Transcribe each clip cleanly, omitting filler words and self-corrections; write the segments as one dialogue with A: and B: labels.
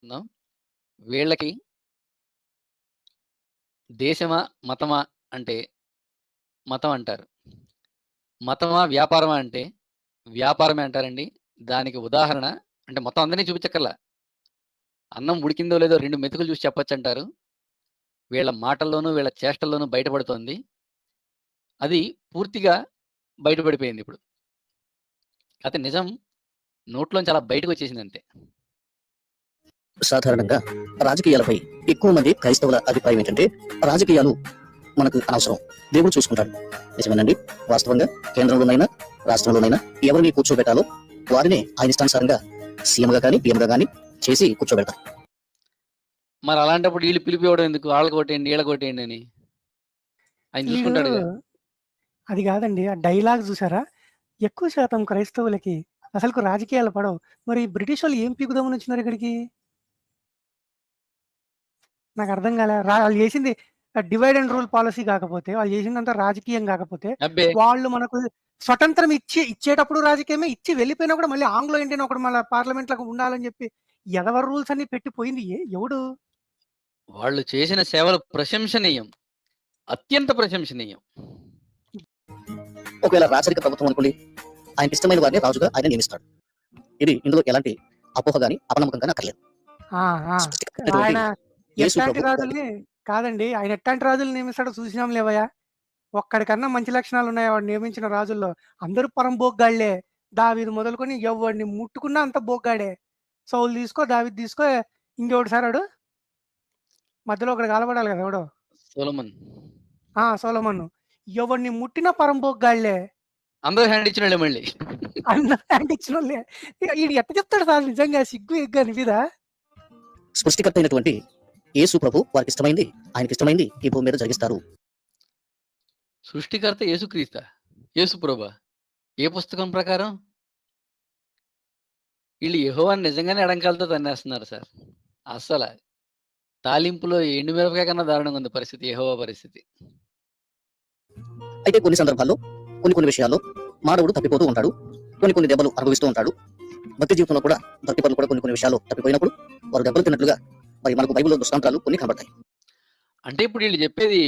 A: ఉన్నాం. వీళ్ళకి దేశమా, మతమా అంటే మతం అంటారు. మతమా, వ్యాపారమా అంటే వ్యాపారమే అంటారండి. దానికి ఉదాహరణ అంటే మొత్తం అందరిని చూపించక్కర్లా. అన్నం ఉడికిందో లేదో 2 మెతుకులు చూసి చెప్పొచ్చంటారు. వీళ్ళ మాటల్లోనూ, వీళ్ళ చేష్టల్లోనూ బయటపడుతోంది. అది పూర్తిగా బయటపడిపోయిందిప్పుడు. కాతే నిజం నోట్లోంచి అలా బయటకొచ్చేసిందంతే.
B: సాధారణంగా రాజకీయాలపై ఎక్కువ మంది క్రైస్తవుల అభిప్రాయం ఏంటంటే రాజకీయాలు మనకు అనవసరం, దేవుడు చూసుకుంటాడు. నిజమేనండి. వాస్తవంగా కేంద్రంలోనైనా రాష్ట్రంలోనైనా ఎవరిని కూర్చోబెట్టాలో వారినే ఆయన ఇష్టానుసారంగా సీఎంగా కానీ పిఎంగా కానీ చేసి కూర్చోబెడతారు.
A: మరి అలాంటప్పుడు వీళ్ళు పిలిపివ్వడం ఎందుకు? ఆళ్ళకొట్టేయండి, ఈళ్ళకొట్టేయండి అని. ఆయన
C: ఈడు
A: చూసుకుంటాడుగా.
C: అది కాదండి. ఆ డైలాగ్ చూసారా? ఎక్కువ శాతం క్రైస్తవులకి అసలుకు రాజకీయాలు పడవు. మరి బ్రిటిష్ వాళ్ళు ఏం పీకుదామని వచ్చినారు ఇక్కడికి? నాకు అర్థం కాలే. వాళ్ళు చేసింది డివైడ్ అండ్ రూల్ పాలసీ కాకపోతే, వాళ్ళు చేసిందంతా రాజకీయం కాకపోతే,
A: అబ్బే!
C: వాళ్ళు మనకు స్వతంత్రం ఇచ్చేటప్పుడు రాజకీయమే, ఇచ్చి వెళ్ళిపోయినా కూడా మళ్ళీ ఆంగ్లో ఇండియన్ ఒకడు మళ్ళీ పార్లమెంట్లో ఉండాలని చెప్పి ఎదవ రూల్స్ అన్ని పెట్టిపోయింది ఎవడు?
A: వాళ్ళు చేసిన సేవలు ప్రశంసనీయం. అత్యంత ప్రశంసనీయం.
B: ఒకవేళ రాచరిక ప్రభుత్వం అనుకోండి, ఆయనకి ఇష్టమైన వారిని రాజుగా ఆయన నియమిస్తాడు. ఇది ఇందులో ఎలాంటి అపోహ గాని అపనమ్మకం గాని అక్కర్లేదు.
C: ఆ, ఆ.
B: సృష్టికర్తైనటువంటి
C: ఆయన
B: యేసు
C: ఎట్లాంటి
B: ప్రభు
C: రాజుల్ని కాదండి, ఆయన ఎట్లాంటి రాజుల్ని నియమిస్తాడో చూసినాం లేవయ్యా. ఒక్కడికన్నా మంచి లక్షణాలు ఉన్నాయి వాడు నియమించిన రాజుల్లో. అందరూ పరం బోగ్గాళ్లే. దావీదు మొదలుకొని ఎవడిని ముట్టుకున్నా అంత బోగ్గాడే. సౌలు తీసుకో, దావీదు తీసుకో, ఇంకెవడు సార్ వాడు? మధ్యలో ఒకడు కలపడాలి కదా ఎవడో.
A: సొలొమన్.
C: సొలొమన్. ఎవడిని ముట్టినా పరం బోగ్గాళ్లే.
A: అందరూ హ్యాండ్ ఇచ్చినోళ్ళే మళ్ళీ.
C: అందరూ హ్యాండ్ ఇచ్చినోళ్ళే. ఈడు ఎట్ట చెప్తాడు సార్ నిజంగా సిగ్గు ఎగ్గు అనిపిదా?
B: సృష్టికర్త అయినటువంటి యేసు ప్రభు వారికి ఇష్టమైంది, ఆయనకి ఇష్టమైంది ఈ భూమి మీద జరిగిస్తారు.
A: సృష్టికర్త యేసుక్రీస్తా? యేసు ప్రభా? ఏ పుస్తకం ప్రకారం? వీళ్ళు యెహోవాని నిజంగానే ఎడంకాలతో తన్నేస్తున్నారు సార్. అస్సల. తాలింపులో ఎండుమిరపకాయ కన్నా దారుణంగా ఉంది పరిస్థితి, యెహోవా పరిస్థితి.
B: అయితే కొన్ని సందర్భాల్లో కొన్ని విషయాల్లో మానవుడు తప్పిపోతూ ఉంటాడు. కొన్ని దెబ్బలు అనుభవిస్తూ ఉంటాడు. భక్తి జీవితంలో కూడా భక్తి పనులు కూడా కొన్ని విషయాల్లో తప్పిపోయినప్పుడు వారు దెబ్బలు తిన్నట్లుగా మరి మనకు బైబిల్లో దృష్టాంతాలు కొన్ని కనబడతాయి.
A: అంటే ఇప్పుడు వీళ్ళు చెప్పేది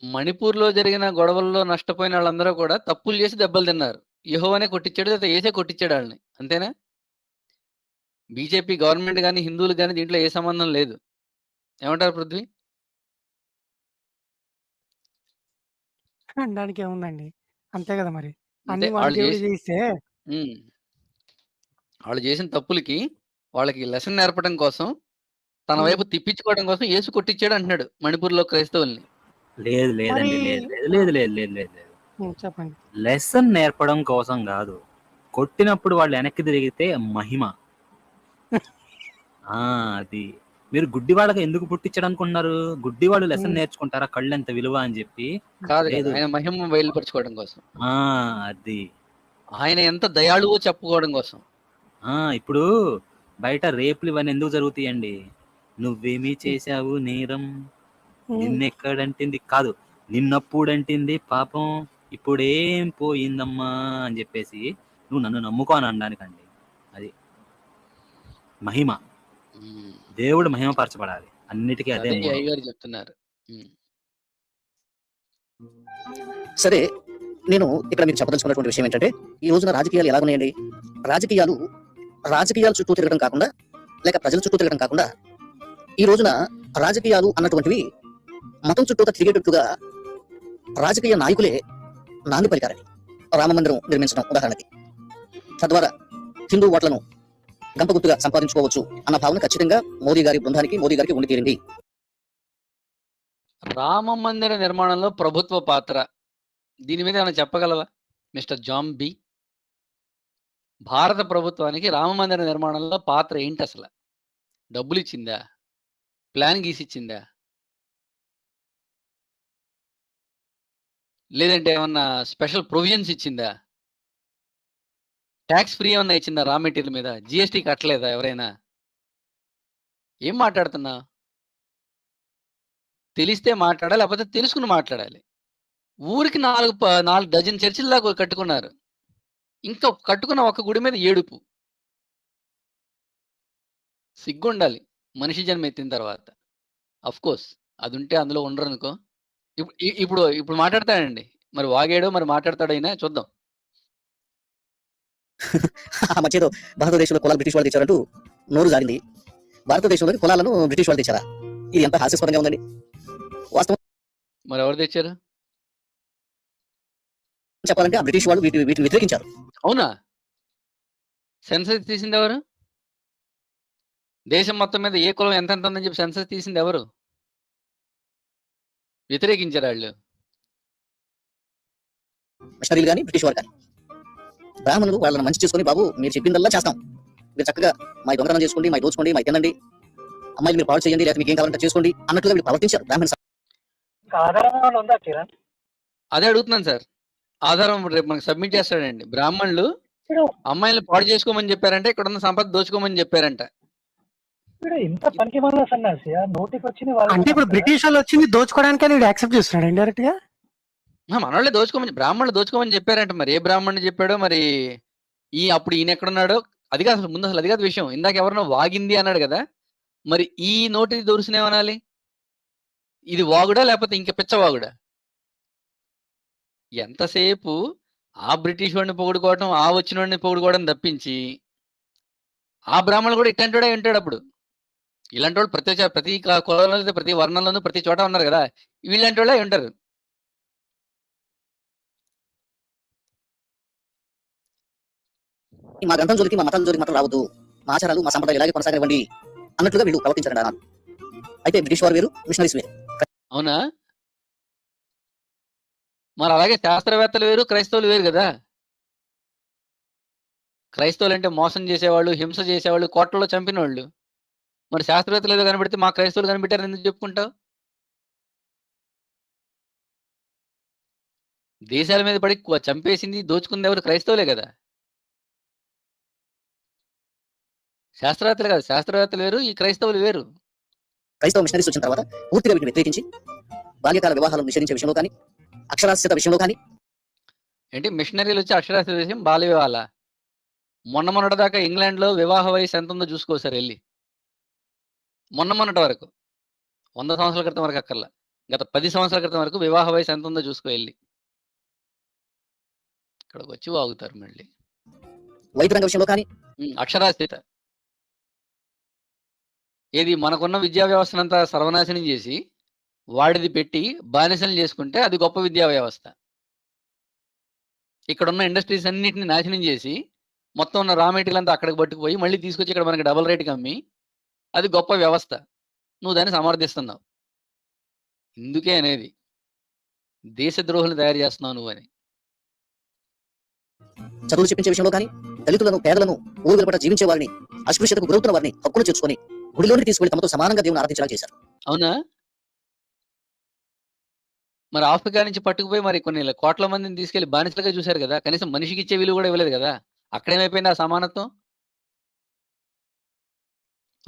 A: మణిపూర్‌లో జరిగిన గొడవల్లో నష్టపోయిన వాళ్ళందరూ కూడా తప్పులు చేసి దెబ్బలు తిన్నారు. యెహోవానే కొట్టిచ్చాడు, లేకపోతే యేసే కొట్టిచ్చాడు ఆళ్ళని. అంతేనా? బీజేపీ గవర్నమెంట్ గాని, హిందువులకు గాని దీంట్లో ఏ సంబంధం లేదు. ఏమంటారు పృథ్వీ?
C: అనడానికి ఏముందండి. అంతే కదా మరి.
A: అంతే
C: అన్ని మన
A: ఆళ్ళు
C: దేవుడే
A: చేసి
C: చేయిస్తే
A: హ్మ్. ఆళ్ళు చేసిన తప్పులకి వాళ్ళకి లెసన్ నేర్పడం కోసం, తన వైపు తిప్పించుకోవడం కోసం యేసు కొట్టిచ్చాడు అంటున్నాడు మణిపూర్‌లో క్రైస్తవుల్ని.
D: లేదు
C: మరి
D: లేదండి. లేదు.
C: చెప్పండి.
D: లెసన్ నేర్పడం కోసం కాదు. కొట్టినప్పుడు వాళ్ళు వెనక్కి తిరిగితే మహిమ. అది. మీరు గుడ్డి వాళ్ళకి ఎందుకు పుట్టించాడు అనుకుంటున్నారు? గుడ్డి వాళ్ళు లెసన్ నేర్చుకుంటారా కళ్ళెంత విలువ అని చెప్పి?
A: కాదు
D: లేదు.
A: కదా! ఆయన మహిమ బయలుపరచుకోవడం కోసం.
D: అది.
A: ఆయన ఎంత దయాళువో చెప్పుకోవడం కోసం.
D: ఇప్పుడు బయట రేపులు ఇవన్నీ ఎందుకు జరుగుతాయండి? నువ్వేమీ చేశావు నేరం, నిన్నెక్కడంటింది కాదు, నిన్నప్పుడంటింది పాపం, ఇప్పుడేం పోయిందమ్మా అని చెప్పేసి నువ్వు నన్ను నమ్ముకో అని అనడానికండి. అది మహిమ. దేవుడు మహిమపరచబడాలి. అన్నిటికీ అదే మూలం.
A: అయ్యగారు చెప్తున్నారు.
B: సరే, నేను ఇక్కడ మీకు చెప్పదలుచుకున్నటువంటి విషయం ఏంటంటే ఈ రోజున రాజకీయాలు ఎలాగున్నాయండి? రాజకీయాల చుట్టూ తిరగడం కాకుండా, లేక ప్రజల చుట్టూ తిరగడం కాకుండా, ఈ రోజున రాజకీయాలు అన్నటువంటివి మతం చుట్టూ తిరిగేటట్టుగా రాజకీయ నాయకులే నాంది పలికారని. రామమందిరం నిర్మించడం ఉదాహరణకి. తద్వారా హిందూ ఓట్లను గంపగుత్తుగా సంపాదించుకోవచ్చు అన్న భావన ఖచ్చితంగా మోదీ గారికి ఉండి తీరింది.
A: రామ మందిర నిర్మాణంలో ప్రభుత్వ పాత్ర, దీని మీద ఏమైనా చెప్పగలవా మిస్టర్ జాన్ బి? భారత ప్రభుత్వానికి రామ మందిర నిర్మాణంలో పాత్ర ఏంటి అసలు? డబ్బులు ఇచ్చిందా? ప్లాన్ గీసిచ్చిందా? లేదంటే ఏమన్నా స్పెషల్ ప్రొవిజన్స్ ఇచ్చిందా? ట్యాక్స్ ఫ్రీ ఏమన్నా ఇచ్చిందా రా మెటీరియల్ మీద? జీఎస్టీ కట్టలేదా ఎవరైనా? ఏం మాట్లాడుతున్నా? తెలిస్తే మాట్లాడాలి, లేకపోతే తెలుసుకుని మాట్లాడాలి. ఊరికి 4 డజన్ చర్చిల దాకా కట్టుకున్నారు. ఇంకా కట్టుకున్న ఒక గుడి మీద ఏడుపు. సిగ్గుండాలి. మనిషి జన్మ ఎత్తిన తర్వాత. కోర్స్ అది ఉంటే అందులో ఉండరనుకో. ఇప్పుడు మాట్లాడతాడండి. మరి వాగాడో మరి మాట్లాడతాడో అయినా చూద్దాం.
B: ఆ మధ్యలో భారతదేశంలో కులాలు బ్రిటిష్ వాళ్ళు తెచ్చారంటూ నోరు జారింది. భారతదేశంలోకి కులాలను బ్రిటిష్ వాళ్ళు తెచ్చారా? ఇది ఎంత హాస్యాస్పదంగా ఉందండి. వాస్తవం
A: మరి ఎవరు తెచ్చారు?
B: చెప్పాలంటే ఆ బ్రిటిష్ వాళ్ళు వీటిని వ్యతిరేకించారు.
A: అవునా? సెన్సస్ తీసింది ఎవరు? దేశం మొత్తం మీద ఏ కులం ఎంత ఉందని చెప్పి సెన్సస్ తీసింది ఎవరు? వ్యతిరేకించారు వాళ్ళు.
B: మిషనరీలు కానీ బ్రిటిష్ వారు కానీ బ్రాహ్మణులు వాళ్ళని మంచి చేసుకుని, బాబు మీరు చెప్పిందల్లా చేస్తాం, మీరు చక్కగా మా దొంగతనం చేసుకోండి, మా దోచుకోండి, మా తినండి, అమ్మాయిలు మీరు పాడు చేయండి, లేకపోతే మీకు ఏం కావాలంటే చేసుకోండి అన్నట్లుగా వీళ్ళు ప్రవర్తించారు బ్రాహ్మణ.
A: అదే అడుగుతున్నాను సార్. ఆధారం రేపు మనకు సబ్మిట్ చేస్తాడండి. బ్రాహ్మణులు అమ్మాయిలు పాడు చేసుకోమని చెప్పారంటే, ఇక్కడ ఉన్న సంపద దోచుకోమని చెప్పారంట.
C: అంటే ఇప్పుడు బ్రిటిష్ వాళ్ళు వచ్చింది దోచుకోవడానికి వీడు యాక్సెప్ట్ చేస్తున్నాడు ఇండైరెక్ట్ గా.
A: మనోళ్ళే దోచుకోమని, బ్రాహ్మణులు దోచుకోమని చెప్పారంట. మరి ఏ బ్రాహ్మణుడు చెప్పాడో, మరి అప్పుడు ఈయన ఎక్కడున్నాడో అది కాదు అసలు. ముందు అసలు అది కాదు విషయం. ఇందాక ఎవరన్నా వాగింది అన్నాడు కదా, మరి ఈ నోటి దొరుసునేమనాలి? ఇది వాగుడా లేకపోతే ఇంకా పిచ్చవాగుడా? ఎంతసేపు ఆ బ్రిటిష్ వాడిని పొగుడుకోవటం, ఆ వచ్చిన వాడిని పొగుడుకోవడం తప్పించి, ఆ బ్రాహ్మణులు కూడా ఇట్లాంటి వాడే ఉంటాడు. అప్పుడు ఇలాంటి వాళ్ళు ప్రతి కులంలో, ప్రతి వర్ణంలోనూ, ప్రతి చోట ఉన్నారు కదా, వీళ్ళంటి వాళ్ళే ఉంటారు.
B: మా గ్రంథం జోలికి, మా మతం జోలికి మాత్రం రావద్దు, మా ఆచారాలు మా సంప్రదాయాలు ఇలాగే కొనసాగనివ్వండి అన్నట్లుగా వీళ్ళు ప్రవర్తించారండి అన్నారు. అయితే బ్రిటిష్ వారు వేరు, మిషనరీస్ వేరు.
A: అవునా? మరి అలాగే శాస్త్రవేత్తలు వేరు, క్రైస్తవులు వేరు కదా. క్రైస్తవులు అంటే మోసం చేసేవాళ్ళు, హింస చేసేవాళ్ళు, కోట్లలో చంపిన వాళ్ళు. మరి శాస్త్రవేత్తలు ఏదో కనిపెడితే మా క్రైస్తవులు కనిపెట్టారని ఎందుకు చెప్పుకుంటావు? దేశాల మీద పడి చంపేసింది, దోచుకుంది ఎవరు? క్రైస్తవులే కదా. శాస్త్రవేత్తలు కాదు. శాస్త్రవేత్తలు వేరు, ఈ క్రైస్తవులు వేరు.
B: క్రైస్తవ మిషనరీస్ వచ్చిన తర్వాత పూర్తిగా వీటిని వ్యతిరేకించి బాల్యకాల వివాహాలను నిషేధించే విషయంలో కానీ, అక్షరాస్యత విషయంలో కానీ.
A: ఏంటి మిషనరీలు వచ్చి అక్షరాస్యత విషయం, బాల్య వివాహాల? మొన్నటి దాకా ఇంగ్లాండ్లో వివాహ వయసు ఎంత ఉందో చూసుకోసారు వెళ్ళి. మొన్నటి వరకు 100 సంవత్సరాల క్రితం వరకు అక్కర్లా, గత 10 సంవత్సరాల క్రితం వరకు వివాహ వయసు ఎంత ఉందో చూసుకో వెళ్ళి. ఇక్కడికి వచ్చి వాగుతారు మళ్ళీ.
B: వైద్య రంగ విషయంలో కానీ
A: అక్షరాస్యత ఏది? మనకున్న విద్యా వ్యవస్థనంతా సర్వనాశనం చేసి వాడిది పెట్టి బానిసలు చేసుకుంటే అది గొప్ప విద్యా వ్యవస్థ. ఇక్కడున్న ఇండస్ట్రీస్ అన్నిటిని నాశనం చేసి మొత్తం ఉన్న రా మెటీరియల్ అంతా అక్కడికి పట్టుకుపోయి మళ్ళీ తీసుకొచ్చి ఇక్కడ మనకి డబుల్ రేట్కి అమ్మి అది గొప్ప వ్యవస్థ. నువ్వు దాన్ని సమర్థిస్తున్నావు. ఇందుకే అనేది దేశద్రోహులను తయారు చేస్తున్నావు నువ్వని.
B: చదువులు చెప్పించే విషయంలో కానీ, దళితులను, పేదలను, ఊరు వెలుపట జీవించే వారిని, అస్పృశ్యతకు గురవుతున్న వారిని హక్కును చేర్చుకొని గుడిలోకి తీసుకువెళ్లి తమతో సమానంగా దేవుని ఆరాధించేలా చేశారు.
A: అవునా? మరి ఆఫ్రికా నుంచి పట్టుకుపోయి మరి కొన్ని కోట్ల మందిని తీసుకెళ్లి బానిసలుగా చూశారు కదా, కనీసం మనిషికి ఇచ్చే విలువ కూడా ఇవ్వలేదు కదా. అక్కడేమైపోయింది ఆ సమానత్వం?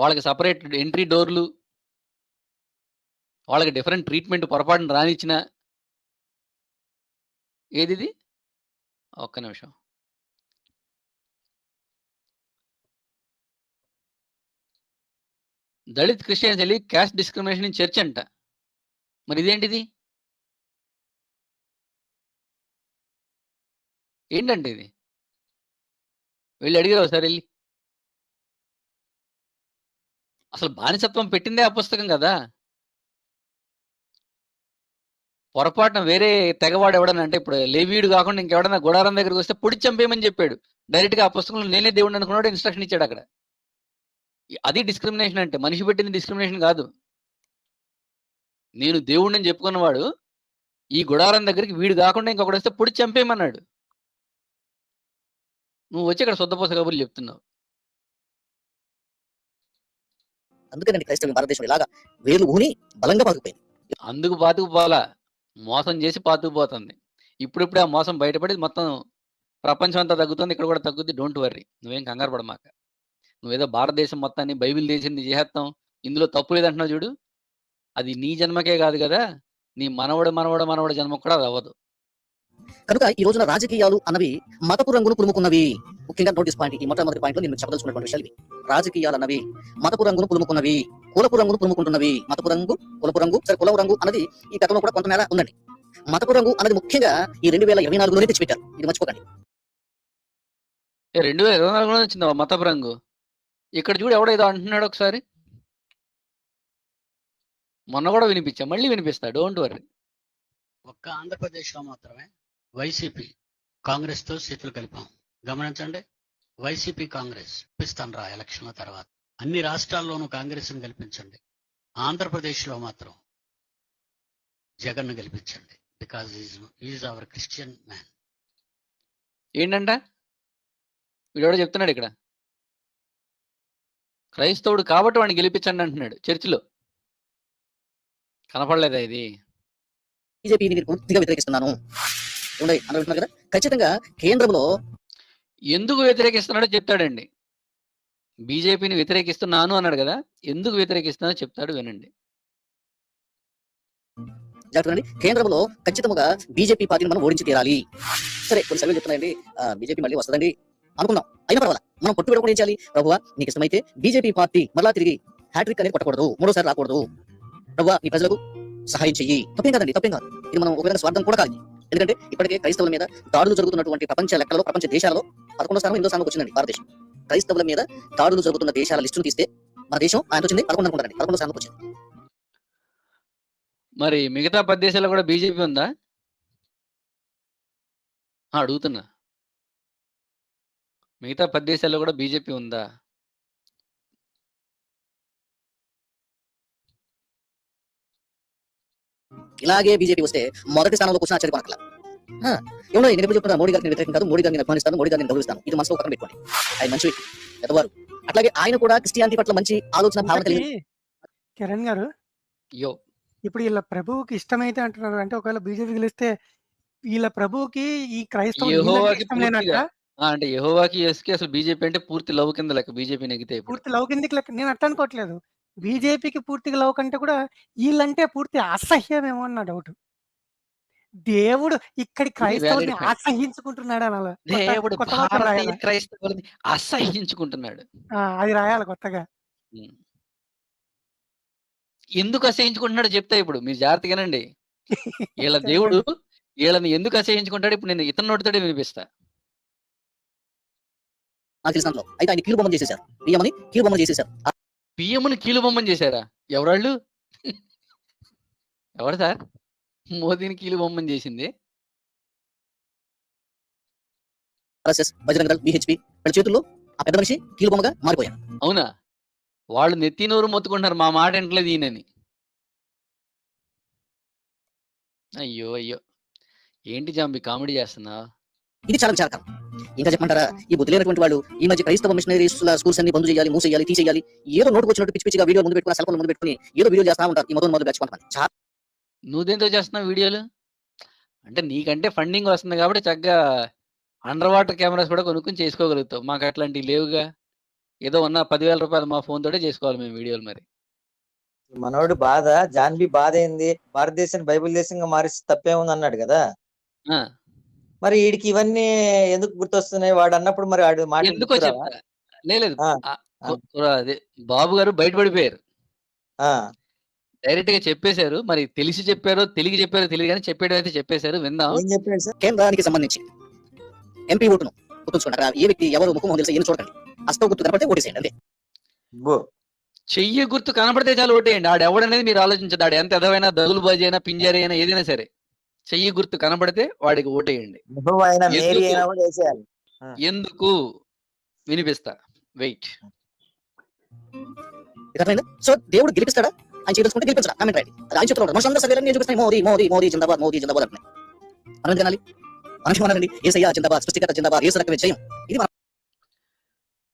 A: వాళ్ళకి సపరేట్ ఎంట్రీ డోర్లు, వాళ్ళకి డిఫరెంట్ ట్రీట్మెంట్ పొరపాటును రానిచ్చిన. ఏది? ఒక్క నిమిషం. దళిత్ క్రిస్టియన్స్ వెళ్ళి క్యాస్ట్ డిస్క్రిమినేషన్ ఇన్ చర్చ్ అంట. మరి ఇదేంటిది? ఏంటంటే ఇది? వెళ్ళి అడిగారు ఒకసారి వెళ్ళి. అసలు బానిసత్వం పెట్టిందే ఆ పుస్తకం కదా. పొరపాటున వేరే తెగవాడు ఎవడన్నా అంటే, ఇప్పుడు లేవీయుడు కాకుండా ఇంకెవడన్నా గుడారం దగ్గరికి వస్తే పొడి చంపేయమని చెప్పాడు డైరెక్ట్ గా. ఆ పుస్తకంలో నేనే దేవుడు అనుకున్నాడు, ఇన్స్ట్రక్షన్ ఇచ్చాడు అక్కడ. అది డిస్క్రిమినేషన్ అంటే. మనిషి పెట్టింది డిస్క్రిమినేషన్ కాదు. నేను దేవుడిని చెప్పుకున్నవాడు ఈ గుడారం దగ్గరికి వీడు కాకుండా ఇంకొకటి వస్తే పొడి చంపేయమన్నాడు. నువ్వు వచ్చి ఇక్కడ శుద్ధపోస కబుర్లు చెప్తున్నావు.
B: అందుకేనండి క్రైస్తవ భారతదేశం ఇలాగా వేలు ఊని బలంగా పాతుకుపోయింది.
A: అందుకు పాతుకుపోవాలా, మోసం చేసి పాతుకుపోతుంది. ఇప్పుడిప్పుడే ఆ మోసం బయటపడి మొత్తం ప్రపంచం అంతా తగ్గుతుంది, ఇక్కడ కూడా తగ్గుద్ది. డోంట్ వర్రీ, నువ్వేం కంగారు పడమాక. నువ్వేదో భారతదేశం మొత్తాన్ని బైబిల్ దేశంది చేసేస్తాం, ఇందులో తప్పు లేదంటున్నావు చూడు. అది నీ జన్మకే కాదు కదా, నీ మనవడు జన్మ కూడా అది అవ్వదు.
B: కనుక ఈ రోజున రాజకీయాలు అన్నవి మతపు రంగును పులుముకున్నవి. ముఖ్యంగా నోటీస్ పాయింట్, ఈ మొట్టమొదటి పాయింట్ లో నేను చెప్పదలుచుకున్నటువంటి విషయాలు ఇవి. రాజకీయాలు అన్నవి మతపు రంగును పులుముకున్నవి. కులపు రంగును పురుముకుంటున్నవి. మతపు రంగు, కులపు రంగు, సరే కులపు రంగు అన్నది ఈ గతంలో కూడా కొంతమేర ఉందండి. మతపు రంగు అన్నది ముఖ్యంగా ఈ 2024లోనే తెచ్చిపెట్టారు. ఇది మర్చిపోకండి.
A: 2024లోనే వచ్చిందా మతపు రంగు? ఇక్కడ చూడు ఎవడో ఏదో అంటున్నాడు ఒకసారి. మొన్న కూడా వినిపించా, మళ్ళీ వినిపిస్తా, డోంట్ వర్రీ.
E: ఒక్క ఆంధ్రప్రదేశ్లో మాత్రమే వైసీపీ కాంగ్రెస్తో చేతులు కలిపాం. గమనించండి, వైసీపీ కాంగ్రెస్ ఇస్తాను రా ఎలక్షన్ల తర్వాత. అన్ని రాష్ట్రాల్లోనూ కాంగ్రెస్ని గెలిపించండి. ఆంధ్రప్రదేశ్లో మాత్రం జగన్ను గెలిపించండి. Because is our Christian man.
A: ఏంటంట వీడెవడో చెప్తున్నాడు ఇక్కడ, క్రైస్తవుడు కాబట్టి వాడిని గెలిపించండి అంటున్నాడు చర్చిలో. కనపడలేదా ఇది?
B: బీజేపీని నేను పూర్తిగా వ్యతిరేకిస్తున్నాను. ఏమండి అందరూ వింటున్నారు కదా? ఖచ్చితంగా కేంద్రంలో
A: ఎందుకు వ్యతిరేకిస్తున్నాడో చెప్తాడండి. బీజేపీని వ్యతిరేకిస్తున్నాను అన్నాడు కదా, ఎందుకు వ్యతిరేకిస్తున్నాడో చెప్తాడు, వినండి.
B: జాగ్రత్తగా కేంద్రంలో ఖచ్చితంగా బీజేపీ పార్టీని మనం ఓడించి తీరాలి. సరే కొన్ని సభ్యులు చెప్తున్నాయండి బీజేపీ మళ్ళీ వస్తుందండి అనుకుందాం, అయినా పర్వాలా మనం పొట్టు పెట్టుకుని ఏం చేయాలి? ప్రభువా నీకు ఇష్టమైతే బీజేపీ పార్టీ మళ్ళా తిరిగి హ్యాట్రిక్ అనేది కొట్టకూడదు, మూడోసారి రాకూడదు. ప్రభువా నీ ప్రజలకు సహాయం చెయ్యి. తప్పేం కాదండి, తప్పేం కాదు. ఇది మనం ఒక విధంగా స్వార్థం కూడా కాదు. ఎందుకంటే ఇప్పటికే క్రైస్తవుల మీద దాడులు జరుగుతున్నటువంటి ప్రపంచ లెక్కలో ప్రపంచ దేశాలలో 11వ స్థానం 8వ స్థానం వచ్చిందండి భారతదేశం. క్రైస్తవుల మీద దాడులు జరుగుతున్న దేశాల లిస్టును తీస్తే మన దేశం ఆయన వచ్చింది 11 అనుకుంటారండి, 11వ స్థానంకి వచ్చింది.
A: మరి మిగతా 10 దేశాల్లో కూడా బీజేపీ ఉందా అడుగుతున్నా. మిగతా 10 దేశాల్లో కూడా బీజేపీ ఉందా?
B: ఇలాగే బీజేపీ వస్తే మొదటి స్థానంలో కూర్చొని ఆశ్చర్యపడకల. ఏమన్నా నేను ఎప్పుడు చెప్తున్నా, మోడీ గారిని వ్యతిరేకం కాదు, మోడీ గారిని అభిమానిస్తాను, మోడీ గారిని గౌరవిస్తాను. ఇది మనసులో పక్కన పెట్టుకోండి. ఆయన మంచి వ్యక్తి, పెద్దవారు. అట్లాగే ఆయన కూడా క్రిస్టియానిటీ పట్ల మంచి ఆలోచన భావన కలిగి.
C: కిరణ్ గారు
A: యో
C: ఇప్పుడు వీళ్ళ ప్రభువుకి ఇష్టమైతే అంటున్నారు, అంటే ఒకవేళ బీజేపీ గెలిస్తే వీళ్ళ ప్రభువుకి ఈ క్రైస్తవులు
A: యెహోవాకి
C: ఇష్టం లేనట్ట?
A: పూర్తిగా అంటే యెహోవాకి యేసుకి అసలు బీజేపీ అంటే పూర్తి లవ్ కింద లెక్క. బీజేపీ నెగితే ఇప్పుడు
C: పూర్తి లవ్ కిందకి లెక్క. నేను అట్లా అనుకోవట్లేదు, బీజేపీకి పూర్తిగా లవ్ కంటే కూడా వీళ్ళంటే పూర్తి అసహ్యమేమో అన్న డౌట్. దేవుడు ఇక్కడి క్రైస్తవుల్ని
A: valid point.
C: అసహించుకుంటున్నాడు అనాలి.
A: దేవుడు
C: కొత్త వాక్యం
A: భారతీయ
C: రాయాలా?
A: క్రైస్తవులని అసహించుకుంటున్నాడు.
C: అది రాయాలి కొత్తగా.
A: ఉమ్. ఎందుకు అసహించుకుంటున్నాడో చెప్తా ఇప్పుడు, మీరు జాగ్రత్తగానండి. వీళ్ళ దేవుడు వీళ్ళని ఎందుకు అసహించుకుంటాడు ఇప్పుడు నేను ఇతను నోటితోటే వినిపిస్తా.
B: నాకు తెలిసిన దాంట్లో అయితే ఆయన కీలుబొమ్మలు చేసేశారు, బియ్యమని కీలుబొమ్మలు చేసేశారు.
A: పిఎంని కీలుబొమ్మని చేశారా? ఎవరాళ్ళు? ఎవరు సార్ మోదీని కీలుబొమ్మని చేసింది?
B: ఆర్ఎస్ఎస్, బజరంగ దళ్, బీహెచ్పీ వీళ్ళ చేతుల్లో ఆ పెద్ద మనిషి కీలుబొమ్మగా మారిపోయారు.
A: అవునా? వాళ్ళు నెత్తి నోరు మొత్తుకుంటున్నారు మా మాట ఎంటలేదు ఈయనని. అయ్యో అయ్యో, ఏంటి జాంబి కామెడీ చేస్తున్నా?
B: ఇది చాలా విచారకరం. ఇంకా చెప్పమంటారా, ఈ బుద్ధి లేనటువంటి వాళ్ళు ఈ మధ్య క్రైస్తవ మిషనరీ స్కూల్స్ అన్ని బంద్ చేయాలి, మూసేయాలి, తీసేయాలి, ఏదో నోటుకు వచ్చినట్టు పిచ్చి పిచ్చిగా వీడియో ముందు పెట్టుకుని సెల్ ఫోన్ ముందు పెట్టుకుని ఏదో వీడియో చేస్తా ఉంటారు. ఈ మొదలు బ్యాచ్ కొంతమంది.
A: నువ్వు దేంతో చేస్తున్నావు వీడియోలు? అంటే నీకంటే ఫండింగ్ వస్తుంది కాబట్టి చక్కగా అండర్ వాటర్ కెమెరాస్ కూడా కొనుక్కొని చేసుకోగలుగుతావు. మాకు అట్లాంటివి లేవుగా. ఏదో ఉన్న 10,000 రూపాయలు మా ఫోన్ తోటే చేసుకోవాలి మేము వీడియోలు. మరి
F: మనోడు బాధ, జాన్బీ బాధ ఏంది? భారతదేశాన్ని బైబిల్ దేశంగా మారిస్తే తప్పేముంది అన్నాడు కదా.
A: ఆ,
F: మరి వీడికి ఇవన్నీ ఎందుకు గుర్తొస్తున్నాయి? వాడు అన్నప్పుడు మరి వాడు మాట
A: ఎందుకో
F: గుర్తురావా?
A: చెప్తా. లేదు
F: ఆ,
A: అదే బాబు గారు బయటపడిపోయారు.
F: ఆ,
A: డైరెక్ట్ గా చెప్పేశారు. మరి తెలిసి చెప్పారో తెలియక చెప్పారో తెలియదు కానీ చెప్పేయడం అయితే చెప్పేశారు. విందాం.
F: ఏం చెప్పాడు సార్?
B: కేంద్రానికి సంబంధించి ఎంపీ ఓటును గుర్తుంచుకోండి. అక్కడ ఏ వ్యక్తి ఎవరు ముఖం తెలిసి ఏం చూడకండి. హస్తం గుర్తు కనపడితే ఓటేసేయండి అంతే.
F: బో
A: చెయ్యి గుర్తు కనపడితే చాలు ఓటేయండి. ఆడెవడనేది మీరు ఆలోచించదు. ఆడు ఎంత ఎదవైనా, దగులు బాజీ అయినా, పింజారీ అయినా, ఏదైనా సరే చెయ్యి గుర్తు కనపడితే వాడికి ఓటేయండి.
F: నువ్వు అయినా మేరీ అయినా కూడా వేసేయాలి.
A: ఎందుకు వినిపిస్తా, వెయిట్.
B: అర్థమైందా? సో దేవుడు గెలిపిస్తాడా? ఆయన చేసుకుంటే గెలిపించడా? కామెంట్ రాయండి. అది ఆయన చెప్తున్నాడు. మనుషులందరూ సర్వేలను నేను చూపిస్తాను. మోదీ మోదీ మోదీ జిందాబాద్, మోదీ జిందాబాద్ అంటున్నాయి. మనం తినాలి, మనుషులు యేసయ్య జిందాబాద్, సృష్టికర్త జిందాబాద్, యేసు రక్తమే జయం. ఇది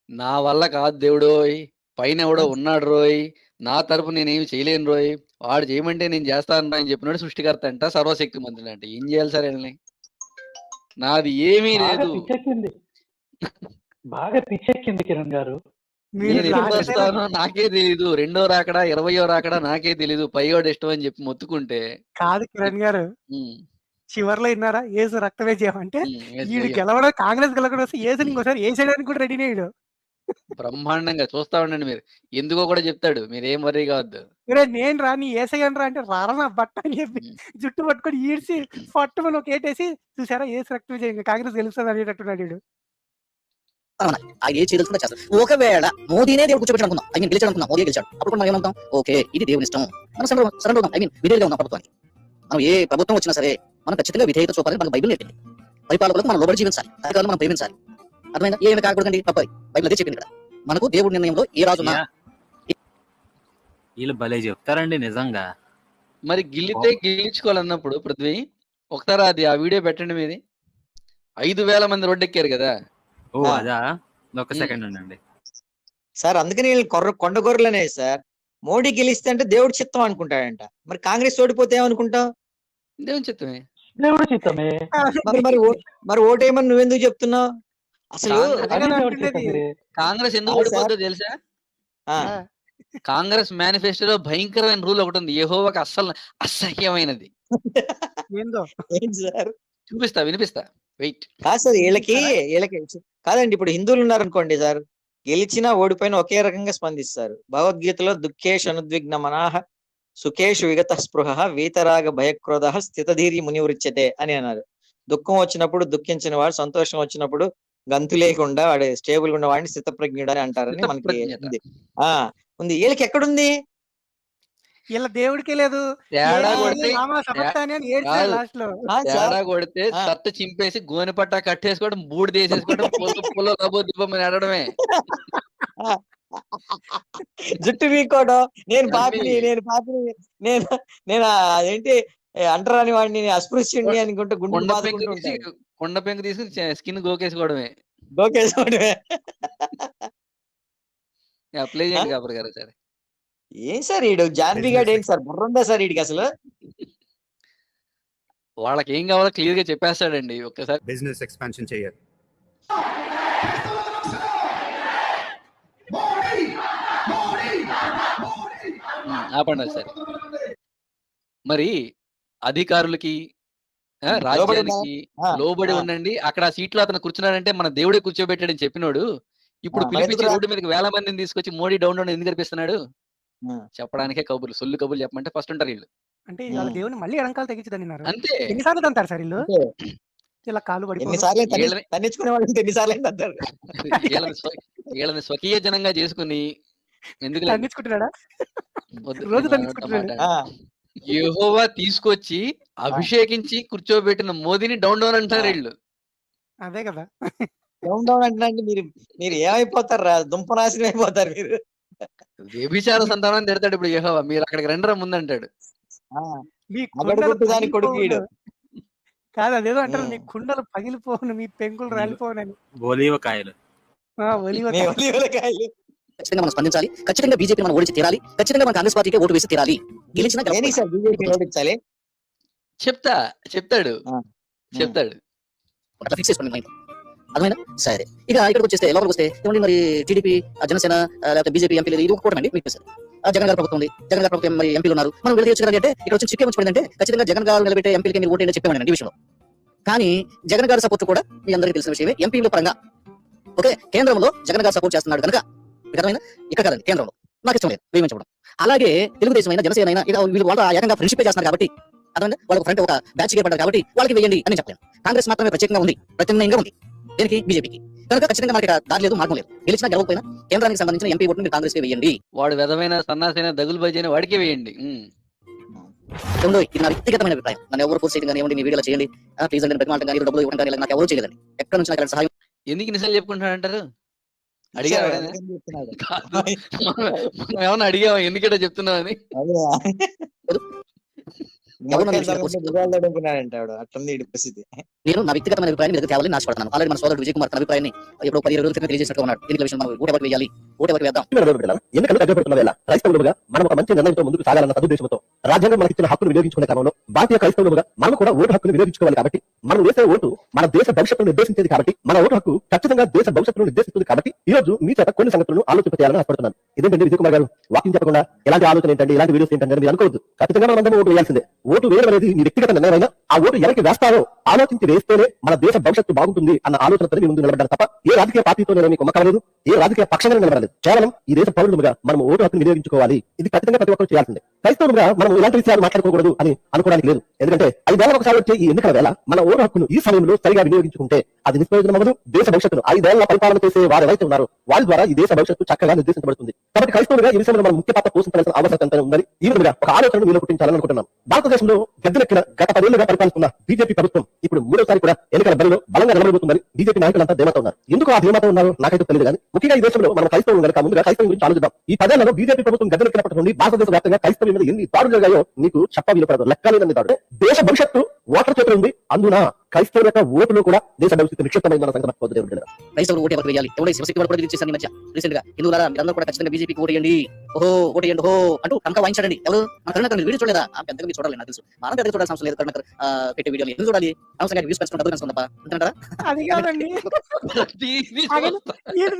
A: నా వల్ల కాదు దేవుడోయ్, పైన ఎవడో ఉన్నాడు రోయ్, నా తరపు నేనేమి చేయలేను రోయ్, వాడు చేయమంటే నేను చేస్తాను అని చెప్పినాడు సృష్టికర్త అంట, సర్వశక్తి మంత్రుడు అంటే. ఏం చేయాలి సార్ వీళ్ళని? నాది ఏమీ లేదు.
G: బాగా పిచ్చెక్కింది కిరణ్ గారు.
A: నేను ఎప్పుడు వస్తానో నాకే తెలీదు, 2వ రాకడా 20వ రాకడా నాకే తెలీదు, పైవాడు ఇష్టం అని చెప్పి మొత్తుకుంటే.
C: కాదు కిరణ్ గారు, చివర్లో విన్నారా ఏసు రక్తమే చేయమంటే వీడు గెలవడం, కాంగ్రెస్ గెలవడం వస్తే ఏసుని ఇంకోసారి వేసేయడానికి కూడా రెడీ అయ్యాడు.
A: బ్రహ్మాండంగా చూస్తా ఉండండి మీరు. ఎందుకో కూడా చెప్తాడు. మీరేం వర్రీ కావద్దు.
C: నేను రా నీ ఏసయ్యను రా అంటే రారా నా బట్ట అని చెప్పి జుట్టు పట్టుకొని ఈడ్చి పట్టుమని ఒక ఏటేసి చూసారా ఏసు రక్తం చేయండి కాంగ్రెస్ గెలుస్తుంది అనేటట్టున్నాడు వీడు.
B: ఆయన ఏ చేయదలుచుకుంటే చేస్తారు. ఒకవేళ మోదీనే దేవుడు కూర్చోబెట్టి అనుకుందాం, ఐ మీన్ గెలిచాడు అనుకుందాం, మోదీ గెలిచాడు, అప్పుడు కూడా మనం ఏమంటాం, ఓకే ఇది దేవుని ఇష్టం, మనం సరెండర్ అవుతాం, ఐ మీన్ విధేయులుగా ఉన్నాం ప్రభుత్వానికి. మనం ఏ ప్రభుత్వం వచ్చినా సరే మనం ఖచ్చితంగా విధేయత చూపాలని మనకు బైబిల్ నేర్పింది. పరిపాలకులకు మనం లోబడి జీవించాలి, అధికారులు మనం ప్రేమించాలి. అర్థమైందా? ఏమి కాకూడదండి అబ్బాయి, బైబిల్ అదే చెప్పింది కదా. మనకు దేవుడి నిర్ణయంలో ఏ రాజున్నా
D: వీళ్ళు భలే చెప్తారండి నిజంగా.
A: మరి గిల్లితే గిల్లించుకోవాలన్నప్పుడు పృథ్వీ ఒకసారి అది ఆ వీడియో పెట్టండి మీది. 5,000 మంది రోడ్డెక్కారు కదా.
D: ఓ అదా, ఒక సెకండ్ ఉండండి
F: సార్. అందుకని వీళ్ళు కొండ గొర్రెలనే సార్. మోడీ గెలిస్తే అంటే దేవుడి చిత్తం అనుకుంటాడంట. మరి కాంగ్రెస్ ఓడిపోతే ఏమనుకుంటావు?
A: దేవుని చిత్తమే.
G: దేవుడి చిత్తమే.
F: మరి ఓటేయమని నువ్వెందుకు చెప్తున్నావు అసలు?
G: అదే దేవుడి చిత్తమే.
A: కాంగ్రెస్ ఎందుకు ఓడిపోతుందో తెలుసా? కాంగ్రెస్ మేనిఫెస్టోలో భయంకరమైన రూల్ ఒకటి ఉంది, యెహోవాకు అస్సలు అసహ్యమైనది.
C: ఏందో
F: ఏంటి సార్?
A: చూపిస్తా, వినిపిస్తా, వెయిట్.
F: కాదు సార్, వీళ్ళకి కాదండి. ఇప్పుడు హిందువులు ఉన్నారనుకోండి సార్, గెలిచినా ఓడిపోయినా ఒకే రకంగా స్పందిస్తారు. భగవద్గీతలో దుఃఖేష్ అనుద్విగ్న మనాహ సుఖేషు విగత స్పృహ వీతరాగ భయక్రోధ స్థితధీరి మునివృచ్యతే అని అన్నారు. దుఃఖం వచ్చినప్పుడు దుఃఖించిన వాడు, సంతోషం వచ్చినప్పుడు గంతు లేకుండా వాడు స్టేబుల్ గా ఉన్న వాడిని స్థితప్రజ్ఞుడు అని అంటారని మనకి ఉంది. ఉంది. వీళ్ళకి ఎక్కడుంది?
C: ఇలా దేవుడికి లేదు.
A: తేడా కొడితే
F: తేడా
A: కొడితే సత్త చింపేసి గోనె పట్టా కట్టేసుకోవడం, బూడిద వేసేసుకోవడం, పొల కబో దిబ్బమని ఆడడమే.
F: జుట్టు వీకోవడం, నేను పాపిని నేను అదేంటి అంటరాని వాడిని, అస్పృశ్యుడిని అనుకుంటే గుండె
A: కొండ పెంకు తీసుకుని స్కిన్ గోకేసుకోవడమే. అప్లై చేయండి కాపర్ గారు సరే.
F: ఏం సార్ వీడు జాన్వి గారు, ఏంటి సార్ బుర్రందా సార్ వీడికి అసలు?
A: వాళ్ళకి ఏం కావాలో క్లియర్ గా చెప్పేస్తాడండి. ఒక్కసారి
H: బిజినెస్ ఎక్స్పాన్షన్ చేయాలి.
A: ఆపండి సరే. మరి అధికారులకి రాజ్యానికి లోబడి ఉండండి. అక్కడ ఆ సీట్లో అతను కూర్చున్నాడంటే మన దేవుడే కూర్చోబెట్టాడని చెప్పినోడు ఇప్పుడు పిలిపించి రోడ్డు మీదకి 1,000 మందిని తీసుకొచ్చి మోడీ డౌన్ డౌన్ ఎందుకు కనిపిస్తున్నాడు? చెప్పడానికే కబుర్లు, సొల్లు కబుర్లు చెప్పమంటే ఫస్ట్ ఉంటారు వీళ్ళు.
C: అంటే వాళ్ళ దేవుని మళ్ళీ ఎడంకాలు తెగించదని
A: అంతే.
C: ఎన్నిసార్లు తంటారు సార్ వీళ్ళు? ఇలా కాలు పడి
A: వీళ్ళని స్వకీయ జనంగా చేసుకుని ఎందుకు
C: తన్నించుకుంటున్నాడా? రోజు తన్నించుకుంటున్నాడు.
A: యెహోవా తీసుకొచ్చి అభిషేకించి కూర్చోబెట్టిన మోదీని డౌన్ డౌన్ అంటారు వీళ్ళు.
C: అదే కదా.
F: డౌన్ డౌన్ అంటే మీరు ఏమైపోతారు? దుంపనాశనం అయిపోతారు మీరు.
A: వ్యభిచార సంతానం తిడతాడు ఇప్పుడు యెహోవా. మీరు అక్కడికి రెండరా ముందంటాడు.
F: దాని కొడుకు వీడు
C: కాదు, అదేదో అంటారు, నీ కుండలు పగిలిపోను, మీ పెంకులు రాలిపోనని.
D: ఒలీవకాయలు.
B: ఖచ్చితంగా మనం స్పందించాలి. ఖచ్చితంగా బీజేపీ మనం ఓడించి తీరాలి. ఖచ్చితంగా మన కాంగ్రెస్ పార్టీకి ఓటు వేసి తీరాలి. గెలిచిన
F: ఓడించాలి.
A: చెప్తాడు
B: అట్లా ఫిక్స్ చేసుకోండి మైండ్. అర్థమైనా? సరే. ఇక ఇక్కడికి వచ్చేస్తే లోపలికి వస్తే ఏమండి మరి టీడీపీ, జనసేన, లేకపోతే బీజేపీ ఎంపీలు ఇది ఒక్కటి అండి మీకు. జగన్ గారి ప్రభుత్వం ఉంది, జగన్ గారి ప్రభుత్వం మరి ఎంపీలు ఉన్నారు, మనం వెళ్ళి వచ్చి అంటే ఇక్కడ వచ్చి చిక్కే ఉంచిపోయిందంటే ఖచ్చితంగా జగన్ గారు నిలబెట్టే ఎంపీలకి మీరు ఓటేయండి చెప్పామండి ఈ విషయంలో. కానీ జగన్ గారి సపోర్ట్ కూడా మీ అందరికీ తెలిసిన విషయమే. ఎంపీల పరంగా ఓకే, కేంద్రంలో జగన్ గారు సపోర్ట్ చేస్తున్నాడు కనుక అర్థమైనా? ఇక్కడ కాదండి, కేంద్రంలో నాకు ఇష్టం లేదు వేయించడం. అలాగే తెలుగుదేశం అయినా జనసేన అయినా ఇక వీళ్ళు వాళ్ళ ఏకంగా ఫ్రెండ్షిప్ చేస్తున్నారు కాబట్టి అర్థమైందా? వాళ్ళకి ఫ్రంట్ ఒక బ్యాచ్ ఏర్పడ్డారు కాబట్టి వాళ్ళకి వేయండి అని చెప్పాను. కాంగ్రెస్ మాత్రమే ప్రత్యేకంగా ఉంది, ప్రత్యేకంగా ఉంది దేనికి? బీజేపీకి. కనుక ఖచ్చితంగా మనకి దారి లేదు, మార్గం లేదు. గెలిచినా గెలవకపోయినా కేంద్రానికి సంబంధించిన ఎంపీ ఓటుని మీరు కాంగ్రెస్ కే వేయండి.
A: వాడు విధమైన సన్నాసైన దగులు బజైన వాడికే వేయండి.
B: ఇది నా వ్యక్తిగతమైన అభిప్రాయం. నన్ను ఎవరు ఫోర్స్ చేయడం కానీ, మీ వీడియోలో చేయండి ప్లీజ్ అండి, బతిమాలటం కానీ, డబ్బులు ఇవ్వడం కానీ నాకు ఎవరు చేయలేదండి. ఎక్కడ నుంచి నాకు సహాయం.
A: ఎందుకు నిజాలు చెప్పుకుంటాడంటారు? అడిగారు ఏమన్నా అడిగావా ఎందుకంటే చెప్తున్నావు అని?
B: నేను నా వ్యక్తిగతమైన అభిప్రాయాన్ని మీరు తేవాలని ఆశపడతాను. ఆల్రెడీ మన సోదరుడు విజయ్ కుమార్ తన అభిప్రాయాన్ని ఎప్పుడో 15 రోజుల క్రితం తెలియజేసినట్టు ఉన్నాడు. ఎన్నికల విషయం మనం ఓటు ఎవరికి వేయాలి, ఓటు ఎవరికి వేద్దాం. ఎన్నికలు దగ్గరపడుతున్న వేళ క్రైస్తవులుగా మనం ఒక మంచి నిర్ణయంతో ముందుకు సాగాలన్న సదుద్దేశంతో రాజ్యాంగం మనకి ఇచ్చిన హక్కును వినియోగించుకునే క్రమంలో భారతీయ క్రైస్తవులుగా మనం కూడా ఓటు హక్కును వినియోగించుకోవాలి. కాబట్టి మనం వేసే ఓటు మన దేశ భవిష్యత్తును నిర్దేశించేది కాబట్టి మన ఓటు హక్కు ఖచ్చితంగా దేశ భవిష్యత్తును నిర్దేశిస్తుంది. కాబట్టి ఈ రోజు మీ చేత కొన్ని సంగతులను ఆలోచింపచేయాలని ఆశపడుతున్నాను.
H: ఇదేంటండి విజయ్ కుమార్ గారు వాకింగ్ చెప్పకుండా ఎలాంటి ఆలోచన ఏంటండి, ఇలాంటి వీడియోస్ ఏంటంటే మీరు అనుకోవద్దు. ఖచ్చితంగా మనం అందరం ఓటు వేయాల్సిందే. ఓటు వేయడం అనేది మీ వ్యక్తిగత నిర్ణయమైనా ఆ ఓటు ఎవరికి వేస్తారో ఆలోచించి వేస్తేనే మన దేశ భవిష్యత్తు బాగుంటుంది అన్న ఆలోచనతో మీ ముందు నిలబడ్డారు తప్ప ఏ రాజకీయ పార్టీతో నేను మీకు మొక్కలేదు, ఏ రాజకీయ పక్షంగా నిలబడలేదు. కేవలం ఈ దేశ పౌరులుగా మనం ఓటు హక్కును వినియోగించుకోవాలి. ఇది ఖచ్చితంగా ప్రతి ఒక్కరు చేయాల్సిందే. క్రైస్తవులుగా మనం ఇలాంటి విషయాలు మాట్లాడుకోకూడదు అని అనుకోవడానికి లేదు. ఎందుకంటే 5 ఏళ్ల ఒకసారి వచ్చే ఈ ఎన్నికల వేళ మన ఓటు హక్కును ఈ సమయంలో సరిగా వినియోగించుకుంటే అది నిష్ప్రయోజనం అవ్వదు. దేశ భవిష్యత్తును 5 ఏళ్ల పరిపాలన చేసే వారు ఎవరైతే ఉన్నారో వాళ్ళ ద్వారా ఈ దేశ భవిష్యత్తు చక్కగా నిర్దేశించబడుతుంది. కాబట్టి క్రైస్తవులుగా ఈ విషయంలో మనం ముఖ్య పాత్ర పోషించాల్సిన అవసరం ఉందని ఈ విధంగా ఒక ఆలోచనను మీలో పుట్టించాలని అనుకుంటున్నాం. భారతదేశంలో గద్దెలెక్కిన గత 10 ఏళ్లుగా పరిపాలిస్తున్న బీజేపీ ప్రభుత్వం ఇప్పుడు 3వ కూడా ఎన్నికల బరిలో బలంగా నిలబడబోతుందని బీజేపీ నాయకులంతా ధీమాతో ఉన్నారు. ఎందుకు ఆ ధీమాతో ఉన్నారో నాకైతే తెలియదు కానీ ముఖ్యంగా ఈ దేశంలో మనం క్రైస్తవం కనుక ముందుగా క్రైస్తవం గురించి ఆలోచిద్దాం. ఈ 10 ఏళ్లలో బీజేపీ ప్రభుత్వం గద్దెలెక్కినప్పటి నుండి భారతదేశ వ్యాప్తంగా క్రైస్తవం మీద ఎన్ని దాడులు జరిగాయో మీకు చెప్పవీలపడదు. లెక్కలేనన్ని దాడులు. దేశ భవిష్యత్తు ఓటర్ చేతులు ఉంది. అందున క్రైస్తవుల యొక్క ఓటులో కూడా దేశ భవిష్యత్తు నిక్షిప్తమైన సంగతి.
B: క్రైస్తవులు ఓటు ఎవరికి వేయాలి, ఎవడో శివశక్తి వాళ్ళు కూడా రిలీజ్ చేశారు ఈ మధ్య రీసెంట్ గా. హిందువులారా మీరందరూ కూడా ఖచ్చితంగా బీజేపీకి ఓటేయండి, ఓహో ఓటేయండి ఓహో అంటూ కనుక వాయించాడండి. ఎవరు మన కరుణాకర్ వీడియో చూడలేదా? పెద్దగా మీరు చూడాలి, నాకు తెలుసు. మనం పెద్దగా చూడాల్సిన అవసరం లేదు. కరుణాకర్ పెట్టే వీడియోలు ఎందుకు చూడాలి? అవసరంగా వ్యూస్ పెంచుకుంటే డబ్బులు కనుకుందా అంటారా?
C: అది కాదండి,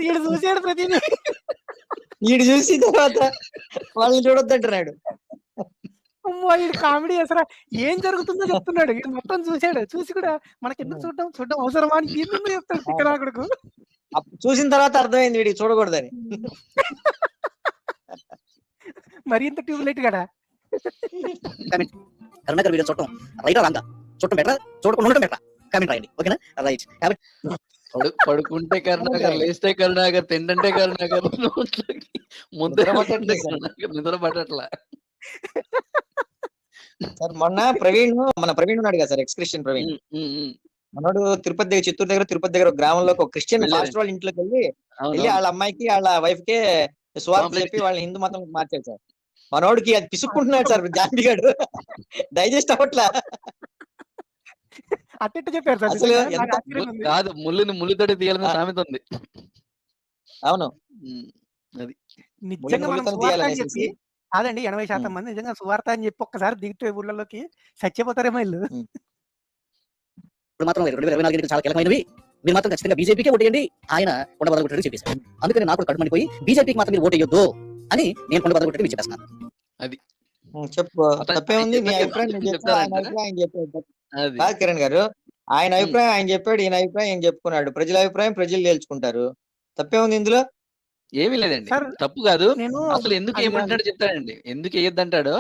C: ఈడు చూసాడు ప్రతిదీ.
F: వీడు చూసి తర్వాత వాళ్ళని చూడొద్దంటున్నాడు.
C: అమ్మో ఈడు కామెడీ అసలు ఏం జరుగుతుందో చెప్తున్నాడు. ఈడు మొత్తం చూసాడు, చూసి కూడా మనకి ఎందుకు చూడడం అవసరమా అని ఎందుకు చెప్తాడు తిక్కనాకుడుకు.
F: చూసిన తర్వాత అర్థమైంది వీడికి చూడకూడదని.
C: మరి ఇంత ట్యూబ్లైట్ గడా
B: కరుణాకర్ వీడియో చూడటం రైటా రాంగా, చూడటం బెటరా, చూడకుండా ఉండటం బెటరా? కామెంట్ రాయండి, ఓకేనా? రైట్.
A: పడుకుంటే కరుణాకర్, లేస్తే కరుణాకర్, తింటే కరుణాకర్, ముద్ర నిద్ర పట్టట్లా.
F: సార్ మొన్న మన ప్రవీణ్ ఉన్నాడు కదా సార్, ఎక్స్ క్రిస్టియన్ ప్రవీణ్. మనోడు తిరుపతి దగ్గర, చిత్తూరు దగ్గర, తిరుపతి దగ్గర గ్రామంలో ఒక క్రిస్టియన్ పాస్టర్ వాళ్ళ ఇంట్లోకి వెళ్ళి వాళ్ళ అమ్మాయికి వాళ్ళ వైఫ్ కే స్వార్థ చెప్పి వాళ్ళని హిందూ మతం మార్చాడు సార్. మనోడికి అది పిసుక్కుంటున్నాడు సార్ జాంబిగాడు, డైజెస్ట్ అవ్వట్లా.
C: అట్ట చెప్పారు సార్.
F: అసలు
A: కాదు, ముళ్ళుతోటి తీయాలని సామెత ఉంది.
F: అవును,
C: అది నిజంగా మనం సువార్త అని చెప్పి కాదండి, 80% మంది నిజంగా సువార్త అని చెప్పి ఒక్కసారి దిగితే ఊళ్ళలోకి చచ్చిపోతారేమో ఇల్లు.
B: ఇప్పుడు మాత్రం 2024 ఎన్నికలు చాలా కీలకమైనవి. మీరు మాత్రం ఖచ్చితంగా బీజేపీకే ఓటేయండి. ఆయన కొండ బదలు చెప్పేశారు. అందుకని నాకు కడుపు మండిపోయి బీజేపీకి మాత్రం మీరు ఓటేయొద్దు అని నేను కొండ బదలు మీకు చెప్పేస్తున్నాను.
A: అది
F: చెప్పు, తప్పేముంది? మీ అభిప్రాయం కాదు కిరణ్ గారు, ఆయన అభిప్రాయం ఆయన చెప్పాడు, ఈయన అభిప్రాయం ఆయన చెప్పుకున్నాడు. ప్రజల అభిప్రాయం ప్రజలు తేల్చుకుంటారు. తప్పేముంది ఇందులో?
A: ఏమీ లేదండి, తప్పు కాదు. అసలు ఎందుకు ఏమంటాడు చెప్తాడండి, ఎందుకు వేయొద్దంటాడు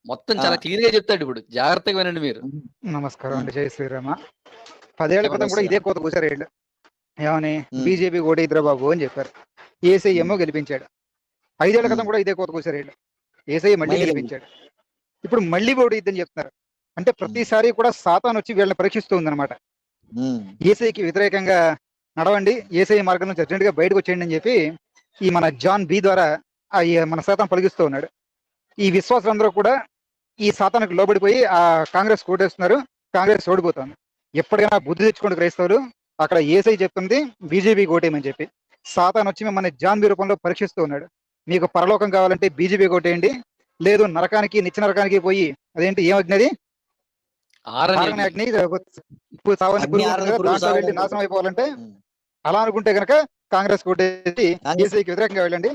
A: మొత్తం చాలా క్లియర్ గా చెప్తాడు. ఇప్పుడు జాగ్రత్తగా వినండి మీరు.
I: నమస్కారం అండి, జై శ్రీరామ. 10 ఏళ్ల క్రితం కూడా ఇదే కోత కూసారు వీళ్ళు. ఏమని బీజేపీ ఓటేద్రా బాబు అని చెప్పారు. ఏసఐ ఏమో గెలిపించాడు. 5 ఏళ్ల క్రితం కూడా ఇదే కోత కూసారు వీళ్ళు. ఏసఐ మళ్ళీ గెలిపించాడు. ఇప్పుడు మళ్ళీ ఓటేద్దని చెప్తున్నారు. అంటే ప్రతిసారి కూడా సాతాన్ వచ్చి వీళ్ళని పరీక్షిస్తూ ఉందన్నమాట. ఏసఐకి వ్యతిరేకంగా నడవండి, ఏసఐ మార్గం నుంచి అర్జెంట్ గా బయటకు వచ్చేయండి అని చెప్పి ఈ మన జాన్ బి ద్వారా మన సాతాన్ పలిగిస్తూ ఉన్నాడు. ఈ విశ్వాసులందరూ కూడా ఈ సాతానికి లోబడిపోయి ఆ కాంగ్రెస్ కోటేస్తున్నారు. కాంగ్రెస్ ఓడిపోతుంది. ఎప్పటికైనా బుద్ధి తెచ్చుకోండి క్రైస్తవులు. అక్కడ ఏసై చెప్తుంది బీజేపీ ఓటేయమని చెప్పి. సాతాన్ వచ్చి మిమ్మల్ని జాన్ బి రూపంలో పరీక్షిస్తూ ఉన్నాడు. మీకు పరలోకం కావాలంటే బీజేపీ ఓటేయండి, లేదు నరకానికి నిత్య నరకానికి పోయి అదేంటి ఏమగ్నది నాశనం అయిపోవాలంటే అలా అనుకుంటే కనుక కాంగ్రెస్ ఓటేసి ఏసీకి వ్యతిరేకంగా వెళ్ళండి.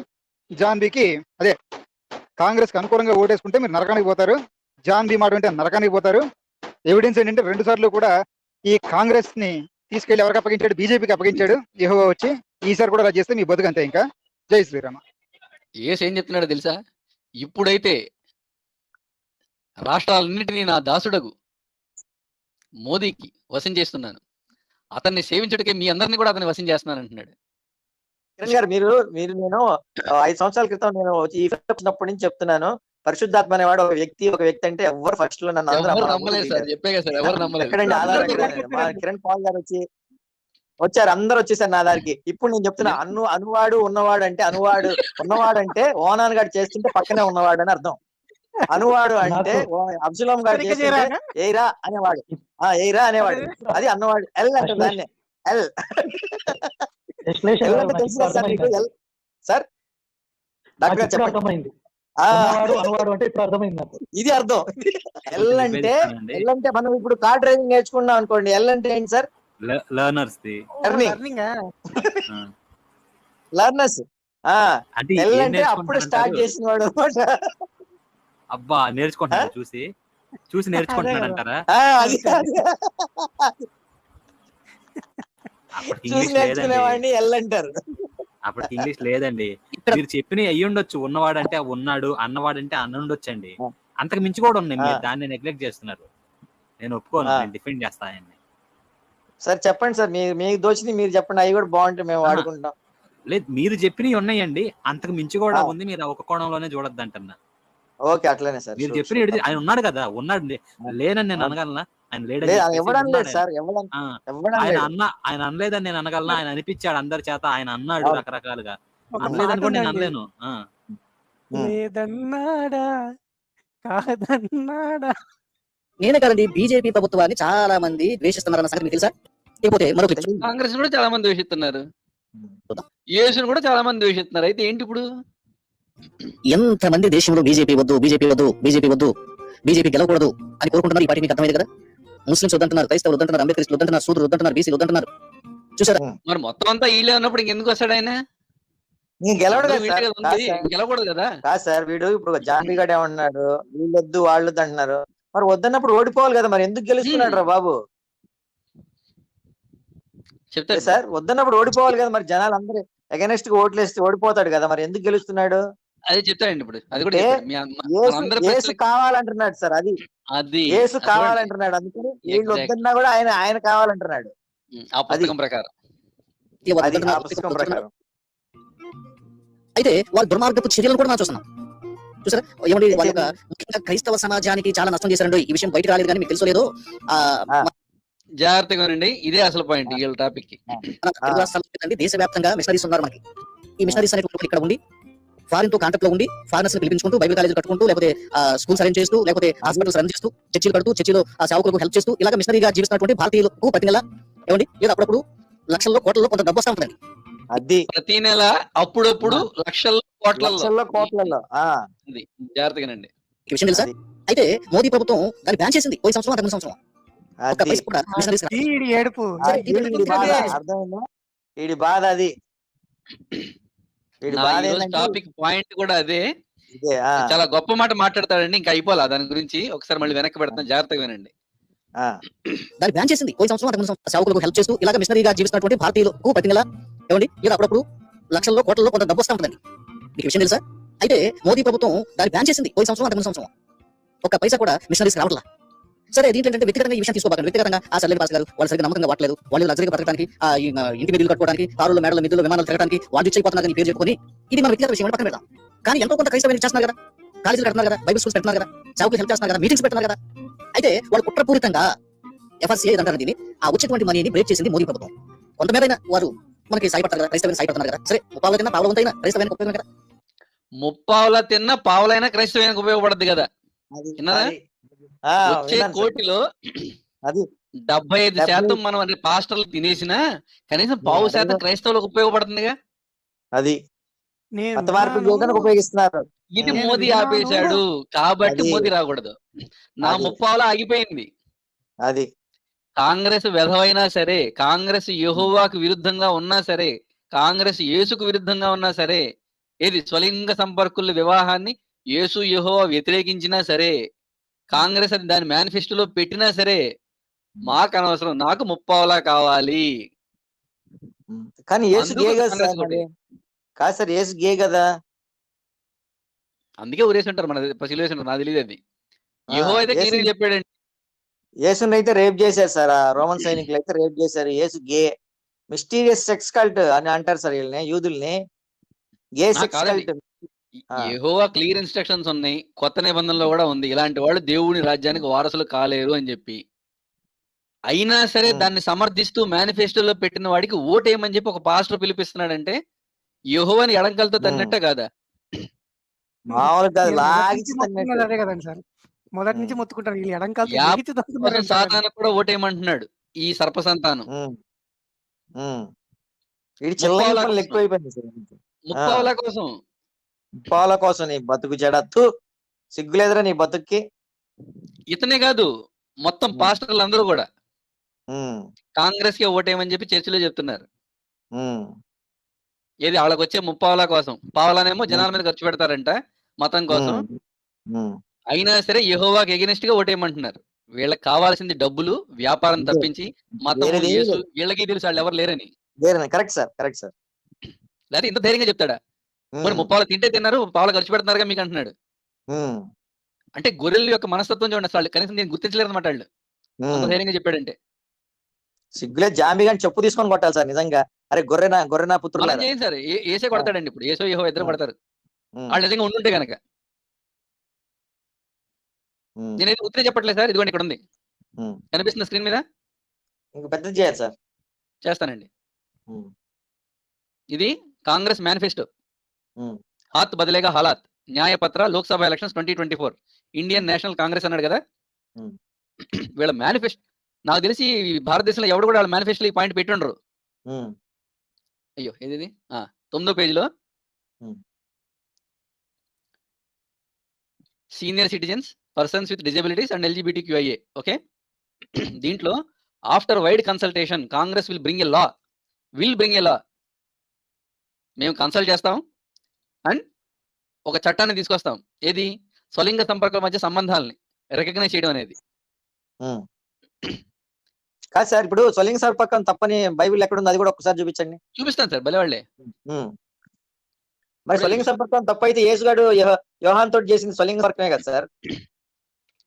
I: జాన్ బికి అదే కాంగ్రెస్ కి అనుకూలంగా ఓటేసుకుంటే మీరు నరకానికి పోతారు. జాన్ బి మాట అంటే నరకానికి పోతారు. ఎవిడెన్స్ ఏంటంటే 2 సార్లు కూడా ఈ కాంగ్రెస్ ని తీసుకెళ్లి ఎవరికి అప్పగించాడు? బీజేపీకి అప్పగించాడు యెహోవా వచ్చి. ఈసారి కూడా అలా చేస్తే మీ బతుకు అంతే. ఇంకా జై శ్రీరామ.
A: ఏం చెప్తున్నాడో తెలుసా? ఇప్పుడైతే రాష్ట్రాలన్నింటినీ నా దాసుడగు మోదీకి వశం చేస్తున్నాను, అతన్ని సేవించడానికి మీ అందరినీ కూడా అతన్ని వశం చేస్తున్నాను అంటున్నాడు.
F: కిరణ్ గారు, మీరు నేను 5 సంవత్సరాల క్రితం నేను ఈ వచ్చినప్పటి నుంచి చెప్తున్నాను, పరిశుద్ధాత్మ అనేవాడు ఒక వ్యక్తి అంటే ఎవరు ఫస్ట్ లో నన్ను
A: నమ్మలేదు సార్. చెప్పే కదా సార్, ఎవరు నమ్మలేదు.
F: కిరణ్ పాల్ గారు వచ్చారు, అందరు వచ్చేసారు నా దారికి. ఇప్పుడు నేను చెప్తున్నా, అనువాడు ఉన్నవాడు అంటే ఉన్నవాడు అంటే ఓనాన్ గారు చేస్తుంటే పక్కనే ఉన్నవాడు అని అర్థం. అనువాడు అంటే అబ్దులం గారు చేస్తుంటే ఏరా అనేవాడు, అది అన్నవాడు. ఎల్ అంటే దాన్ని ఎల్ సార్ డాక్టర్ గారు చెప్పండి. ఇది అర్థం. ఎల్ అంటే మనం ఇప్పుడు కార్ డ్రైవింగ్ నేర్చుకున్నాం అనుకోండి, ఎల్ అంటే ఏంటి సార్?
D: లెర్నర్స్.
F: లెర్నర్స్
D: అంటే
F: ఎల్
D: ఏం
F: అంటే అప్పుడు స్టార్ట్
D: నేర్చుకుంటారంటారు?
F: చేసిన వాడు అనమాట.
D: అబ్బా నేర్చుకుంటున్నాడు చూసి
C: అదే
D: నేర్చుకుంటున్నాడు
C: కదా
D: అంటారా?
F: అది
C: అంతే
D: అప్పటికి
F: చూసి
D: ఇంగ్లీష్ లేదండి.
F: నేర్చుకునేవాడిని ఎల్ అంటారు.
D: అప్పటికి ఇంగ్లీష్ లేదండి.
B: ఇక్కడ
D: మీరు చెప్పినవి అయ్యుండొచ్చు. ఉన్నవాడంటే ఉన్నాడు, అన్నవాడంటే అన్నుండొచ్చండి. అంతకు మించి కూడా ఉన్నాయి. మీరు దాన్ని నెగ్లెక్ట్ చేస్తున్నారు. నేను ఒప్పుకోను. నేను డిఫెండ్ చేస్తా ఆయన్ని.
F: సార్ చెప్పండి సార్, మీకు దోచింది మీరు చెప్పండి, అవి కూడా బాగుంటాయి, మేము
D: ఆహా.
F: వాడుకుంటాం.
D: లేదు మీరు చెప్పినవి ఉన్నాయండి. అంతకు మించి కూడా
F: ఆ,
D: ఉంది. మీరు ఒక కోణంలోనే చూడొద్దు అంటున్నా.
F: ఓకే అట్లనే సార్,
D: మీరు
F: షూర్
D: చెప్పిన
F: షూర్
D: ఆయన ఉన్నాడు కదా, ఉన్నాడు. లేనని నేను అనగలనా? ఆయన లేడని
F: లేదు,
D: చెప్పేసి
F: ఇవ్వడం లేదు
D: ఉన్నాడు ఆయన.
F: సార్, ఇవ్వడం
D: ఆ,
F: ఇవ్వడం
D: ఆయన
F: లేదు.
D: ఆయన అనలేదని నేను అనగలనా? ఆయన అనిపించాడు అందరి చేత. ఆయన అన్నాడు
F: అవును.
D: రకరకాలుగా.
C: ఒక మాట
D: అనలేదని కూడా నేను
C: ఉందండి,
D: అనలేను.
C: లేదన్నాడా కాదన్నాడా.
B: నేనే కాదండి, బీజేపీ ప్రభుత్వాన్ని చాలా మంది ద్వేషిస్తున్నారన్న సంగతి మీకు తెలుసా? లేకపోతే మరో క్లిప్ చూద్దాం.
A: కాంగ్రెస్ కూడా చాలా మంది ద్వేషిస్తున్నారు, యేసును కూడా చాలా మంది ద్వేషిస్తున్నారు. అయితే ఏంటి ఇప్పుడు?
B: ఎంతమంది దేశంలో బీజేపీ వద్దు, బీజేపీ వద్దు, బీజేపీ వద్దు, బీజేపీ గెలవకూడదు అని కోరుకుంటున్నారు. ఈ పార్టీ మీకు అర్థమైంది కదా. ముస్లింస్ వద్దంటున్నారు, క్రైస్తవులు వద్దంటున్నారు, అంబేద్కర్ వద్దంటున్నారు, సూదులు వద్దంటున్నారు, బీసీలు వద్దంటున్నారు. చూసారా?
A: మరి మొత్తం అంతా వీళ్ళే ఉన్నప్పుడు ఇంకెందుకు వస్తాడు ఆయన?
F: నేను గెలవడు
A: అందరూ
F: కదా
A: వీళ్ళే
F: సార్,
A: కదా ఉంది, గెలవకూడదు కదా.
F: కాదు సార్, వీడు ఇప్పుడు జాన్వి గడ్ ఏమన్నాడు, వీళ్ళొద్దు వాళ్ళొద్దు అంటున్నారు. మరి వద్దన్నప్పుడు ఓడిపోవాలి కదా, మరి ఎందుకు గెలుస్తున్నాడు రా బాబు?
A: చెప్తారు
F: సార్ వద్దన్నప్పుడు ఓడిపోవాలి కదా, మరి జనాలు అందరూ అగైనెస్ట్ గా ఓట్లు వేస్తే ఓడిపోతాడు కదా, మరి ఎందుకు గెలుస్తున్నాడు?
A: అదే చెప్తాడండి ఇప్పుడు. అది కూడా
F: అంటే
A: చెప్పాడు. మనందరి
F: యేసు
A: ప్రశ్నలకి
F: కావాలంటున్నాడు సార్, అది
A: అది
F: యేసు
A: అటువంటి
F: కావాలంటున్నాడు, అందుకని వీళ్ళు
A: ఎగ్జాక్ట్
F: వద్దన్నా కూడా ఆయన కావాలంటున్నాడు.
A: ఆ పుస్తకం ప్రకారం.
B: ఇక వాళ్ళు
F: అది ఆ
B: వద్దంటున్నారు,
F: పుస్తకం ప్రకారం.
B: అయితే వాళ్ళ దుర్మార్గపు చర్యలను కూడా మనం చూస్తున్నాం. చూసారా? ఏమండి, వాళ్ళ యొక్క ముఖ్యంగా క్రైస్తవ సమాజానికి చాలా నష్టం చేశారండి. ఈ విషయం బయటకు రాలేదు కానీ మీకు తెలుసో లేదో,
A: జాగ్రత్తగా ఉండండి, ఇదే అసలు పాయింట్ వీళ్ళ టాపిక్ కి.
B: మన తెలుగు రాష్ట్రాల్లో దేశవ్యాప్తంగా మిషనరీస్ ఉన్నారు మనకి. ఈ మిషనరీస్ అనేటువంటి ఇక్కడ ఉండి ఫారిన్ తో కాంటాక్ట్ లో ఉండి ఫారినర్స్ పిలిపించుకుంటూ బైబిల్ కాలేజీలు కట్టుకుంటూ, లేకపోతే స్కూల్స్ అరేంజ్ చేస్తూ, లేకపోతే హాస్పిటల్స్ రన్ చేస్తూ, చర్చిలు కడుతూ, చర్చిలో సేవకులకు హెల్ప్ చేస్తూ, ఇలాగ మిషనరీగా జీవిస్తున్నటువంటి భారతీయులకు ప్రతి నెల ఏమండి లేదా అప్పుడప్పుడు లక్షల్లో కోట్లలో కొంత డబ్బు వస్తా ఉంటుందండి.
F: అది
A: ప్రతి నెల అప్పుడప్పుడు లక్షల్లో
F: కోట్లలో
A: ఉంది. జాగ్రత్తగానండి.
B: ఈ విషయం తెలుసా? అయితే మోదీ ప్రభుత్వం దాన్ని బ్యాన్ చేసింది. పోయిన సంవత్సరం అంతకు ముందు సంవత్సరం ఒక్క పైసా కూడా మిషనరీస్
C: అది ఈడి ఏడుపు.
F: అర్థమైందా? వీడి బాధ అది. వీడి బాధ ఏంటంటే
A: టాపిక్ పాయింట్ కూడా అదే.
F: ఇదే.
A: చాలా గొప్ప మాట మాట్లాడతాడండి. ఇంకా అయిపోలా దాని గురించి. ఒకసారి మళ్ళీ వెనక్కి పెడతాను, జాగ్రత్తగా వినండి.
B: దాన్ని బ్యాన్ చేసింది. పోయిన సంవత్సరం అంతకు ముందు సేవకులకు హెల్ప్ చేస్తూ ఇలాగ మిషనరీగా జీవిస్తున్నటువంటి భారతీయులకు ప్రతి నెల ఏమండి లేదా అప్పుడప్పుడు లక్షల్లో కోట్లలో కొంత డబ్బు వస్తా ఉంటుందండి. మీకు విషయం తెలుసా? అయితే మోదీ ప్రభుత్వం దాన్ని బ్యాన్ చేసింది. పోయిన సంవత్సరం అంతకు ముందు సంవత్సరం ఒక్క పైసా కూడా మిషనరీస్ రావట్లా. సరే, దీంట్లో ఏంటంటే వ్యక్తిగతంగా ఈ విషయం తీసుకోబాకండి. వ్యక్తిగతంగా సర్లేని పాస్ గారు వాళ్ళు సరిగ్గా నమ్మకంగా వాడలేదు, వాళ్ళు లగ్జరీగా బతకడానికి, ఇంటి మీద కట్టుకోవడానికి, కారులు మేడల మిద్దులు విమానాలు తిరగడానికి వాళ్ళు ఇచ్చిపోతున్నారు కానీ పేరు చెప్పుకొని ఇది మన వ్యక్తిగత విషయం పక్కన పెడతాం. కానీ ఎంతో కొంత క్రైస్తవం చేస్తున్నారు కదా, కాలేజీలు కడుతున్నారు కదా, బైబిల్ స్కూల్స్ పెడుతున్నారు కదా, సేవకులు హెల్ప్ చేస్తున్నారు కదా, మీటింగ్స్ పెడుతున్నారు కదా. అయితే వాళ్ళు కుట్రపూరితంగా ఎఫ్ఆర్సీఐ అంటారు దీన్ని, ఆ వచ్చేటువంటి మనీని బ్రేక్ చేసింది మోదీ ప్రభుత్వం. కొంతమేరైనా వారు మనకి సాయపడతారు కదా, క్రైస్తవాన్ని సాయపడుతున్నారు కదా. సరే, ముప్పావుల తిన్నా పావులవంతైనా క్రైస్తవానికి ఉపయోగం కదా.
A: ముప్పావుల తిన్నా పావులైనా క్రైస్తవానికి ఉపయోగపడుతుంది కదా. వచ్చే కోటిలో 75% మనం పాస్టర్లు తినేసినా కనీసం పావు శాతం క్రైస్తవులకు ఉపయోగపడుతుందిగా.
F: అది మత మార్పు చేయడానికి ఉపయోగిస్తున్నారు.
A: ఇది మోదీ ఆపేశాడు కాబట్టి మోదీ రాకూడదు. నా ముప్పావులా ఆగిపోయింది.
F: అది
A: కాంగ్రెస్ వెధవైనా సరే, కాంగ్రెస్ యెహోవాకు విరుద్ధంగా ఉన్నా సరే, కాంగ్రెస్ యేసుకు విరుద్ధంగా ఉన్నా సరే, ఏది స్వలింగ సంపర్కుల వివాహాన్ని యేసు యెహోవా వ్యతిరేకించినా సరే, కాంగ్రెస్ అది దాని మేనిఫెస్టోలో పెట్టినా సరే, మాకు అనవసరం, నాకు ముప్పావులా కావాలి.
F: కానీ యేసు గే కదా సార్, కాదు సార్, యేసు గే కదా,
A: అందుకే ఊరేసి ఉంటారు, మన సిలువేసి ఉంటారు. నాకు తెలియదు అది. యెహోవా అయితే క్లియర్గా చెప్పాడండి.
F: యేసుని అయితే రేప్ చేశారు సార్, రోమన్ సైనికులు అయితే రేప్ చేశారు. యేసు గే, మిస్టీరియస్ సెక్స్ కల్ట్ అని అంటారు సార్ వీళ్ళని, యూదుల్ని. గే సెక్స్ కల్ట్.
A: యెహోవా క్లియర్ ఇన్స్ట్రక్షన్స్ ఉన్నాయి, కొత్త నిబంధనలో కూడా ఉంది, ఇలాంటి వాళ్ళు దేవుని రాజ్యానికి వారసులు కాలేరు అని చెప్పి. అయినా సరే దాన్ని సమర్థిస్తూ మేనిఫెస్టోలో పెట్టిన వాడికి ఓటేయమని చెప్పి ఒక పాస్టర్ పిలిపిస్తున్నాడంటే యెహోవాని ఎడంకలతో తన్నట్టే కాదా?
C: అదే కదండి సార్, మొదటి నుంచి మొత్తుకుంటారు వీళ్ళు ఎడంకాలతో.
A: సాతాను కూడా ఓటేయమంటున్నాడు ఈ సర్ప సంతానం. ముప్పావుల కోసం,
F: ముప్పావుల కోసం నీ బతుకు జడత్తు, సిగ్గులేదురా నీ బతుక్కి.
A: ఇతనే కాదు, మొత్తం పాస్టర్లు అందరూ కూడా కాంగ్రెస్ కే ఓటేయమని చెప్పి చర్చిలో చెప్తున్నారు. ఏది వాళ్ళకొచ్చే ముప్పావలా కోసం, పావలానేమో జనాల మీద ఖర్చు పెడతారంట మతం కోసం. అయినా సరే యెహోవాకి ఎగెనిస్ట్ గా ఓటేయమంటున్నారు. వీళ్ళకి కావాల్సింది డబ్బులు, వ్యాపారం తప్పించి మతం,
F: వేరేది ఏమీ
A: యేసు
F: లేదు.
A: వీళ్ళకి తెలుసు వాళ్ళు ఎవరు లేరని.
F: Correct sir, correct sir.
A: లేకపోతే ఇంత ధైర్యంగా చెప్తాడా? మరి ముప్పావలా తింటే తిన్నారు, పావలా ఖర్చు పెడుతున్నారుగా మీకు అంటున్నాడు. అంటే గొర్రెల యొక్క మనస్తత్వం చూడండి అసలు వాళ్ళు కనీసం దీన్ని గుర్తించలేరు అనమాట వాళ్ళు. అంత ధైర్యంగా చెప్పాడంటే.
F: సిగ్గులే జాంబీ గాని చెప్పు తీసుకొని కొట్టాలి సార్ నిజంగా. అరే గొర్రెనా
A: మనం
F: పుత్రులారా.
A: చేయం సార్. ఏసే కొడతాడండి ఇప్పుడు. ఏసో యెహోవా ఇద్దరు కొడతారు. వాళ్ళు నిజంగా ఉండుంటే గనక. నేనైతే ఉత్తరే చెప్పట్లేదు సార్. ఇదిగోండి ఇక్కడ ఉంది. కనిపిస్తున్న స్క్రీన్ మీద
F: ఇంక పెద్దది చేయాలి సార్.
A: చేస్తానండి. ఇది కాంగ్రెస్ మేనిఫెస్టో. హాత్ బదిలేగా హాలాత్ Nyay Patra Lok Sabha elections 2024 Indian National Congress అన్నాడు కదా. వీళ్ళ మేనిఫెస్టో నాకు తెలిసి భారతదేశంలో ఎవడు కూడా వాళ్ళ మేనిఫెస్టోలో ఈ పాయింట్ పెట్టి ఉండరు. అయ్యో ఏది 9వ పేజీలో senior citizens, persons with disabilities and LGBTQIA. Okay, దీంట్లో after wide consultation Congress will bring a law. మేము కన్సల్ట్ చేస్తాం అండ్ ఒక చట్టాన్ని తీసుకొస్తాం. ఏది? స్వలింగ సంపర్కాల మధ్య సంబంధాలని రికగ్నైజ్ చేయడం అనేది.
F: కాదు సార్, ఇప్పుడు స్వలింగ సంపర్కం తప్పని బైబిల్ ఎక్కడ ఉంది అది కూడా ఒకసారి చూపించండి.
A: చూపిస్తాను సార్, భలేవాళ్లే.
F: మరి స్వలింగ సంపర్కం తప్పు అయితే యేసుగాడు యోహాన్ తోటి చేసింది స్వలింగ సంపర్కమే కదా సార్.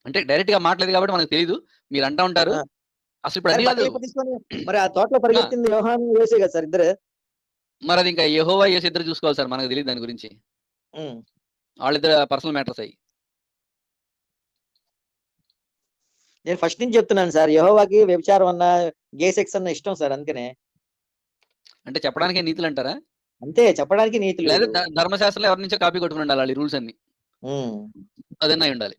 A: అంటే డైరెక్ట్ గా మాట్లాడదు కాబట్టి మనకు తెలియదు. మీరు అంటా ఉంటారు అసలు ఇప్పుడు అన్ని కాదు.
F: మరి ఆ తోటలో పరిగెత్తింది యోహాన్ యేసే కదా సార్ ఇద్దరు.
A: మరి అది ఇంకా యెహోవా యేసు ఇద్దరు చూసుకోవాలి సార్. మనకు తెలియదు దాని గురించి. వాళ్ళిద్దరు పర్సనల్ మ్యాటర్స్ అయ్యి.
F: నేను ఫస్ట్ నుంచి చెప్తున్నాను సార్, యెహోవాకి వ్యభిచారం అన్న గే సెక్స్ అన్న ఇష్టం సార్. అందుకనే
A: అంటే చెప్పడానికే నీతులు అంటారా?
F: అంతే, చెప్పడానికి నీతులు.
A: లేదా ధర్మశాస్త్రంలో ఎవరి నుంచో కాపీ కొట్టుకుని ఉండాలి వాళ్ళ రూల్స్ అన్ని. అదన్నా ఉండాలి.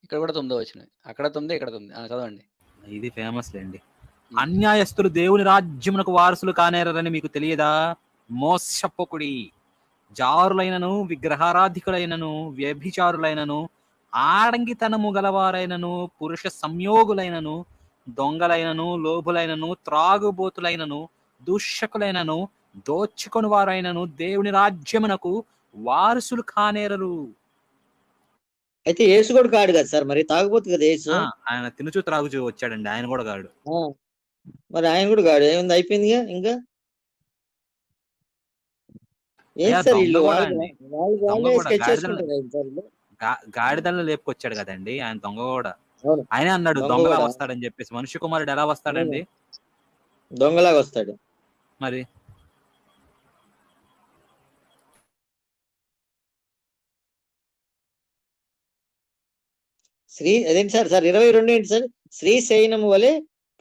A: ఇక్కడ కూడా 9 వచ్చినాయి, అక్కడ 9, ఇక్కడ 9. చదవండి.
D: ఇది ఫేమస్ లేండి. అన్యాయస్తులు దేవుని రాజ్యమునకు వారసులు కానేరని మీకు తెలియదా? మోసపోకుడి. జారులైనను, విగ్రహారాధికులైనను, వ్యభిచారులైనను, ఆడంగితనము గలవారైనను, పురుష సంయోగులైనను, దొంగలైనను, లోభులైనను, త్రాగుబోతులైనను, దూషకులైనను, దోచుకొని వారైనను దేవుని రాజ్యమునకు వారసులు కానేరరు.
F: అయితే యేసు కూడా కాడు కదా సార్, మరి తాగుబోతు కదా యేసు.
D: ఆయన తినుచు త్రాగుచు వచ్చాడండి, ఆయన కూడా కాడు.
F: మరి ఆయన కూడా కాడు. ఏముంది, అయిపోయిందిగా. ఇంకా ఏం సార్ వీళ్ళు
D: గాడిదలను లేపుకొచ్చాడు కదండి ఆయన. దొంగ కూడా ఆయన అన్నాడు దొంగలా వస్తాడని చెప్పేసి. మనుష్య కుమారుడు ఎలా వస్తాడండి?
F: దొంగలాగా వస్తాడు.
D: మరి
F: అదేంటి సార్ 22 ఏంటి సార్? స్త్రీ శయనము వలె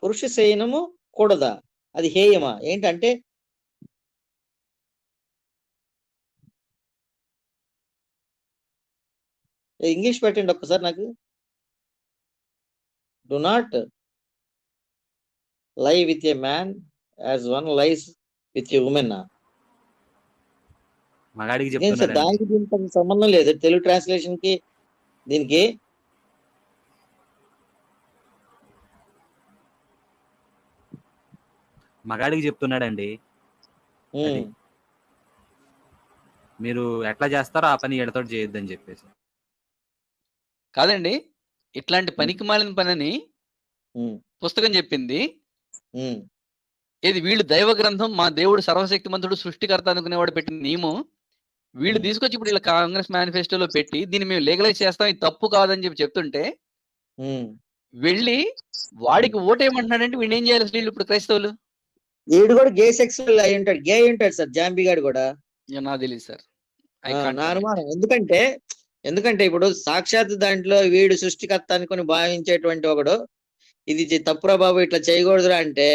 F: పురుష శయనము కూడదా? అది హేయమా ఏంటంటే? ఇంగ్లీష్ పెట్టండి ఒక్కసారి నాకు. Do not lie with a man as one lies with a woman.
D: మగాడికి
F: సార్
D: చెప్తున్నాడు.
F: దానికి దీనికి సంబంధం లేదు తెలుగు ట్రాన్స్లేషన్ కి దీనికి.
D: మగాడికి చెప్తున్నాడండి. మీరు ఎట్లా చేస్తారో ఆ పని ఎడతోటి చేయొద్దని చెప్పేసి.
A: కాదండి, ఇట్లాంటి పనికి మాలిన పనిని పుస్తకం చెప్పింది. ఏది? వీళ్ళు దైవ గ్రంథం, మా దేవుడు సర్వశక్తిమంతుడు సృష్టికర్త అనుకునేవాడు పెట్టిన నియమం వీళ్ళు తీసుకొచ్చి ఇప్పుడు ఇలా కాంగ్రెస్ మేనిఫెస్టోలో పెట్టి దీన్ని మేము లీగలైజ్ చేస్తాం, ఇది తప్పు కాదని చెప్పి చెప్తుంటే వెళ్ళి వాడికి ఓటేయమంటున్నాడంటే వీళ్ళు ఏం చేయాలి అసలు? వీళ్ళు ఇప్పుడు క్రైస్తవులు
F: వీడు కూడా గే సెక్సువల్ అయి ఉంటాడు, గే అయి ఉంటాడు సార్. జాంబీ గాడు కూడా
A: నాకు తెలియదు సార్.
F: నా అనుమానం. ఎందుకంటే ఇప్పుడు సాక్షాత్ దాంట్లో వీడు సృష్టికర్త అనుకుని భావించేటువంటి ఒకడు ఇది తప్పురా బాబు ఇట్లా చేయకూడదురా అంటే,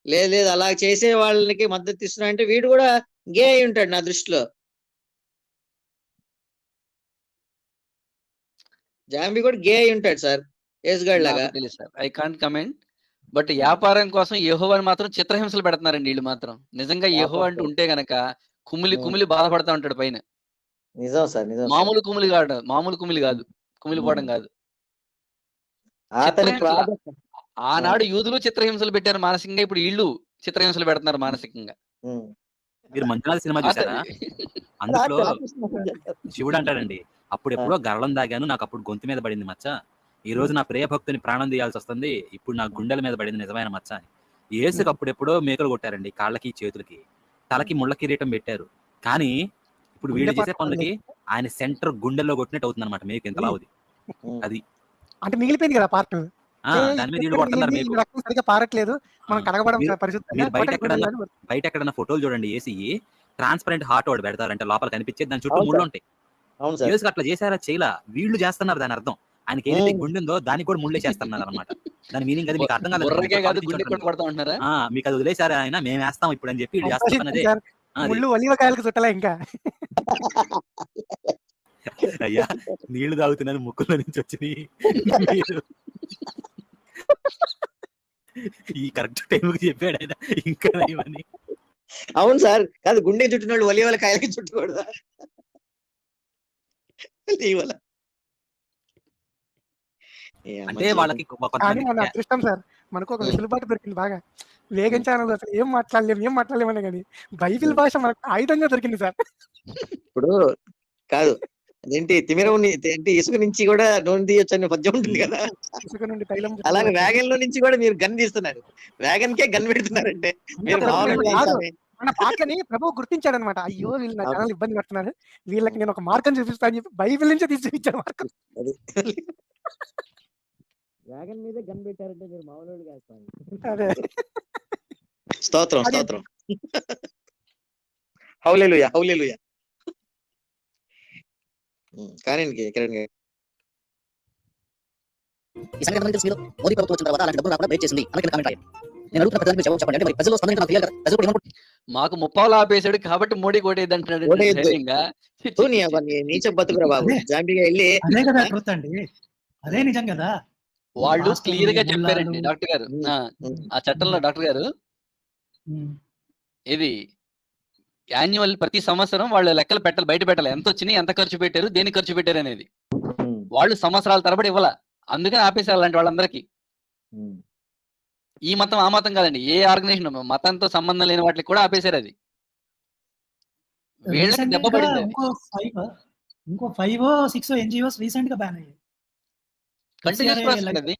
F: లేదు అలా చేసే వాళ్ళకి మద్దతు ఇస్తున్నా అంటే వీడు కూడా గే అయి ఉంటాడు నా దృష్టిలో. జాంబీ కూడా గే అయి ఉంటాడు సార్, యేసుగాడి లాగా.
A: తెలియదు sir, I can't comment. But వ్యాపారం కోసం యెహోవాని మాత్రం చిత్రహింసలు పెడుతున్నారండి వీళ్ళు మాత్రం. నిజంగా యెహోవా అంటూ ఉంటే గనక కుమిలి బాధపడతా ఉంటాడు పైన.
F: నిజం సార్, నిజం.
A: మామూలు కుమిలి కాదు, కుమిలిపోవడం కాదు. ఆనాడు యూదులు చిత్రహింసలు పెట్టారు మానసికంగా, ఇప్పుడు వీళ్ళు చిత్రహింసలు పెడుతున్నారు మానసికంగా.
D: మీరు మంజునాథ్ సినిమా చూసారా? అందులో శివుడు అంటాడండి, అప్పుడెప్పుడో గరళం దాగాను, నాకు అప్పుడు గొంతు మీద పడింది మచ్చ, ఈ రోజు నా ప్రియ భక్తుని ప్రాణం తీయాల్సి వస్తుంది, ఇప్పుడు నా గుండెల మీద పడింది నిజమైన మచ్చ అని. యేసుకి అప్పుడెప్పుడో మేకలు కొట్టారండి, కాళ్ళకి చేతులకి, తలకి ముళ్ళ కిరీటం పెట్టారు. కానీ ఇప్పుడు వీళ్ళు చేసే పనులకి ఆయన సెంటర్ గుండెల్లో కొట్టినట్టు అవుతుంది అనమాట మేకు ఎంత లావుది. అది
C: అంటే మిగిలిపోయింది కదా పార్ట్.
D: దాని మీద వీళ్ళు కొడుతున్నారు మేకు.
C: రక్తం సరిగ్గా పారట్లేదు, మనం కడగడం పరిస్థితి.
D: మీరు బయట ఎక్కడన్నా ఫోటోలు చూడండి, ఏసీ ట్రాన్స్పరెంట్ హార్ట్ వాడు పెడతారంటే లోపల కనిపించేది, దాని చుట్టూ ముళ్ళు ఉంటాయి. యేసుకి అట్లా చేశారా? చేయలా, వీళ్ళు చేస్తున్నారు. దాని అర్థం ఆయనకి ఏదైతే గుండె ఉందో దానికి కూడా ముళ్ళే చేస్తున్నారు అనమాట. దాని మీనింగ్ అది మీకు అర్థం కాదు, మీకు అది వదిలేసారు ఆయన, మేము వేస్తాం ఇప్పుడు అని చెప్పి చేస్తాం. అదే
C: ముళ్ళు ఒలివకాయలకు చుట్టలే ఇంకా.
D: అయ్యా నీళ్లు తాగుతున్నాను ముక్కులో నుంచి వచ్చినాయి, ఈ కరెక్ట్ టైంకి చెప్పాడు ఆయన. ఇంకా ఇవన్నీ
F: అవును సార్, కాదు గుండె చుట్టిన వాళ్ళు ఒలివల కాయలకి చుట్టకూడదా?
D: అంటే వాళ్ళకి
C: మన అదృష్టం సార్, మనకు ఒక వెసులుబాటు దొరికింది బాగా. వేగం ఛానల్ అసలు ఏం మాట్లాడలేమని కానీ బైబిల్ భాష మనకు ఆయుధంగా దొరికింది సార్.
F: ఇప్పుడు కాదు అదేంటి తిమిరం ఏంటి, ఇసుక నుంచి కూడా నూనె తీయొచ్చు అనే పద్యం ఉంటుంది కదా,
C: ఇసుక నుండి తైలం.
F: అలాగే వ్యాగన్ లో నుంచి కూడా మీరు గన్ తీస్తున్నారు, వ్యాగన్ కే గన్ పెడుతున్నారంటే మీరు
C: మన పాటని ప్రభు గుర్తించాడు అనమాట. అయ్యో వీళ్ళు నా జనాలు ఇబ్బంది పడుతున్నారు, వీళ్ళకి నేను ఒక మార్గం చూపిస్తా అని చెప్పి బైబిల్ నుంచే తీసి చూపించాడు మార్గం.
F: వ్యాగన్ మీదే గన్ పెట్టారంటే మీరు మామూలు కాదు.
C: అదే
F: స్తోత్రం స్తోత్రం. హల్లెలూయా హల్లెలూయా. కానీ కిరణ్ గారు
B: ఈ సంఘటన తెలుసు మీరు, మోదీ ప్రభుత్వం వచ్చిన తర్వాత అలాంటి డబ్బులు రాకుండా బ్రేక్ చేసింది అన్నకి కామెంట్ రాయండి. నేను అడుగుతున్న ప్రజలకు జవాబు చెప్పండి. అంటే మరి ప్రజలు స్పందన నాకు తెలియదు కదా, ప్రజలు కూడా
A: మాకు ముప్పావులు ఆపేశాడు కాబట్టి మోడీ కోటేది అంటున్నాడు.
F: నీచ బతుకురా బాబు, జాంబీగా వెళ్ళి
G: అదే కదా ట్రూత్ అండి, అదే నిజం కదా.
A: వాళ్ళు క్లియర్ గా చెప్పారండి డాక్టర్ గారు, ఆ చట్టంలో డాక్టర్ గారు ఇది యాన్యువల్ ప్రతి సంవత్సరం వాళ్ళు లెక్కలు పెట్టాలి, బయట పెట్టాలి, ఎంత వచ్చినాయి, ఎంత ఖర్చు పెట్టారు, దేనికి ఖర్చు పెట్టారు అనేది. వాళ్ళు సంవత్సరాల తరబడి ఇవ్వాల, అందుకని ఆపేశారు అలాంటి వాళ్ళందరికీ. ఈ మతం ఆ మతం కాదండి, ఏ ఆర్గనైజేషన్ మతంతో సంబంధం లేని వాటికి కూడా ఆపేశారు. అది వీళ్ళకి దెబ్బ పడింది.
G: ఇంకో 5-6 ఎన్జిఓస్ రీసెంట్ గా బ్యాన్ అయ్యాయి.
A: కంటిన్యూస్ ప్రాసెస్ అది.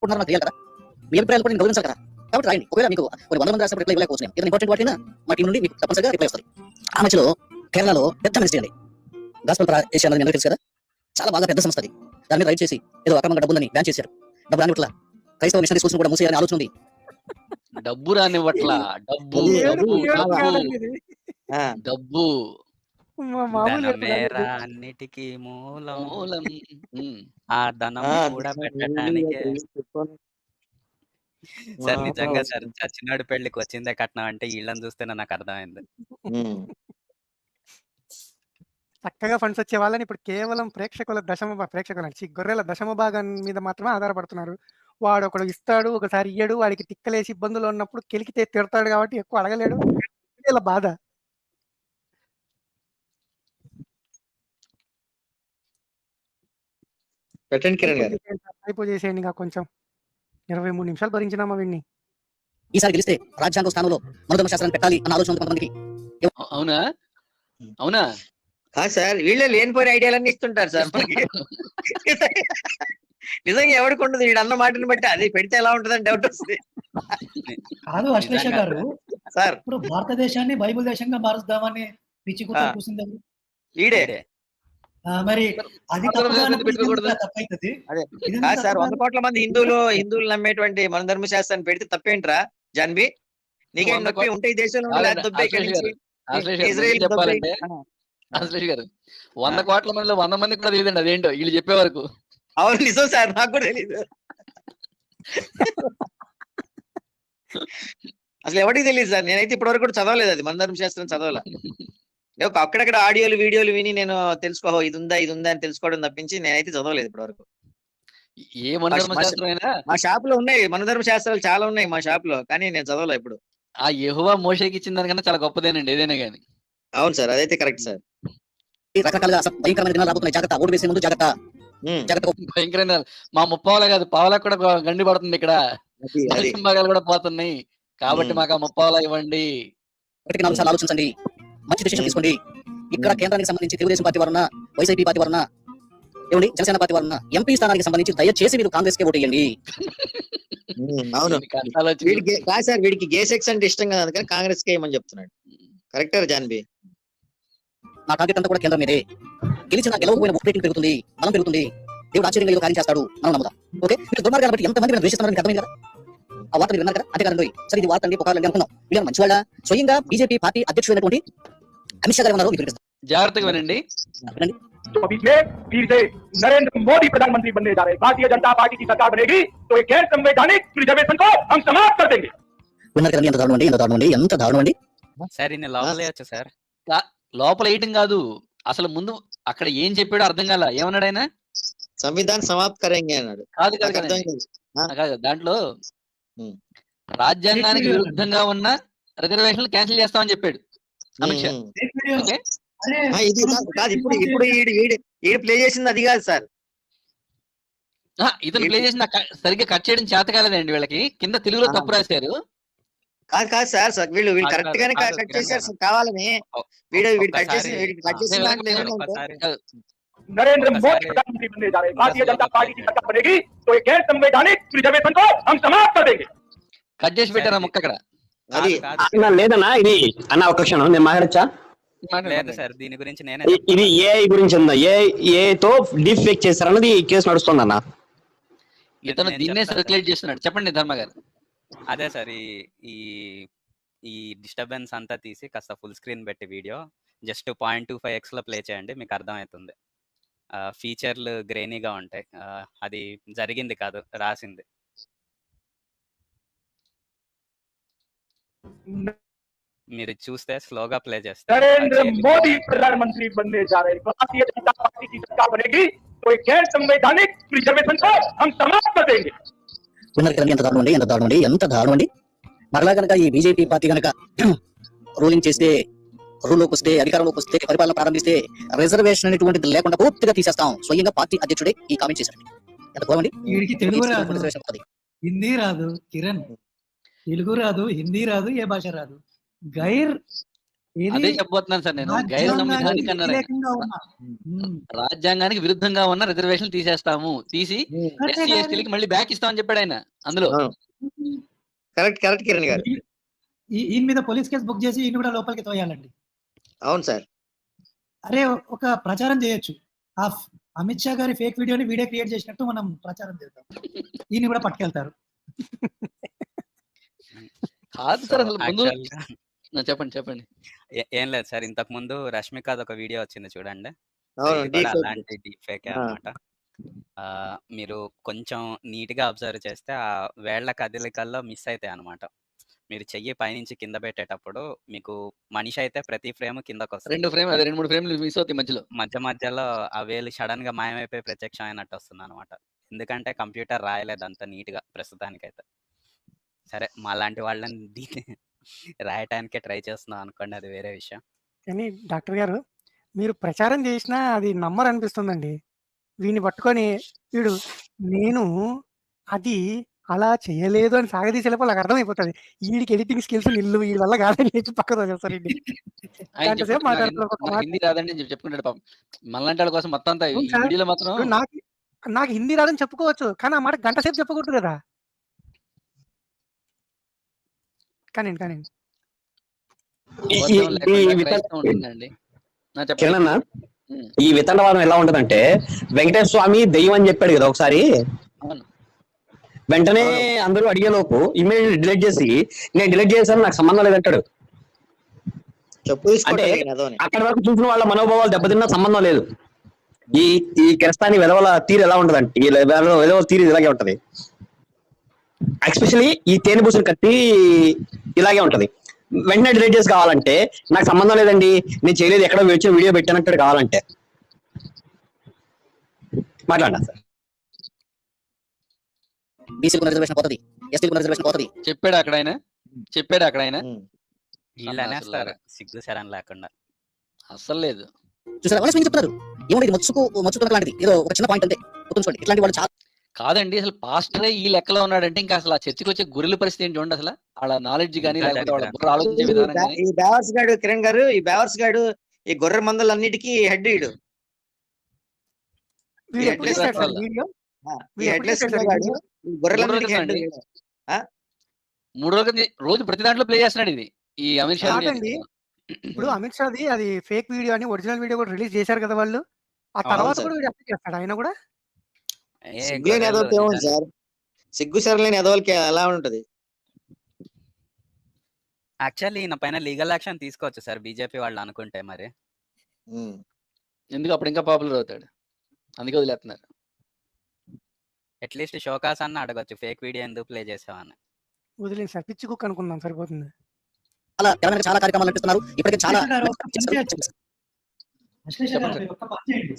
B: నాకు తెలియాలి కదా, మీ అభిప్రాయాలు కూడా నేను గౌరవించాలి కదా. కాబట్టి రాయండి. ఒకవేళ మీకు కొన్ని 100 మంది రాసిన రిప్లై ఇవ్వలేకపోవచ్చు, ఏదైనా ఇంపార్టెంట్ వాటినా మా టీం నుండి మీకు తప్పనిసరిగా రిప్లై వస్తుంది. ఆ మధ్యలో కేరళలో పెద్ద మినిస్ట్రీ అండి, గాస్పల్ ఏషియా అన్నది తెలుసు కదా, చాలా బాగా పెద్ద సంస్థ అది. దాని మీద రైట్ చేసి ఏదో అక్రమంగా డబ్బులని బ్యాన్ చేశారు. డబ్బు రానివట్ల క్రైస్తవ మిషనరీ స్కూల్స్ కూడా మూసేయాలని ఆలోచన ఉంది.
A: డబ్బు రానివ్వట్ల, డబ్బు డబ్బు
J: అన్నిటికీ మూలం, ఆ ధనం కూడా పెట్టడానికే. సార్ నిజంగా సార్, చచ్చినాడు పెళ్లికి వచ్చిందే కట్నం అంటే వీళ్ళని చూస్తేనే నాకు అర్థమైంది.
C: చక్కగా ఫండ్స్ వచ్చే వాళ్ళని ఇప్పుడు కేవలం గొర్రెల దశమ భాగం మీద మాత్రమే ఆధారపడుతున్నారు. వాడు ఒకడు ఇస్తాడు, ఒకసారి ఇయ్యడు, వాడికి తిక్కలేసి ఇబ్బందులు ఉన్నప్పుడు కెలికితే తిడతాడు కాబట్టి ఎక్కువ అడగలేడు. ఇలా బాధ. అయిపోయేసేయండి ఇంకా కొంచెం 23 నిమిషాలు భరించినామా వీడిని.
B: ఈసారి గెలిస్తే రాజ్యాంగ స్థానంలో మనోధర్మ శాస్త్రాన్ని పెట్టాలి అన్న ఆలోచన ఉంది కొంతమందికి.
A: అవునా అవునా
F: కాదు సార్, వీళ్ళే లేనిపోయిన ఐడియాలన్నీ ఇస్తుంటారు సార్ మనకి. నిజంగా ఎవరికి ఉండదు, వీడు అన్న మాటని బట్టి అది పెడితే ఎలా ఉంటుందని డౌట్ వస్తుంది.
G: కాదు అశ్లేష గారు,
F: సార్
G: ఇప్పుడు భారతదేశాన్ని బైబిల్ దేశంగా మారుద్దామని పిచ్చి కూత కూసింది
F: వీడే.
G: మరి అది తప్పైతుంది.
F: అదే కాదు సార్, 100 కోట్ల మంది హిందువులు నమ్మేటువంటి మన ధర్మశాస్త్రాన్ని పెడితే తప్పేంట్రా జాన్వి? నీకేం నొప్పి ఉంటే ఈ దేశంలో
A: అశ్లేష్ గారు 100 కోట్ల మందిలో 100 మంది కూడా తెలియదండి అదేంటో వీళ్ళు చెప్పే వరకు.
F: అవును నిజం సార్, నాకు కూడా తెలీదు. అసలు ఎవరికి తెలియదు సార్, నేనైతే ఇప్పటి వరకు కూడా చదవలేదు, అది మన ధర్మశాస్త్రం చదవాల. అక్కడక్కడ ఆడియోలు వీడియోలు విని నేను ఇది ఉందా అని తెలుసుకోవడం తప్పించి నేనైతే చదవలేదు ఇప్పటి వరకు.
A: ఏ మన ధర్మశాస్త్రం అయినా
F: మా షాప్ లో ఉన్నాయి, మన ధర్మశాస్త్రాలు చాలా ఉన్నాయి మా షాప్ లో, కానీ నేను చదవలే ఇప్పుడు.
A: ఆ యెహోవా మోషేకి ఇచ్చిన దానికన్నా చాలా గొప్పదేనండి ఏదైనా కానీ.
F: అవును సార్, అదైతే కరెక్ట్ సార్.
B: రకరకాలుగా భయంకరమైన దినాలు రాబోతున్నాయి, జాగ్రత్త. ఓటు వేసే ముందు జాగ్రత్త. జాగ్రత్తగా
A: భయంకరంగా మా ముప్పావలా కాదు పావలా కూడా గండి పడుతుంది ఇక్కడ.
F: అది అది
A: నరసింహగాలు కూడా పోతున్నాయి. కాబట్టి మాకు ఆ ముప్పావలా ఇవ్వండి.
B: 1-4 సార్లు ఆలోచించండి, మంచి డిసిషన్ తీసుకోండి. ఇక్కడ కేంద్రానికి సంబంధించి తెలుగుదేశం పార్టీ వారున్నా, వైసీపీ పార్టీ వారున్నా, ఏమండి జనసేన పార్టీ వారున్నా, ఎంపీ స్థానానికి సంబంధించి దయచేసి మీరు కాంగ్రెస్ కే ఓటేయండి.
F: అవును
A: దీనికి అర్థాలు వచ్చి
F: వీడికి కాదు సార్, వీడికి గే సెక్స్ అంటే ఇష్టం కదా, అందుకని కాంగ్రెస్ కి ఏమని చెప్తున్నాడు. కరెక్టే జాన్బీ.
B: నా టార్గెట్ అంతా కూడా కేంద్రం మీదే. గెలవకపోయిన ఓట్ రేటింగ్ పెరుగుతుంది, బలం పెరుగుతుంది. దేవుడు ఆశ్చర్యంగా ఏదో కార్యం చేస్తాడు, మనం నమ్ముదాం. ఓకే, మీరు దుర్మార్గాలు బట్టి ఎంతమంది మీరు ద్వేషిస్తున్నారని మీకు అర్థమైంది కదా. ఆ వార్త మీరు విన్నారు కదా, అంతే కదండి. సరే ఇది వార్త అండి, పుకార్లు అనుకున్నాం. వీళ్ళని మంచి వాళ్ళ స్వయంగా బీజేపీ పార్టీ అధ్యక్షుడైనటువంటి అమిత్ షా గారు ఉన్నారు, మీకు వినిపిస్తాం.
A: జాగ్రత్తగా వినండి.
B: వినండి.
H: 24 में फिर से नरेंद्र मोदी प्रधानमंत्री बनने जा रहे हैं। भारतीय जनता पार्टी की सरकार बनेगी तो एक गैर संवैधानिक रिजर्वेशन को हम समाप्त कर देंगे।
B: విన్నారు కదండి, ఎంత దారుణం అండి, ఎంత దారుణం అండి, ఎంత దారుణం అండి.
J: సార్ ఇన్ని లోపలేయచ్చు సార్.
A: లోపల వేయటం కాదు, అసలు ముందు అక్కడ ఏం చెప్పాడో అర్థం కాల. ఏమన్నాడు ఆయన?
F: సంవిధాన్ సమాప్త్ కరేంగే అన్నాడు.
A: కాదు కాదు
F: నాకు అర్థం
A: కదండి.
F: కాదు.
A: కాదు దాంట్లో
F: ఉమ్.
A: రాజ్యాంగానికి విరుద్ధంగా ఉన్న రిజర్వేషన్లు క్యాన్సిల్ చేస్తామని చెప్పాడు అమిత్ షా. ఓకే,
F: ఇది కాదు ఇప్పుడు ఇప్పుడు ఈడు ప్లే చేసింది అది కాదు సార్.
A: ఇతను ప్లే చేసిన సరిగ్గా కట్ చేయడం చేత కాలేదండి వీళ్ళకి. కింద తెలుగులో తప్పు రాశారు.
F: కాదు కాదు సార్, వీళ్ళు
J: కాదు,
F: కరెక్ట్ గానే
J: కాదు,
F: కట్
J: కిరణ్
F: చేశారు
J: గారు.
F: సార్, కావాలని. వీడు కట్ చేసి
J: ఒక్కసారి
F: కట్ చేసిన దాంట్లో ఏమంటే
H: नरेंद्र मोदी
J: ఒక్కసారి
H: प्रधानमंत्री बनने जा रहे हैं। भारतीय जनता पार्टी की सरकार बनेगी तो एक गैर संवैधानिक रिजर्वेशन को हम समाप्त कर देंगे।
A: కట్ చేసి పెట్టారు ఆ ముక్క అక్కడ.
F: అది
J: కాదు
H: లేదన్నా ఇది అన్న ఒక క్షణం నేను మాట్లాడచ్చా.
J: లేదు సార్, దీని గురించి నేనే
H: ఇది ఏఐ గురించి ఉందా, ఏఐతో డీప్ ఫేక్ చేశారన్నది కేసు నడుస్తుందన్న.
A: ఇతను
J: నేను
A: దీన్నే
J: చెప్తాను
A: సర్క్యులేట్ చేస్తున్నాడు. చెప్పండి ధర్మ గారు.
J: అదే సార్, ఈ ఈ డిస్టర్బెన్స్ అంతా తీసి కాస్త ఫుల్ స్క్రీన్ పెట్టి వీడియో జస్ట్ 0.25x లో ప్లే చేయండి, మీకు అర్థమవుతుంది. ఫీచర్లు గ్రెయినీగా ఉంటాయి. అది జరిగింది కాదు, రాసింది. మీరు చూస్తే స్లోగా ప్లే చేస్తే
H: नरेंद्र मोदी प्रधानमंत्री बनने जा रहे हैं। भारतीय जनता पार्टी की सरकार बनेगी तो एक गैर संवैधानिक रिजर्वेशन को हम समाप्त कर देंगे।
B: విన్నారు కదండి, ఎంత దారుణం అండి, ఎంత దారుణం అండి, ఎంత దారుణం అండి. మరలా కనుక ఈ బీజేపీ పార్టీ కనుక రూలింగ్ చేస్తే, రూల్లోకి వస్తే, అధికారంలోకి వస్తే, పరిపాలన ప్రారంభిస్తే రిజర్వేషన్ అనేటువంటిది లేకుండా పూర్తిగా తీసేస్తాం. స్వయంగా పార్టీ అధ్యక్షుడే ఈ కామెంట్ చేశారండి. ఎంత గౌరవం అండి.
G: వీడికి తెలుగు రాదు,
B: రిజర్వేషన్ పద్ధతి.
G: హిందీ రాదు కిరణ్, తెలుగు రాదు, హిందీ రాదు, ఏ భాష రాదు. గైర్
A: అదే చెప్పబోతున్నాను సార్ నేను. గైర్ సంవిధానిక అన్నారు ఆయన. రాజ్యాంగానికి విరుద్ధంగా ఉన్న రిజర్వేషన్ తీసేస్తాము, తీసి ఎస్సీ ఎస్టీలకి మళ్ళీ బ్యాక్ ఇస్తామని చెప్పాడు ఆయన. అందులో
F: కరెక్ట్ కిరణ్ గారు.
G: ఈయన మీద పోలీస్ కేసు బుక్ చేసి ఈయన కూడా లోపలికి తోయాలండి.
F: అవును సార్.
G: అరే ఒక ప్రచారం చేయొచ్చు, ఆ అమిత్ షా గారి ఫేక్ వీడియోని వీడియో క్రియేట్ చేసినట్టు మనం ప్రచారం చేద్దాం, ఈయన కూడా పట్టుకెళ్తారు.
A: కాదు సార్, అసలు ముందు చెప్పండి చెప్పండి.
J: ఏం లేదు సార్, ఇంతకు ముందు రష్మికాది ఒక వీడియో వచ్చింది చూడండి.
F: అవును,
J: ఇది కూడా అలాంటి డీప్ ఫేక్ అన్నమాట. మీరు కొంచెం నీట్ గా అబ్జర్వ్ చేస్తే ఆ వేళ్ల కదలికల్లో మిస్ అవుతాయి అనమాట. మీరు చెయ్యి పైనుంచి కింద పెట్టేటప్పుడు మీకు మనిషి అయితే ప్రతి ఫ్రేమ్ కిందకు వస్తుంది,
A: 2-3 ఫ్రేమ్లు మిస్ అవుతాయి మధ్యలో.
J: మధ్యలో ఆ వేలు సడన్ గా మాయమైపోయి ప్రత్యక్షం అయినట్టు వస్తుంది అనమాట. ఎందుకంటే కంప్యూటర్ రాయలేదు అంత నీట్ గా ప్రస్తుతానికైతే. సరే, మా లాంటి వాళ్ళని రాయటానికే ట్రై చేస్తున్నాం అనుకోండి, అది వేరే విషయం.
C: కానీ డాక్టర్ గారు, మీరు ప్రచారం చేసినా అది నమ్మరు అనిపిస్తుందండి. వీడిని పట్టుకొని వీడు నేను అది అలా చేయలేదు అని సాగదీసేలోపు నాకు అర్థమైపోతుంది. వీడికి ఎడిటింగ్ స్కిల్స్ నిల్లు, వీడి వల్ల కాదని చెప్పి పక్కన చేస్తారు.
A: ఆయన హిందీ రాదండి అని చెప్పుకుంటాడు పాపం. మనలాంటి వాళ్ళ కోసం మొత్తం అంతా ఈ వీడియోలో మాత్రం
C: నాకు హిందీ రాదని చెప్పుకోవచ్చు, కానీ ఆ మాట గంట సేపు చెప్పకూడదు కదా. కానీ
H: ఈ వితండవాదం ఎలా ఉంటదంటే, వెంకటేశ్వర స్వామి దెయ్యం అని చెప్పాడు కదా ఒకసారి. వెంటనే అందరూ అడిగేలోపు ఇమేజ్ డిలీట్ చేసి, నేను డిలీట్ చేశాను, నాకు సంబంధం లేదంటాడు. అంటే అక్కడి వరకు చూసిన వాళ్ళ మనోభావాలు దెబ్బతిన్నా సంబంధం లేదు. ఈ కిరస్తాని విధవల తీరు ఎలా ఉంటదంటే, ఈ విధవల తీరు ఇలాగే ఉంటది. ఎస్పెషలీ ఈ తేనె పూసిన కత్తి ఇలాగే ఉంటది. వెంటనే డిలీట్ చేసి కావాలంటే, నాకు సంబంధం లేదండి, నేను చేయలేదు, ఎక్కడో వచ్చిన వీడియో పెట్టానంటాడు కావాలంటే. మాట్లాడా సార్.
B: బీసీలకు రిజర్వేషన్ పోతుంది, ఎస్టీలకు రిజర్వేషన్ పోతుంది
A: చెప్పాడు అక్కడ ఆయన.
J: వీళ్ళు అనేస్తారు సిగ్గు శరం లేకుండా.
A: అస్సలు లేదు.
B: చూసారా వాళ్ళు స్వయం చెప్తున్నారు. ఏమో ఇది మచ్చుకు లాంటిది, ఏదో ఒక చిన్న పాయింట్ అంతే, గుర్తుంచుకోండి. ఇట్లాంటి వాళ్ళు చాలా
A: కాదండి, అసలు పాస్టరే ఈ లెక్కలో ఉన్నాడంటే ఇంకా అసలు ఆ చర్చికి వచ్చే గొర్రెల పరిస్థితి ఏంటి చూడండి. అసలు వాళ్ళ నాలెడ్జ్ కానీ లేకపోతే వాళ్ళ బుర్ర ఆలోచించే విధానం కానీ.
F: ఈ బేవర్స్ గాడు కిరణ్ గారు, ఈ బేవర్స్ గాడు ఈ గొర్రె మందలన్నిటికీ హెడ్ ఈడు.
C: వీడు ఎప్పుడు
F: headless
C: చేశాడు సార్
F: fellow.
C: వీడియో?
F: ఈ
C: వీడు ఎప్పుడు
F: హెడ్లెస్
C: చేశాడు సార్
F: గాడు
C: వీడియో?
F: ఈ గొర్రెలన్నిటికీ హెడ్.
A: 3 రోజుల నుంచి రోజు ప్రతి దాంట్లో ప్లే చేస్తున్నాడు ఇది ఈ అమిత్ షా
C: కాదండి, ఇప్పుడు అమిత్ షాది అది ఫేక్ వీడియో అని ఒరిజినల్ వీడియో కూడా రిలీజ్ చేశారు కదా వాళ్ళు. ఆ తర్వాత
F: సార్.
C: కూడా వీడు అప్లై చేస్తాడు ఆయన కూడా.
F: సిగ్గులేని ఎదవలకి ఏముంది సార్? సిగ్గు సరలేని ఎదవలకి ఎలా ఉంటది?
J: యాక్చువల్లీ ఈయన పైన లీగల్ యాక్షన్ తీసుకోవచ్చు సార్ బీజేపీ వాళ్ళు అనుకుంటే. మరి
A: ఎందుకు అప్పుడు ఇంకా పాపులర్ అవుతాడు, అందుకే వదిలేస్తున్నారు.
J: అట్లీస్ట్ షోకాస్ అన్న అడగొచ్చు, ఫేక్ వీడియో ఎందుకు ప్లే చేసావని.
C: వదిలేదు సార్, పిచ్చి కుక్క అనుకుందాం సరిపోతుంది.
B: తెలంగాణ చాలా కార్యక్రమాలు నడిపిస్తున్నారు. ఇప్పటికే చాలా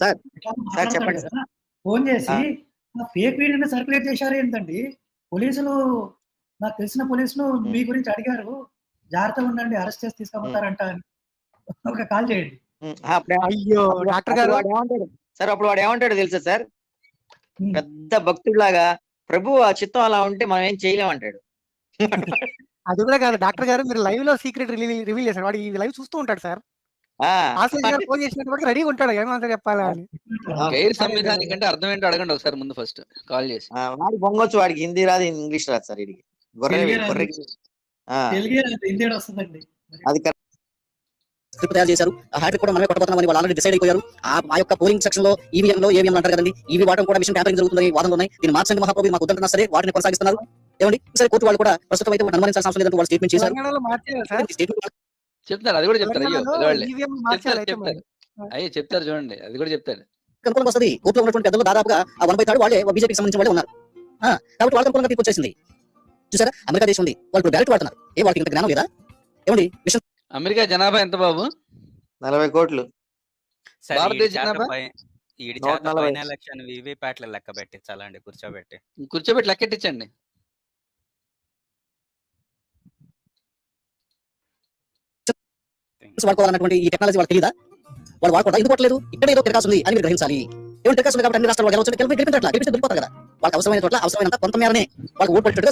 F: సార్ సార్ చెప్పండి.
G: ఫోన్ చేసి ఫేక్ వీడియోని సర్క్యులేట్ చేశారు ఏంటండి? పోలీసులు, నాకు తెలిసిన పోలీసులు మీ గురించి అడిగారు, జాగ్రత్తగా ఉండండి, అరెస్ట్ చేసి తీసుకుపోతారంట అని ఒక కాల్ చేయండి.
C: అయ్యో డాక్టర్ గారు,
F: సార్ అప్పుడు వాడు ఏమంటాడు తెలుసా సార్? పెద్ద భక్తుడిలాగా, ప్రభు ఆ చిత్తం అలా ఉంటే మనం ఏం చేయలేమంటాడు.
C: అది కూడా కాదు డాక్టర్ గారు, మీరు లైవ్ లో సీక్రెట్ రివీల్ చేశారు. వాడు ఈ లైవ్ చూస్తూ ఉంటాడు సార్. ఫోన్ చేసినట్టు రెడీగా ఉంటాడు ఏమంటారు చెప్పాలా అని.
A: గైర్ సంవిధానిక అంటే అర్థం ఏంటో అడగండి ఒకసారి ముందు ఫస్ట్ కాల్ చేసి.
F: వాడి బొంగొచ్చు, వాడికి హిందీ రాదు, ఇంగ్లీష్ రాదు సార్. ఇది అది
B: స్క్రిప్ట్ తయారు చేశారు. ఆ హ్యాట్రిక్ కూడా మనమే కొట్టబోతున్నామని వాళ్ళు ఆల్రెడీ డిసైడ్ అయిపోయారు. ఆ యొక్క పోలింగ్ సెక్షన్ లో ఈవీఎం అంటారు కదండి, ఈవీ వాడడం కూడా మిషన్ ట్యాంపరింగ్ జరుగుతుంది వాదనలు ఉన్నాయి. దీని మార్చండి మహాప్రభు, మాకు వద్దంటున్నా సరే వాటిని కొనసాగిస్తున్నారు. ఏమండి సరే, కోర్టు వాళ్ళు కూడా ప్రస్తుతం అయితే అనుమానించాల్సిన అవసరం లేదంటూ వాళ్ళు స్టేట్మెంట్ చేశారు.
A: చెప్తారు, అది కూడా చెప్తారు. అయ్యో చెప్తారు చూడండి, అది కూడా చెప్తారు.
B: అనుకూలంగా వస్తుంది. కోర్టులో ఉన్నటువంటి పెద్దలు దాదాపుగా ఆ 1/3 వాళ్ళే బీజేపీకి సంబంధించిన వాళ్ళే ఉన్నారు. కాబట్టి వాళ్ళకి అనుకూలంగా తీర్పు వచ్చేసింది. చూసారా, అమెరికా దేశం ఉంది, వాళ్ళు డైరెక్ట్ వాడుతున్నారు. వాళ్ళకి ఇంత జ్ఞానం లేదా? ఏమండి మిషన్
A: అమెరికా జనాభా ఎంత బాబు?
F: 40 కోట్లు.
A: భారతదేశ జనాభా
J: ఎలక్షన్ వీవీప్యాట్ల లెక్క పెట్టించాలండి,
A: కూర్చోబెట్టి లెక్కెట్టించండి.
B: వాడుకోవాలన్నటువంటి ఈ టెక్నాలజీ వాళ్ళకి తెలియదా? వాళ్ళు వాడుకోవడం ఎందుకు పట్టలేదు? ఇక్కడ ఏదో తిరగాల్సి ఉంది అని మీరు గ్రహించాలి. ఏమైనా తిరగాల్సి ఉంది కాబట్టి అన్ని రాష్ట్రాలు గెలిపించట్లా, గెలిపిస్తే దొరికిపోతారు కదా. వాళ్ళకి అవసరమైన చోట్ల అవసరమైనంత కొంత మేరనే వాళ్ళకి ఓటు పట్టేట్టుగా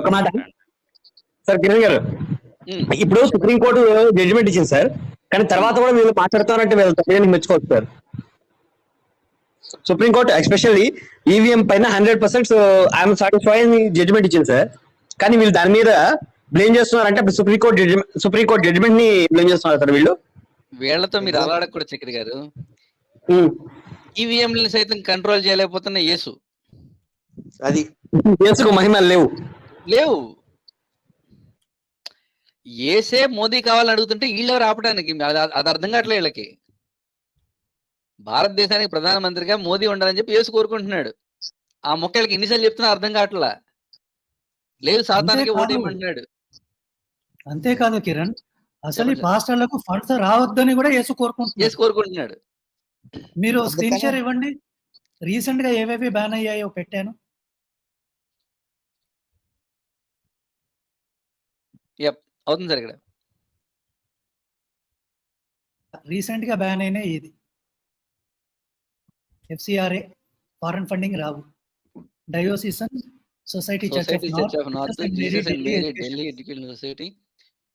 H: ఒక మాట సార్ కిరణ్ గారు, ఇప్పుడు సుప్రీంకోర్టు జడ్జిమెంట్ ఇచ్చింది సార్, కానీ తర్వాత కూడా వీళ్ళు మాట్లాడుతారంటే వీళ్ళు తప్పని మెచ్చుకోవచ్చు సార్. సుప్రీంకోర్టు ఎస్పెషల్లీ ఈవీఎం పైన 100% ఐఎమ్ సాటిస్ఫైడ్ జడ్జిమెంట్ ఇచ్చింది సార్, కానీ వీళ్ళు దాని మీద బ్లేమ్ చేస్తున్నారంటే సుప్రీంకోర్టు జడ్జిమెంట్ ని బ్లేమ్ చేస్తున్నారు సార్ వీళ్ళు.
A: వీళ్లతో మీరు అలా అడగకూడదు చక్రి గారు. ఈవీఎంలను సైతం కంట్రోల్ చేయలేకపోతున్న యేసు,
F: అది
H: యేసుకు మహిమలు లేవు.
A: ఏసే మోదీ కావాలని అడుగుతుంటే వీళ్ళెవరు ఆపడానికి? అది అర్థం కావట్లే వీళ్ళకి. భారతదేశానికి ప్రధానమంత్రిగా మోదీ ఉండాలని చెప్పి యేసు కోరుకుంటున్నాడు. ఆ మొక్కలకి ఎన్నిసార్లు చెప్తున్నా అర్థం కావట్లా. లేదు సాతానికి ఓటేయమంటున్నాడు.
G: అంతేకాదు కిరణ్, అసలు ఈ పాస్టర్లకు ఫండ్స్ రావద్దని కూడా యేసు కోరుకుంటున్నాడు. మీరు స్క్రీన్ షేర్ ఇవ్వండి, రీసెంట్ గా ఏవేవి బ్యాన్ అయ్యాయో పెట్టాను.
A: అవుతుంది సార్. ఇక్కడ
G: రీసెంట్ గా బ్యాన్ అయిన ఇది FCRA, ఫారెన్ ఫండింగ్ రావు. Diocesan society church of north,
A: Jesus and Mary Delhi education society,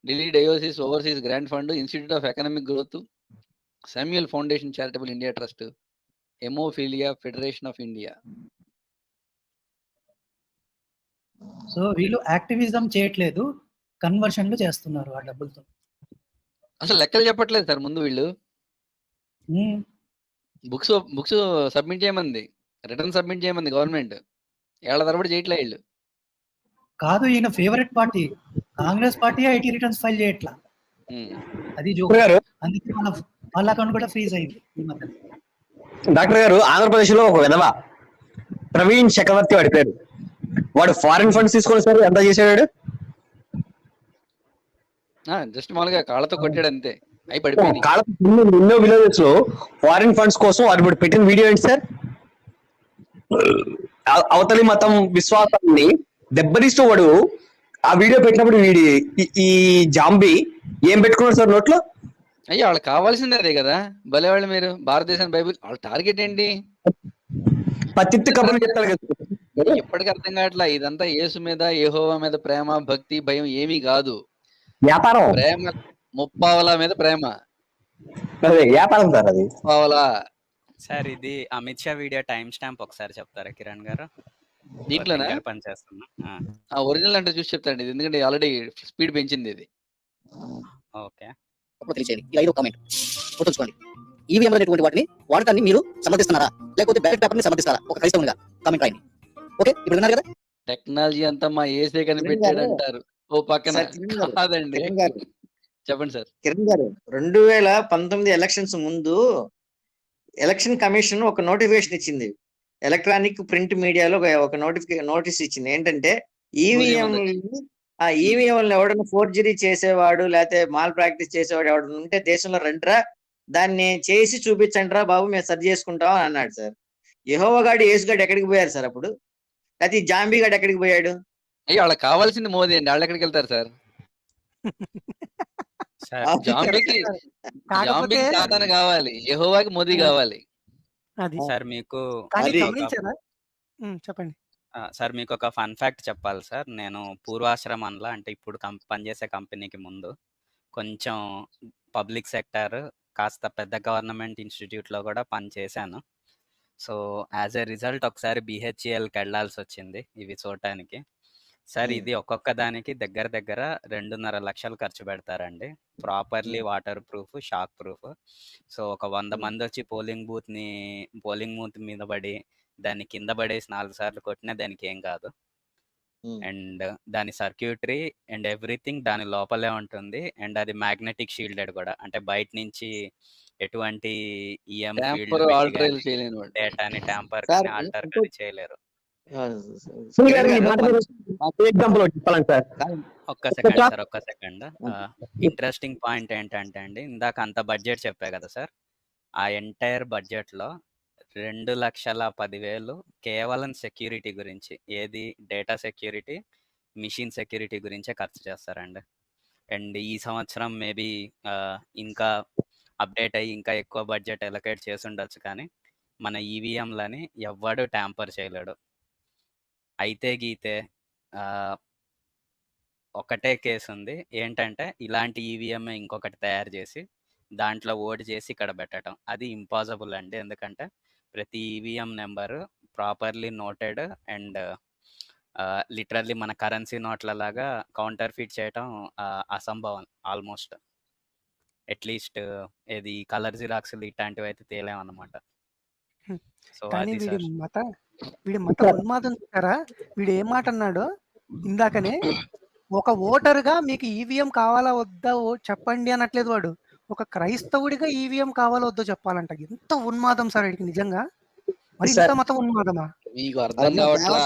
A: Delhi diocese overseas grand fund, institute of economic growth, Samuel foundation charitable India trust, hemophilia federation of India.
G: So వీళ్ళు activism చేయట్లేదు, కన్వర్షన్లు చేస్తున్నారు ఆ డబ్బులతో.
A: అసలు లెక్కలు చెప్పట్లేదు సార్ ముందు వీళ్ళు. బుక్స్ సబ్మిట్ చేయమంది, రిటర్న్ సబ్మిట్ చేయమంది గవర్నమెంట్, ఏళ్ల తరబడి చేయట్లే వీళ్ళు.
G: కాదు, ఈయన favourite party Congress party IT returns file చేయట్లా, అది అందుకే వాళ్ళ అకౌంట్ కూడా ఫ్రీజ్ అయింది ఈ మధ్య.
H: డాక్టర్ గారు, ఆంధ్రప్రదేశ్ లో ఒక విధవ ప్రవీణ్ చక్రవర్తి వాడి పేరు, వాడు ఫారిన్ ఫండ్స్ తీసుకొని సార్ ఎంత చేసాడు?
A: జస్ట్ మామూలుగా కాళ్ళతో కొట్టాడు అంతే, అయి పడిపోయింది.
H: ఎన్నో విలేజెస్ లో ఫారిన్ ఫండ్స్ కోసం వాడు పెట్టిన వీడియో ఏంటి సార్? అవతలి మతం విశ్వాసాన్ని దెబ్బతీస్తూ వాడు ఆ వీడియో పెట్టినప్పుడు ఈ జాంబీ ఏం పెట్టుకున్నాడు సార్ నోట్లో?
A: అయ్యో వాళ్ళకి కావాల్సిందే అదే కదా. భలే వాళ్ళు మీరు. భారతదేశం బైబిల్ వాళ్ళ టార్గెట్ ఏంటి?
K: పత్తిత్తి కబుర్లు చెప్తాడు కదా.
A: ఎప్పటికీ అర్థం కావట్లా. ఇదంతా యేసు మీద, యెహోవా మీద ప్రేమ, భక్తి, భయం ఏమీ కాదు.
K: వ్యాపారం,
A: ప్రేమ ముప్పావలా మీద ప్రేమ.
K: అదే వ్యాపారం సార్ అది.
A: ముప్పావలా.
J: సార్ ఇది Amit Shah video time stamp ఒకసారి చెప్తారా కిరణ్ గారు?
A: దీంట్లోనా?
J: పని చేస్తున్నా.
A: ఒరిజినల్ అంటే చూసి చెప్తాండి ఇది. ఎందుకంటే ఆల్రెడీ స్పీడ్ పెంచింది ఇది.
J: ఓకే.
B: తెలియచేయండి. ఇలా ఐదో కామెంట్ గుర్తుంచుకోండి. ఈవీఎం అనేటువంటి వాటిని వాడటాన్ని మీరు సమర్థిస్తున్నారా లేకపోతే బ్యాలెట్ పేపర్ ని సమర్థిస్తారా? ఒక క్రైస్తవునిగా కామెంట్ రాయండి. ఓకే, ఇప్పుడు విన్నారు కదా.
A: టెక్నాలజీ అంతా మా ఏసే కనిపెట్టాడు అంటారు ఓ పక్కన.
F: సార్ కిరణ్ గారు,
A: కాదండి.
F: కిరణ్ గారు,
A: చెప్పండి సార్.
F: కిరణ్ గారు 2019 ఎలక్షన్స్ ముందు ఎలక్షన్ కమిషన్ ఒక నోటిఫికేషన్ ఇచ్చింది. ఎలక్ట్రానిక్ ప్రింట్ మీడియాలో ఒక నోటీస్ ఇచ్చింది. ఏంటంటే ఈవీఎం ఆ ఈవీఎంలను ఎవడన్నా ఫోర్జరీ చేసేవాడు లేకపోతే మాల్ ప్రాక్టీస్ చేసేవాడు ఎవడన్నా ఉంటే దేశంలో రండిరా, దాన్ని చేసి చూపించండిరా బాబు, మేము సరి చేసుకుంటాం అని అన్నాడు సార్. యెహోవా గాడు యేసుగాడు ఎక్కడికి పోయారు సార్ అప్పుడు? లేకపోతే ఈ జాంబీ గాడు ఎక్కడికి పోయాడు?
A: అయ్యో వాళ్ళకి కావాల్సింది మోదీ అండి. వాళ్ళు ఎక్కడికి వెళ్తారు సార్? జాంబీకి సాతాను కావాలి, యెహోవాకి మోదీ కావాలి.
J: సార్ మీకు
C: చెప్పండి
J: సార్, మీకు ఒక ఫన్ ఫ్యాక్ట్ చెప్పాలి సార్. నేను పూర్వాశ్రమంలో, అంటే ఇప్పుడు పనిచేసే కంపెనీకి ముందు కొంచెం పబ్లిక్ సెక్టర్ కాస్త పెద్ద గవర్నమెంట్ ఇన్స్టిట్యూట్లో కూడా పనిచేశాను. సో యాజ్ ఎ రిజల్ట్ ఒకసారి BHELకి వెళ్ళాల్సి వచ్చింది ఇవి చూడటానికి. సార్ ఇది ఒక్కొక్క దానికి దగ్గర దగ్గర 2.5 లక్షలు ఖర్చు పెడతారండి. Properly water proof, shock proof. So ఒక 100 మంది వచ్చి పోలింగ్ బూత్ మీద పడి దాన్ని కింద పడేసి 4 సార్లు కొట్టినా దానికి ఏం కాదు. అండ్ దాని సర్క్యూటరీ అండ్ ఎవ్రీథింగ్ దాని లోపలే ఉంటుంది. అండ్ అది మ్యాగ్నెటిక్ షీల్డెడ్ కూడా, అంటే బయట నుంచి ఎటువంటి ఈఎం డేటాని ట్యాంపర్ కానీ ఆల్టర్ కానీ చేయలేరు. ఒక్క సెకండ్. ఇంట్రెస్టింగ్ పాయింట్ ఏంటంటే అండి, ఇందాక అంత బడ్జెట్ చెప్పా కదా సార్, ఆ ఎంటైర్ బడ్జెట్ లో 2,10,000 కేవలం సెక్యూరిటీ గురించి, ఏది డేటా సెక్యూరిటీ, మిషన్ సెక్యూరిటీ గురించే ఖర్చు చేస్తారండి. అండ్ ఈ సంవత్సరం మేబీ ఇంకా అప్డేట్ అయ్యి ఇంకా ఎక్కువ బడ్జెట్ ఎలకేట్ చేసి ఉండొచ్చు, కానీ మన ఈవీఎంలని ఎవ్వడు ట్యాంపర్ చేయలేడు. అయితే గీతే ఒకటే కేసు ఉంది. ఏంటంటే ఇలాంటి ఈవీఎం ఇంకొకటి తయారు చేసి దాంట్లో ఓటు చేసి ఇక్కడ పెట్టడం, అది ఇంపాసిబుల్ అండి. ఎందుకంటే ప్రతి EVM number properly noted and literally మన కరెన్సీ నోట్ల లాగా కౌంటర్ ఫిట్ చేయటం అసంభవం ఆల్మోస్ట్. అట్లీస్ట్ ఏది కలర్ జిరాక్స్లు ఇట్లాంటివి అయితే తేలేమన్నమాట. సో
C: కానీ
J: అది సార్.
C: వీడి మత ఉన్మాదం చూసారా? వీడు ఏం మాట అన్నాడు ఇందాకనే, ఒక ఓటరుగా మీకు ఈవీఎం కావాలా వద్దా చెప్పండి అనట్లేదు వాడు. ఒక క్రైస్తవుడిగా ఈవీఎం కావాలో వద్దో చెప్పాలంట. ఎంత ఉన్మాదం సార్ వీడికి నిజంగా. మరి ఇంత మత ఉన్మాదమా?
A: మీకు అర్థం కావట్లా.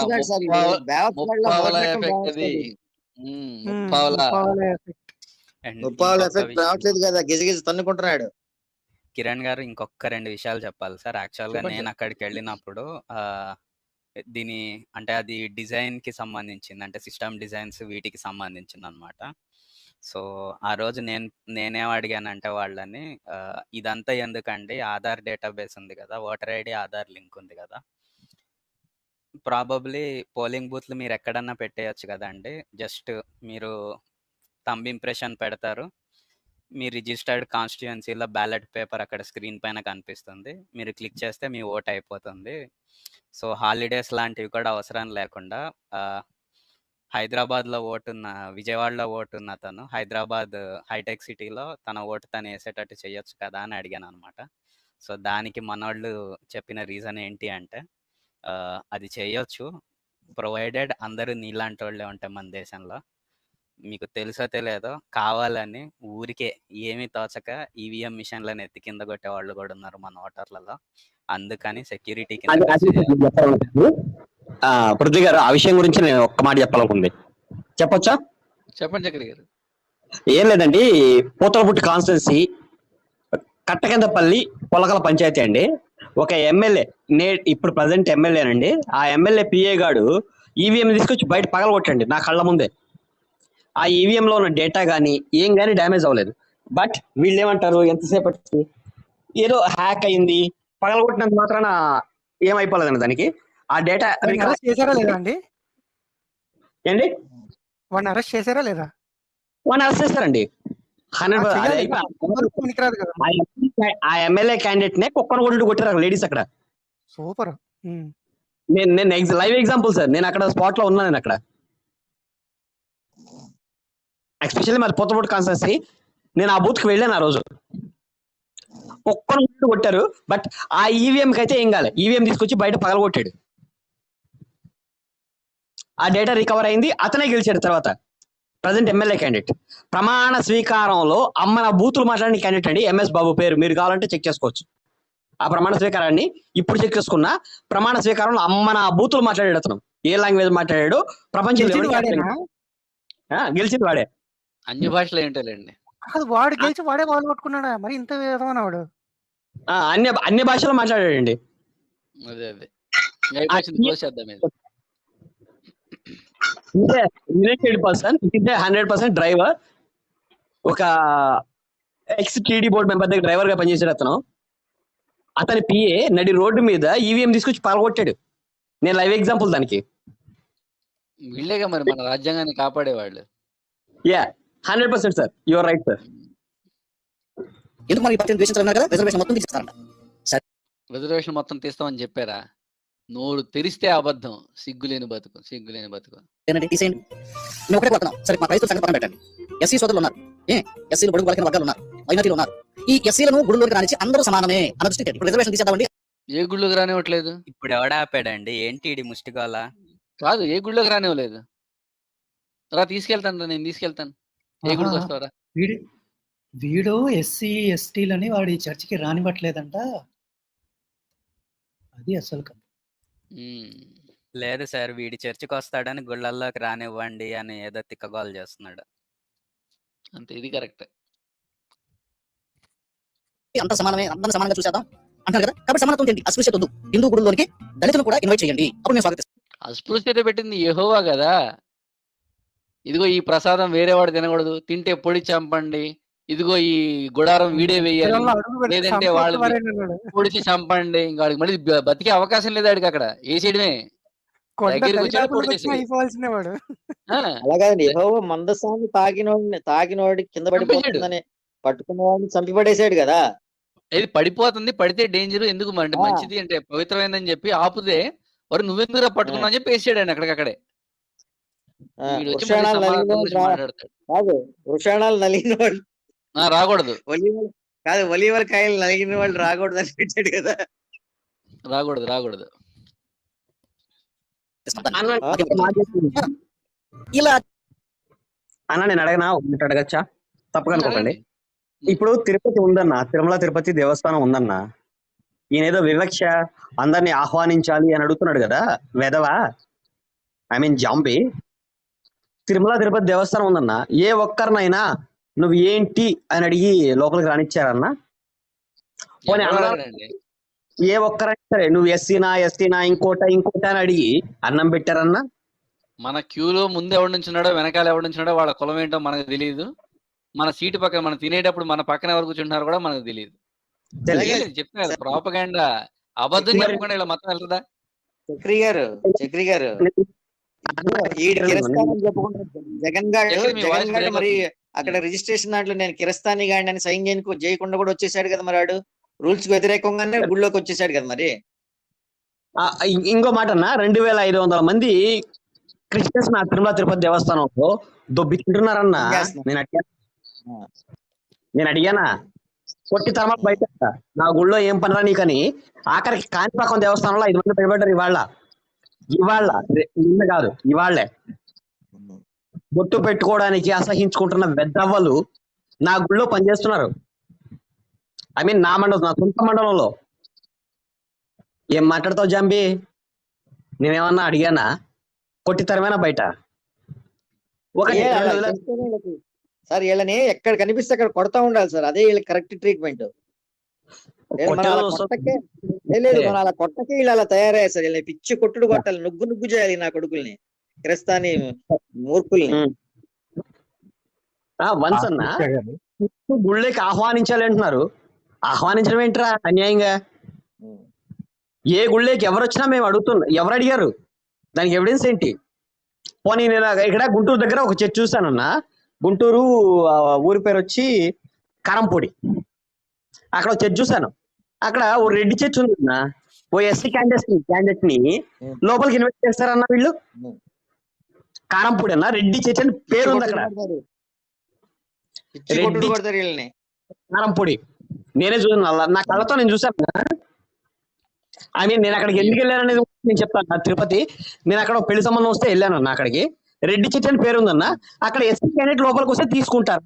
F: రావట్లేదు కదా, గిజగిజ తన్నుకుంటున్నాడు.
J: కిరణ్ గారు ఇంకొక 2 విషయాలు చెప్పాలి సార్. యాక్చువల్గా నేను అక్కడికి వెళ్ళినప్పుడు దీని అంటే అది డిజైన్ కి సంబంధించింది, అంటే సిస్టమ్ డిజైన్స్ వీటికి సంబంధించింది అనమాట. సో ఆ రోజు నేనేం అడిగానంటే వాళ్ళని, ఇదంతా ఎందుకండి, ఆధార్ డేటాబేస్ ఉంది కదా, ఓటర్ ఐడి ఆధార్ లింక్ ఉంది కదా, ప్రాబబ్లీ పోలింగ్ బూత్లు మీరు ఎక్కడన్నా పెట్టేయచ్చు కదండి. జస్ట్ మీరు థంబ్ ఇంప్రెషన్ పెడతారు, మీ రిజిస్టర్డ్ కాన్స్టిట్యుయెన్సీలో బ్యాలెట్ పేపర్ అక్కడ స్క్రీన్ పైన కనిపిస్తుంది, మీరు క్లిక్ చేస్తే మీ ఓట్ అయిపోతుంది. సో హాలిడేస్ లాంటివి కూడా అవసరం లేకుండా హైదరాబాద్లో ఓటున్న, విజయవాడలో ఓటున్న తను హైదరాబాద్ హైటెక్ సిటీలో తన ఓటు తను వేసేటట్టు చేయొచ్చు కదా అని అడిగాను అనమాట. సో దానికి మనోళ్ళు చెప్పిన రీజన్ ఏంటి అంటే, అది చేయొచ్చు ప్రొవైడెడ్ అందరూ నీలాంటి వాళ్ళే ఉంటాయి మన దేశంలో. మీకు తెలుసో తెలియదో కావాలని ఊరికే ఏమీ తోచక ఈవీఎం మిషన్లను ఎత్తి కింద కొట్టే వాళ్ళు కూడా ఉన్నారు మన ఓటర్లలో. అందుకని సెక్యూరిటీ
K: పృథ్వీ గారు, ఆ విషయం గురించి నేను ఒక్క మాట చెప్పాలనుకుంది. చెప్పొచ్చా?
A: చెప్పండి చక్రి గారు.
K: ఏం లేదండి, పూతలపుట్టి కాన్స్టిట్యున్సీ కట్టకిందపల్లి పొలకల పంచాయతీ అండి. ఒక ఎమ్మెల్యే, ఇప్పుడు ప్రజెంట్ ఎమ్మెల్యేనండి, ఆ ఎమ్మెల్యే పిఏ గాడు ఈవీఎం తీసుకొచ్చి బయట పగలగొట్టండి నా కళ్ళ ముందే. ఆ ఈవీఎంలో ఉన్న డేటా కానీ ఏం కానీ డ్యామేజ్ అవ్వలేదు. బట్ వీళ్ళు ఏమంటారు, ఎంతసేపటికి ఏదో హ్యాక్ అయింది పగలగొట్టినంత మాత్రాన ఏమైపోలేదండి దానికి. ఆ డేటా
C: అరెస్ట్ చేశారా లేదా అండి?
K: ఏంటి
C: వాడిని అరెస్ట్ చేశారా లేదా?
K: వాడిని అరెస్ట్ చేస్తారండి. 100
C: పనికిరాదు కదా.
K: ఆ ఎమ్మెల్యే క్యాండిడేట్ నే కుక్కను కొట్టు కొట్టారు లేడీస్ అక్కడ.
C: సూపర్.
K: నేను లైవ్ ఎగ్జాంపుల్ సార్, నేను అక్కడ స్పాట్ లో ఉన్నాను. నేను అక్కడ ఎస్పెషల్లీ మరి పోతపోటు కాన్స్టెన్సీ, నేను ఆ బూత్ కి వెళ్ళాను ఆ రోజు. కుక్కను కొట్టారు, బట్ ఆ ఈవీఎం కి అయితే ఏం కాలే. ఈవీఎం తీసుకొచ్చి బయట పగలగొట్టాడు. ఆ డేటా రికవర్ అయింది, అతనే గెలిచాడు తర్వాత ప్రజెంట్ ఎమ్మెల్యే క్యాండిడేట్. ప్రమాణ స్వీకారంలో అమ్మన బూతులు మాట్లాడిన క్యాండిడేట్ అండి ఎంఎస్ బాబు పేరు, మీరు కావాలంటే చెక్ చేసుకోవచ్చు. ఆ ప్రమాణ స్వీకారాన్ని ఇప్పుడు చెక్ చేసుకున్న ప్రమాణ స్వీకారంలో అమ్మన బూతులు మాట్లాడాడు అతను. ఏ లాంగ్వేజ్ మాట్లాడాడు ప్రపంచంలో గెలిచింది వాడే.
A: అన్ని భాషలు ఏంటోలేండి.
C: అది వాడు గెలిచి వాడే వాళ్ళు కొట్టుకున్నాడా మరి? ఇంత వాడు
K: అన్ని భాషలో మాట్లాడాడండి.
A: అదే
K: యునైటెడ్ పర్సన్ 100% డ్రైవర్, ఒక ఎక్స్ టీడీ బోర్డు మెంబర్ దగ్గర డ్రైవర్ గా పనిచేసాడు అతను. అతని పిఏ నడి రోడ్డు మీద ఈవీఎం తీసుకొచ్చి పాల్గొట్టాడు. నేను లైవ్ ఎగ్జాంపుల్ దానికి.
A: వీళ్ళేగా మరి మన రాజ్యాంగాన్ని కాపాడేవాళ్ళు.
K: 100% సార్, యువర్ రైట్ సార్.
B: ఎందుకు మరి పార్టీని ద్వేషించాలన్నారు కదా, రిజర్వేషన్ మొత్తం తీస్తారంట.
A: రిజర్వేషన్ మొత్తం తీస్తామని చెప్పారా? నోరు తెరిస్తే అబద్ధం. సిగ్గులేని బతుకు, సిగ్గులేని బతుకు.
B: తీసేయండి. నేను ఒకటే కొడుతున్నాం. సరే మా క్రైస్తవ సంగతి పక్కన పెట్టండి. ఎస్సీ సోదరులు ఉన్నారు, ఎస్సీలు బడుగు బలహీన వర్గాలు ఉన్నారు, మైనారిటీలు ఉన్నారు. ఈ ఎస్సీలను గుడిలోకి రానిచ్చి అందరూ సమానమే అన్న దృష్టి ఇప్పుడు రిజర్వేషన్ తీసేద్దామండి.
A: ఏ గుళ్ళోకి రానివ్వట్లేదు.
J: ఇప్పుడు ఎవడ ఆపాడండి? ఏంటి ముష్టిగోళ?
A: కాదు, ఏ గుళ్ళోకి రానివ్వలేదు. రా తీసుకెళ్తాను, నేను తీసుకెళ్తాను. ఏ గుడికి వస్తావరా?
G: వీడు ఎస్సీ ఎస్టీలని వాడు ఈ చర్చికి రానివ్వట్లేదంట. అది అసలు
J: లేదు సార్, వీడి చర్చికి వస్తాడని గుళ్ళల్లోకి రానివ్వండి అని ఏదో తిక్కగోలు చేస్తున్నాడు.
A: అంతే, ఇది కరెక్ట్.
B: అంత సమానమే, అందరం సమానంగా చూసేద్దాం అంటారు కదా. కాబట్టి సమానత్వం ఏంటి? అస్పృశ్యత వద్దు. హిందూ గుడుల్లోనికి దళితులు కూడా ఇన్వైట్ చేయండి, అప్పుడు నేను స్వాగతిస్తాను.
A: అస్పృశ్యత పెట్టింది యెహోవా కదా. ఇదిగో ఈ ప్రసాదం వేరే వాడు తినకూడదు, తింటే పొడి చంపండి, ఇదిగో ఈ గుడారం వీడే వేయాలి, లేదంటే వాళ్ళు పొడిచి చంపండి. ఇంకా వాడికి మళ్ళీ బతికే అవకాశం లేదు. ఆడికి అక్కడ వేసేయడమే. దగ్గరికి వచ్చాడు పొడి చేసి.
F: అలాగండి, యెహోవా మందసాన్ని తాగినోడి కింద పడిపోతుందని పట్టుకున్న వాడిని చంపి పడేసాడు కదా.
A: ఇది పడిపోతుంది, పడితే డేంజర్ ఎందుకు అంటే మంచిది అంటే పవిత్రమైందని చెప్పి ఆపుతే వారు నువ్వెందుకు పట్టుకున్నావు అని చెప్పి వేసాడు ఆయన అక్కడికక్కడే.
F: వృషాణాలు నలిగిన వాళ్ళు
A: రాకూడదు,
F: కాదు ఒలివర్ కాయలు నలిగిన వాళ్ళు రాకూడదు అని పెట్టాడు కదా.
A: రాకూడదు రాకూడదు.
B: ఇలా
K: అన్న నేను అడగనా, అడగచ్చా? తప్పగా అనుకోకండి. ఇప్పుడు తిరుపతి ఉందన్న, తిరుమల తిరుపతి దేవస్థానం ఉందన్న, ఈయన ఏదో వివక్ష అందరినీ ఆహ్వానించాలి అని అడుగుతున్నాడు కదా వెధవా, I mean zombie. Tirumala Tirupati దేవస్థానం ఉందన్న, ఏ ఒక్కరినైనా నువ్వు ఏంటి అని అడిగి లోపలికి రానిచ్చారన్నా? పోనీ ఏ ఒక్కరైనా సరే నువ్వు ఎస్సీనా ఇంకోట అని అడిగి అన్నం పెట్టారన్నా?
A: మన క్యూలో ముందు ఎవడు నుంచున్నాడో వెనకాల ఎవడు నుంచున్నాడో వాళ్ళ కులం ఏంటో మనకు తెలియదు. మన సీటు పక్కన మనం తినేటప్పుడు మన పక్కన ఎవరు కూర్చుంటున్నారో కూడా మనకు తెలియదు. చెప్తున్నా కదా, ప్రాపగాండా అబద్ధం చెప్పకుండా ఇలా మొత్తం వెళ్తుందా?
F: చక్రి గారు జగన్ గారు మరి అక్కడ రిజిస్ట్రేషన్ దాంట్లో నేను కిరస్తాని గాండి అని సైన్ చేయకుండా కూడా వచ్చేసాడు కదా మరి. వాడు రూల్స్ కు వ్యతిరేకంగానే గుళ్ళోకి వచ్చేసాడు కదా మరి.
K: ఇంకో మాట అన్న, 2500 మంది క్రిస్టియన్స్ నా తిరుమల తిరుపతి దేవస్థానంలో దొబ్బింటున్నారన్నా. నేను అడిగానా, కొట్టి తరమకు బయట నా గుళ్ళో ఏం పనిరా నీకని. ఆఖరికి కాణిపాకం దేవస్థానంలో 5 మంది భయపడ్డారు. ఇవాళ నిన్న కాదు, ఇవాళ్లే బొట్టు పెట్టుకోవడానికి అసహించుకుంటున్న వెద్దవ్వలు నా గుళ్ళో పనిచేస్తున్నారు. ఐ మీన్ నా సొంత మండలంలో. ఏం మాట్లాడతావు జాంబీ? నేనేమన్నా అడిగానా? కొట్టి తరమేనా బయట?
F: సార్ వీళ్ళని ఎక్కడ కనిపిస్తే అక్కడ కొడతా ఉండాలి సార్, అదే వీళ్ళకి కరెక్ట్ ట్రీట్మెంట్. లేదు మన అలా కొట్టకే వీళ్ళు అలా తయారయ్యారు సార్. వీళ్ళని పిచ్చి కొట్టుడు కొట్టాలి, నుగ్గు చేయాలి నా కొడుకుల్ని, క్రిస్తాని మూర్ఖుల్ని.
K: గుళ్ళకి ఆహ్వానించాలి అంటున్నారు. ఆహ్వానించడం ఏంట్రా అన్యాయంగా? ఏ గుళ్ళకి ఎవరు వచ్చినా మేము అడుగుతున్నాం, ఎవరు అడిగారు? దానికి ఎవిడెన్స్ ఏంటి? పోనీ నేను ఇక్కడ గుంటూరు దగ్గర ఒక చర్చ్ చూస్తానన్నా. గుంటూరు ఊరి పేరు వచ్చి కారంపొడి. అక్కడ ఒక చర్చ్ చూశాను. అక్కడ ఓ రెడ్డి చర్చ్ ఉందన్నా. ఓ ఎస్సీ క్యాండిడేట్ ని లోపలికి ఇన్వైట్ చేస్తారన్న వీళ్ళు. కారంపొడి అన్న, రెడ్డి చర్చ్ అని పేరు ఉంది అక్కడ. రెడ్డి కారంపొడి నేనే చూసాను, నా కళ్ళతో నేను చూసాను. ఐ మీన్ నేను అక్కడికి ఎందుకు వెళ్ళాను అనేది నేను చెప్తాను. తిరుపతి నేను అక్కడ పెళ్లి సంబంధం వస్తే వెళ్ళాను అన్న. అక్కడికి రెడ్డి చర్చ్ అని పేరు ఉందన్న. అక్కడ ఎస్సీ క్యాండిడేట్ లోపలికి వస్తే తీసుకుంటారు.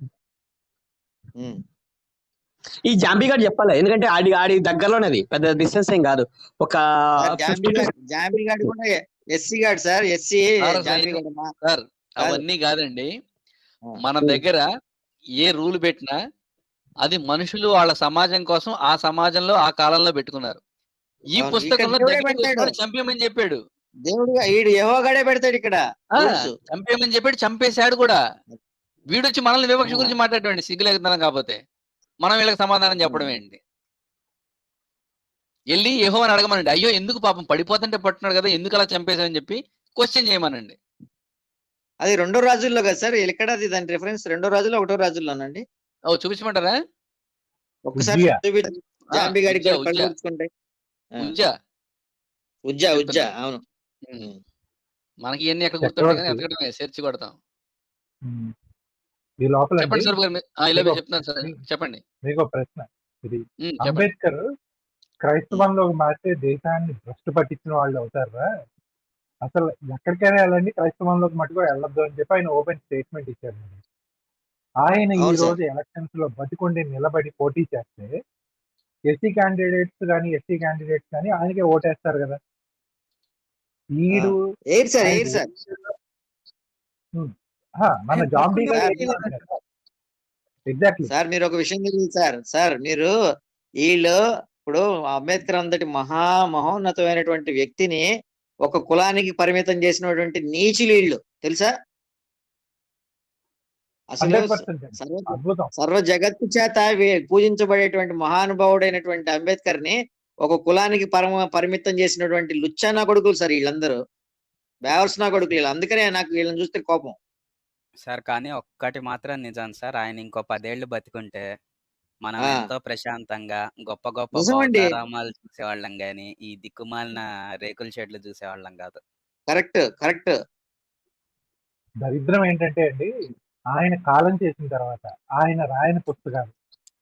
K: ఈ జాంబీగాడు చెప్పాలి, ఎందుకంటే ఆడి దగ్గరలోనే, అది పెద్ద డిస్టెన్స్ ఏం కాదు. ఒక
A: అవన్నీ కాదండి. మన దగ్గర ఏ రూల్ పెట్టినా అది మనుషులు వాళ్ళ సమాజం కోసం ఆ సమాజంలో ఆ కాలంలో పెట్టుకున్నారు. ఈ పుస్తకంలో చంపేయమని చెప్పాడు
F: దేవుడు. యెహోవాడే పెడతాడు ఇక్కడ,
A: చంపేయమని చెప్పాడు, చంపేశాడు కూడా. వీడొచ్చి మనల్ని వివక్ష గురించి మాట్లాడేవాడి సిగ్గులేకపోతున్నాం. కాకపోతే మనం వీళ్ళకి సమాధానం చెప్పడం ఏంటి? వెళ్ళి యెహోవాని అడగమనండి. అయ్యో ఎందుకు పాపం పడిపోతుంటే పట్టున్నాడు కదా, ఎందుకు అలా చంపేశారని చెప్పి క్వశ్చన్ చేయమనండి.
F: అది 2వ రాజుల్లో కదా సార్? ఎక్కడ అది దాని రిఫరెన్స్? 2వ రాజుల్లో 1వ రాజుల్లోనండి?
A: ఓ చూపించమంటారా?
F: ఒకసారి అవును.
A: మనకి ఇవన్నీ ఎక్కడ గుర్తుంటాయి కానీ ఎతకడమే, సెర్చ్ కొడతాం.
L: ఈ లోపల
A: చెప్పండి సార్. చెప్తున్నాను సార్, చెప్పండి.
L: మీకు ఒక ప్రశ్న. ఇది అంబేద్కర్ క్రైస్తవంలోకి మార్చే దేశాన్ని భ్రష్టు పట్టించిన వాళ్ళు అవుతారా? అసలు ఎక్కడికైనా వెళ్ళండి, క్రైస్తవంలోకి మటుకు వెళ్ళొద్దు అని చెప్పి ఆయన ఓపెన్ స్టేట్మెంట్ ఇచ్చారు. ఆయన ఈ రోజు ఎలక్షన్స్ లో బతికొండి నిలబడి పోటీ చేస్తే ఎస్సీ క్యాండిడేట్స్ కానీ ఆయనకే ఓటేస్తారు కదా. ఈడు మన జాంబీ ఎగ్జాక్ట్లీ
F: సార్. మీరు ఒక విషయం తెలియదు సార్, మీరు వీళ్ళు ఇప్పుడు అంబేద్కర్ అంతటి మహోన్నతమైనటువంటి వ్యక్తిని ఒక కులానికి పరిమితం చేసినటువంటి నీచులు వీళ్ళు, తెలుసా? అసలు సర్వ జగత్తు చేత పూజించబడేటువంటి మహానుభావుడైనటువంటి అంబేద్కర్ ని ఒక కులానికి పరిమితం చేసినటువంటి లుచ్చానా కొడుకులు సార్ వీళ్ళందరూ, బేవర్స్నా కొడుకులు వీళ్ళు. అందుకనే నాకు వీళ్ళని చూస్తే కోపం
J: సార్. కానీ ఒక్కటి మాత్రం నిజం సార్, ఆయన ఇంకో 10 ఏళ్ళు బతికుంటే మనం ఎంతో ప్రశాంతంగా గొప్ప గొప్ప బౌద్ధారామాలు చూసేవాళ్ళం గాని ఈ దిక్కుమాలిన రేకుల షెడ్లు చూసేవాళ్ళం కాదు.
F: కరెక్ట్.
L: దరిద్రం ఏంటంటే అండి, ఆయన కాలం చేసిన తర్వాత ఆయన రాయని పుస్తకాలు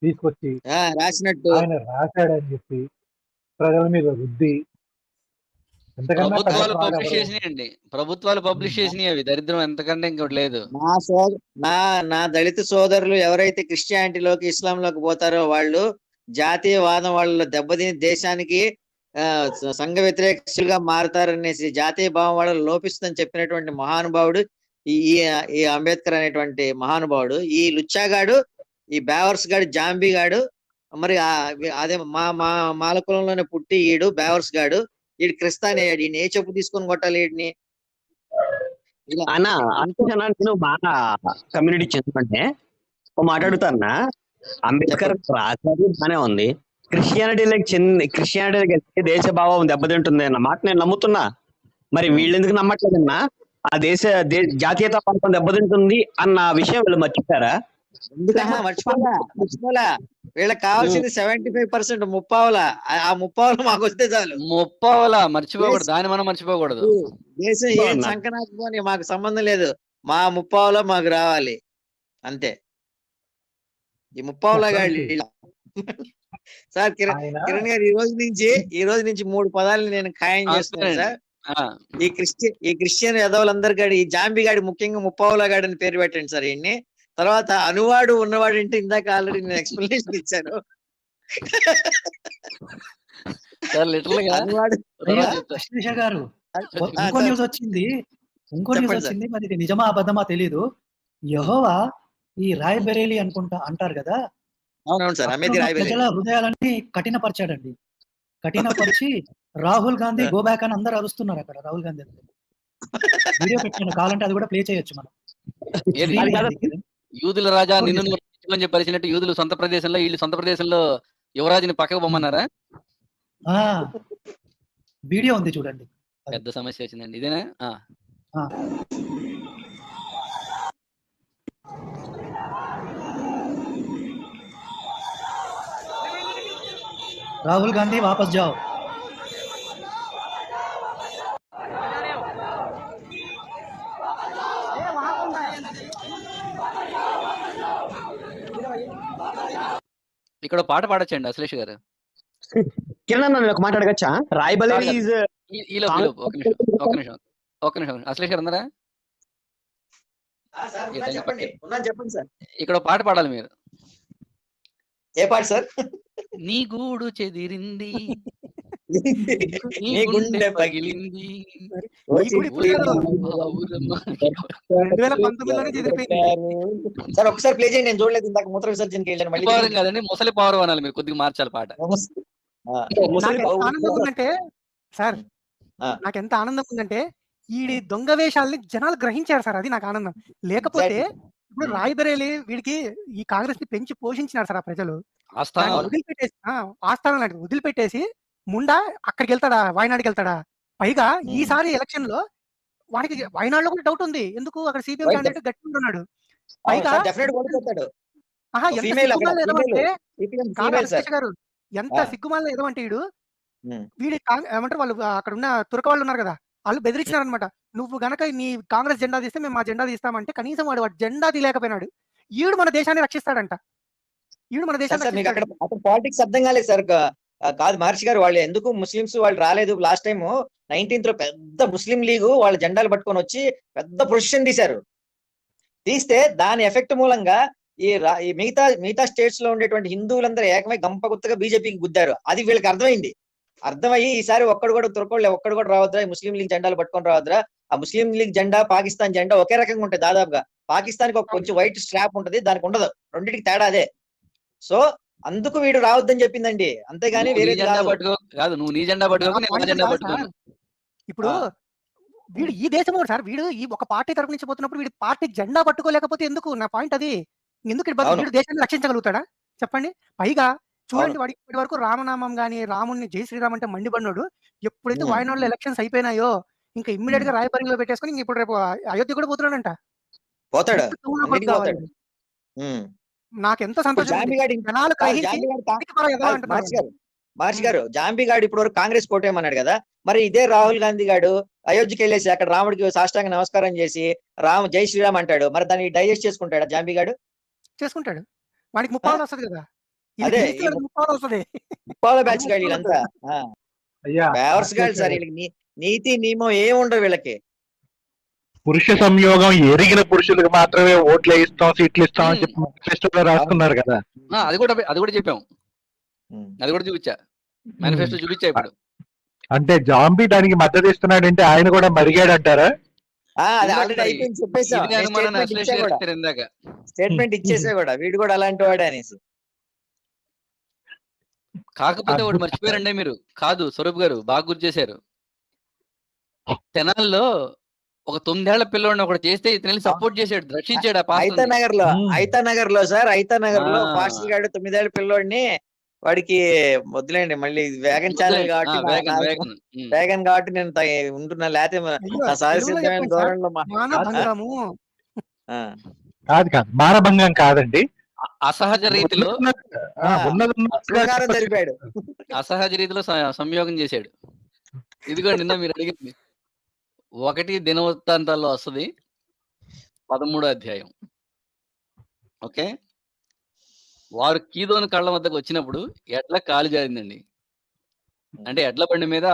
L: తీసుకొచ్చి
F: రాసినట్టు
L: ఆయన రాశాడని చెప్పి ప్రజల మీద రుద్ది,
A: ప్రభుత్వాలు పబ్లిష్ చేసినాయి అవి. దరిద్రం ఎంతకంటే ఇంకోటి లేదు.
F: నా దళిత సోదరులు ఎవరైతే క్రిస్టియానిటీలోకి ఇస్లాంలోకి పోతారో వాళ్ళు జాతీయవాదం వాళ్ళ దెబ్బతిని దేశానికి సంఘ వ్యతిరేకగా మారుతారనేసి జాతీయ భావం వాళ్ళని లోపిస్తుందని చెప్పినటువంటి మహానుభావుడు ఈ అంబేద్కర్ అనేటువంటి మహానుభావుడు. ఈ లుచ్చాగాడు, ఈ బేవర్స్ గాడు, జాంబీ గాడు, మరి అదే మాల కులంలోనే పుట్టి ఈడు బేవర్స్ గాడు, ఈడు క్రిస్తాని అయ్యాడు. ఈయన ఏ చెప్పు తీసుకొని కొట్టాలి వీడిని?
K: అన్న అనుకుంటున్నా నేను బాగా కమ్యూనిటీ చెందుకుంటే మాట్లాడుతానా. అంబేద్కర్ రాశారు బానే ఉంది, క్రిస్టియానిటీకి దేశ భావం దెబ్బతింటుంది అన్న మాట నేను నమ్ముతున్నా. మరి వీళ్ళు ఎందుకు నమ్మట్లేదన్నా? ఆ జాతీయత భావం దెబ్బతింటుంది అన్న విషయం వీళ్ళు మర్చిపోయారా?
F: మర్చిపోలా. వీళ్ళకి కావాల్సింది 75%, ముప్పావలా. ఆ ముప్పావలా మాకు వస్తే చాలు.
A: ముప్పావలా మర్చిపోకూడదు, దాన్ని మనం మర్చిపోకూడదు.
F: దేశం ఏం సంకనాకపోని మాకు సంబంధం లేదు, మా ముప్పావలా మాకు రావాలి అంతే. ఈ ముప్పావలా గాడి సార్. కిరణ్ గారు ఈ రోజు నుంచి 3 పదాలు నేను ఖాయం చేస్తున్నాను సార్. ఈ క్రిస్టియన్ ఎదవలందరి గాడి, ఈ జాంబీ గాడి, ముఖ్యంగా ముప్పావలా గాడి అని పేరు పెట్టండి సార్. ఈయన్ని తర్వాత అనువాడు ఉన్నవాడు అంటే ఇందాక ఆల్రెడీ నేను ఎక్స్ప్లెనేషన్ ఇచ్చాను.
G: గారు ఇంకో న్యూస్ వచ్చింది, మరి ఇది నిజమా అబద్ధమా తెలీదు. యెహోవా ఈ రాయ్ బరేలీ అంటారు కదా, ప్రజల హృదయాలన్నీ కఠినపరిచాడండి. కఠినపరిచి రాహుల్ గాంధీ గో బ్యాక్ అని అందరు అరుస్తున్నారు అక్కడ. రాహుల్ గాంధీ వీడియో పెట్టాను, కావాలంటే అది కూడా ప్లే చేయొచ్చు మనం.
A: యూదుల రాజా నిన్ను అని చెప్పి పరిచినట్టు యూదులు సొంత ప్రదేశంలో, వీళ్ళు సొంత ప్రదేశంలో యువరాజుని పక్కకు పొమ్మన్నారా?
G: వీడియో ఉంది చూడండి.
A: పెద్ద సమస్య వచ్చిందండి. ఇదేనా?
G: రాహుల్ గాంధీ వాపస్ జాओ.
A: ఇక్కడ పాట పాడొచ్చండి అశ్లేష్ గారు.
K: కిరణ్ నేను ఒక మాట అడగచ్చా? రాయబరేలీ ఈజ్
A: ఒక్క నిమిషం అశ్లేష్ గారు ఉన్నారా?
F: చెప్పండి సార్.
A: ఇక్కడ పాట పాడాలి మీరు.
F: ఏ పాట సార్?
A: నీ గూడు చెదిరింది,
F: నీ గుండె
A: పగిలింది.
F: సార్ ఒకసారి ప్లే చేయండి, నేను చూడలేదు ఇందాక మూత్ర విసర్జనకి వెళ్ళాను. మళ్ళీ
A: కాదండి, ముసలి పవర్ అనాలి మీరు, కొద్దిగా మార్చాలి పాట.
C: ఆనందం ఉందంటే సార్, నాకు ఎంత ఆనందం ఉందంటే ఈ దొంగ వేషాలని జనాలు గ్రహించారు సార్, అది నాకు ఆనందం. లేకపోతే ఇప్పుడు రాయబరేలి వీడికి ఈ కాంగ్రెస్ ని పెంచి పోషించినారు సార్ ఆ ప్రజలు. వదిలిపెట్టేసి ఆస్థానం లాంటిది వదిలిపెట్టేసి ముండా అక్కడికి వెళ్తాడా, వాయనాడికి వెళ్తాడా? పైగా ఈసారి ఎలక్షన్ లో వాడికి వాయనాడులో కూడా డౌట్ ఉంది. ఎందుకు? అక్కడ సిపిఎం క్యాండిడేట్ గట్టిగా ఉన్నాడు. పైగా ఎంత సిగ్గుమాల ఏదంటే వీడి ఏమంటారు వాళ్ళు అక్కడ ఉన్న తురక వాళ్ళు ఉన్నారు కదా, వాళ్ళు బెదిరించినారనమాట. నువ్వు గనక నీ కాంగ్రెస్ జెండా తీస్తే మేము మా జెండా తీస్తామంటే కనీసం వాడు జెండా తీయలేకపోయినాడు. ఈడు మన దేశాన్ని రక్షిస్తాడంట. ఈడు మన దేశాన్ని
F: పాలిటిక్స్ అర్థం కాలేదు సార్. కాదు మహర్షి గారు, వాళ్ళు ఎందుకు ముస్లింస్ వాళ్ళు రాలేదు? లాస్ట్ టైం 19th లో పెద్ద ముస్లిం లీగు వాళ్ళ జెండాలు పట్టుకొని వచ్చి పెద్ద పొజిషన్ తీశారు. తీస్తే దాని ఎఫెక్ట్ మూలంగా ఈ మిగతా స్టేట్స్ లో ఉండేటువంటి హిందువులందరూ ఏకమై గంపగుత్తగా బీజేపీకి గుద్దారు. అది వీళ్ళకి అర్థమయ్యి ఈసారి ఒక్కడు కూడా ఒక్కడు కూడా రావద్దా, ముస్లిం లీగ్ జెండాలు పట్టుకొని రావద్దా? ఆ ముస్లిం లీగ్ జెండా పాకిస్తాన్ జెండా ఒకే రకంగా ఉంటాయి దాదాపుగా. పాకిస్తాన్కి ఒక కొంచెం వైట్ స్ట్రాప్ ఉంటది, దానికి ఉండదు. రెండింటికి తేడా అదే. సో అందుకు వీడు రావద్దని చెప్పిందండి, అంతేగాని వేరే
A: కాదు. నువ్వు నీ జెండా పట్టుకో.
C: ఇప్పుడు వీడు ఈ దేశం సార్, వీడు ఈ ఒక పార్టీ తరపు నుంచి పోతున్నప్పుడు వీడు పార్టీ జెండా పట్టుకోలేకపోతే ఎందుకు? నా పాయింట్ అది. ఎందుకు వీడు దేశాన్ని రక్షించగలుగుతాడా చెప్పండి? పైగా చూడండి, వాడికి ఇప్పటి వరకు రామనామం గానీ రాముడిని జై శ్రీరామ్ అంటే మండిపడినాడు. ఎప్పుడైతే వాయనాడులో ఎలక్షన్స్ అయిపోయినాయో ఇంకా ఇమ్మీడియట్ గా రాయబరిలో పెట్టేసుకుని ఇప్పుడు రేపు అయోధ్య కూడా పోతున్నాడంట. నాకెంత సంతోషం.
F: మహర్షి గారు, జాంబిగాడు ఇప్పుడు వరకు కాంగ్రెస్ కోటేమన్నాడు కదా, మరి ఇదే రాహుల్ గాంధీ గాడు అయోధ్యకి వెళ్ళేసి అక్కడ రాముడికి సాష్టాంగ నమస్కారం చేసి జై శ్రీరామ్ అంటాడు. మరి దాన్ని డైజెస్ట్ చేసుకుంటాడా జాంబిగాడు?
C: చేసుకుంటాడు. వాడికి ముప్పాలు వస్తుంది కదా.
F: అదే ముప్పాల బ్యాచ్ గాడు వీళ్ళంతా బేవర్స్ గాడు సార్. వీళ్ళకి నీతి నియమం ఏముండవు వీళ్ళకి.
L: పురుష సంయోగం ఎరిగిన పురుషులకు మాత్రమే ఓట్లు ఇస్తాం, సీట్లు ఇస్తాం అని చెప్పి మేనిఫెస్టోలో రాసుకున్నారు కదా.
A: అది కూడా చెప్పాం, అది కూడా చూపించా, మేనిఫెస్టో చూపించా. ఇప్పుడు
L: అంటే జాంబీ దానికి మద్దతు ఇస్తున్నాడంటే ఆయన కూడా మరిగాడు అంటారా?
F: స్టేట్మెంట్ ఇచ్చేసా కూడా వీడు కూడా అలాంటి వాడు అనేసి.
A: కాకపోతే వాడు మర్చిపోయారండి మీరు. కాదు స్వరూప్ గారు, బాగా గుర్తు చేశారు. తెనాల్లో ఒక 9 ఏళ్ల పిల్లోడిని ఒకటి చేస్తే ఇతను సపోర్ట్ చేశాడు, రక్షించాడు.
F: ఐతానగర్ లో సార్, ఐతానగర్ లో పాస్టర్ గాడు 9 ఏళ్ల పిల్లోడిని, వాడికి వద్దులేండి మళ్ళీ వేగన్ ఛానల్ కాబట్టి నేను ఉంటున్నా, లేకపోతే సాధిసిద్ధమైన ధోరణిలో
L: కాదు మానభంగం కాదండి,
A: అసహజ రీతిలో
F: జరిపాడు,
A: అసహజ రీతిలో సంయోగం చేశాడు. ఇదిగో నిన్న మీరు అడిగింది 1 దినవృత్తాంతాల్లో వస్తుంది, 13వ అధ్యాయం. ఓకే, వారు కీదోను కళ్ళ వద్దకు వచ్చినప్పుడు ఎడ్ల కాలు జారిందండి. అంటే ఎడ్ల బండి మీద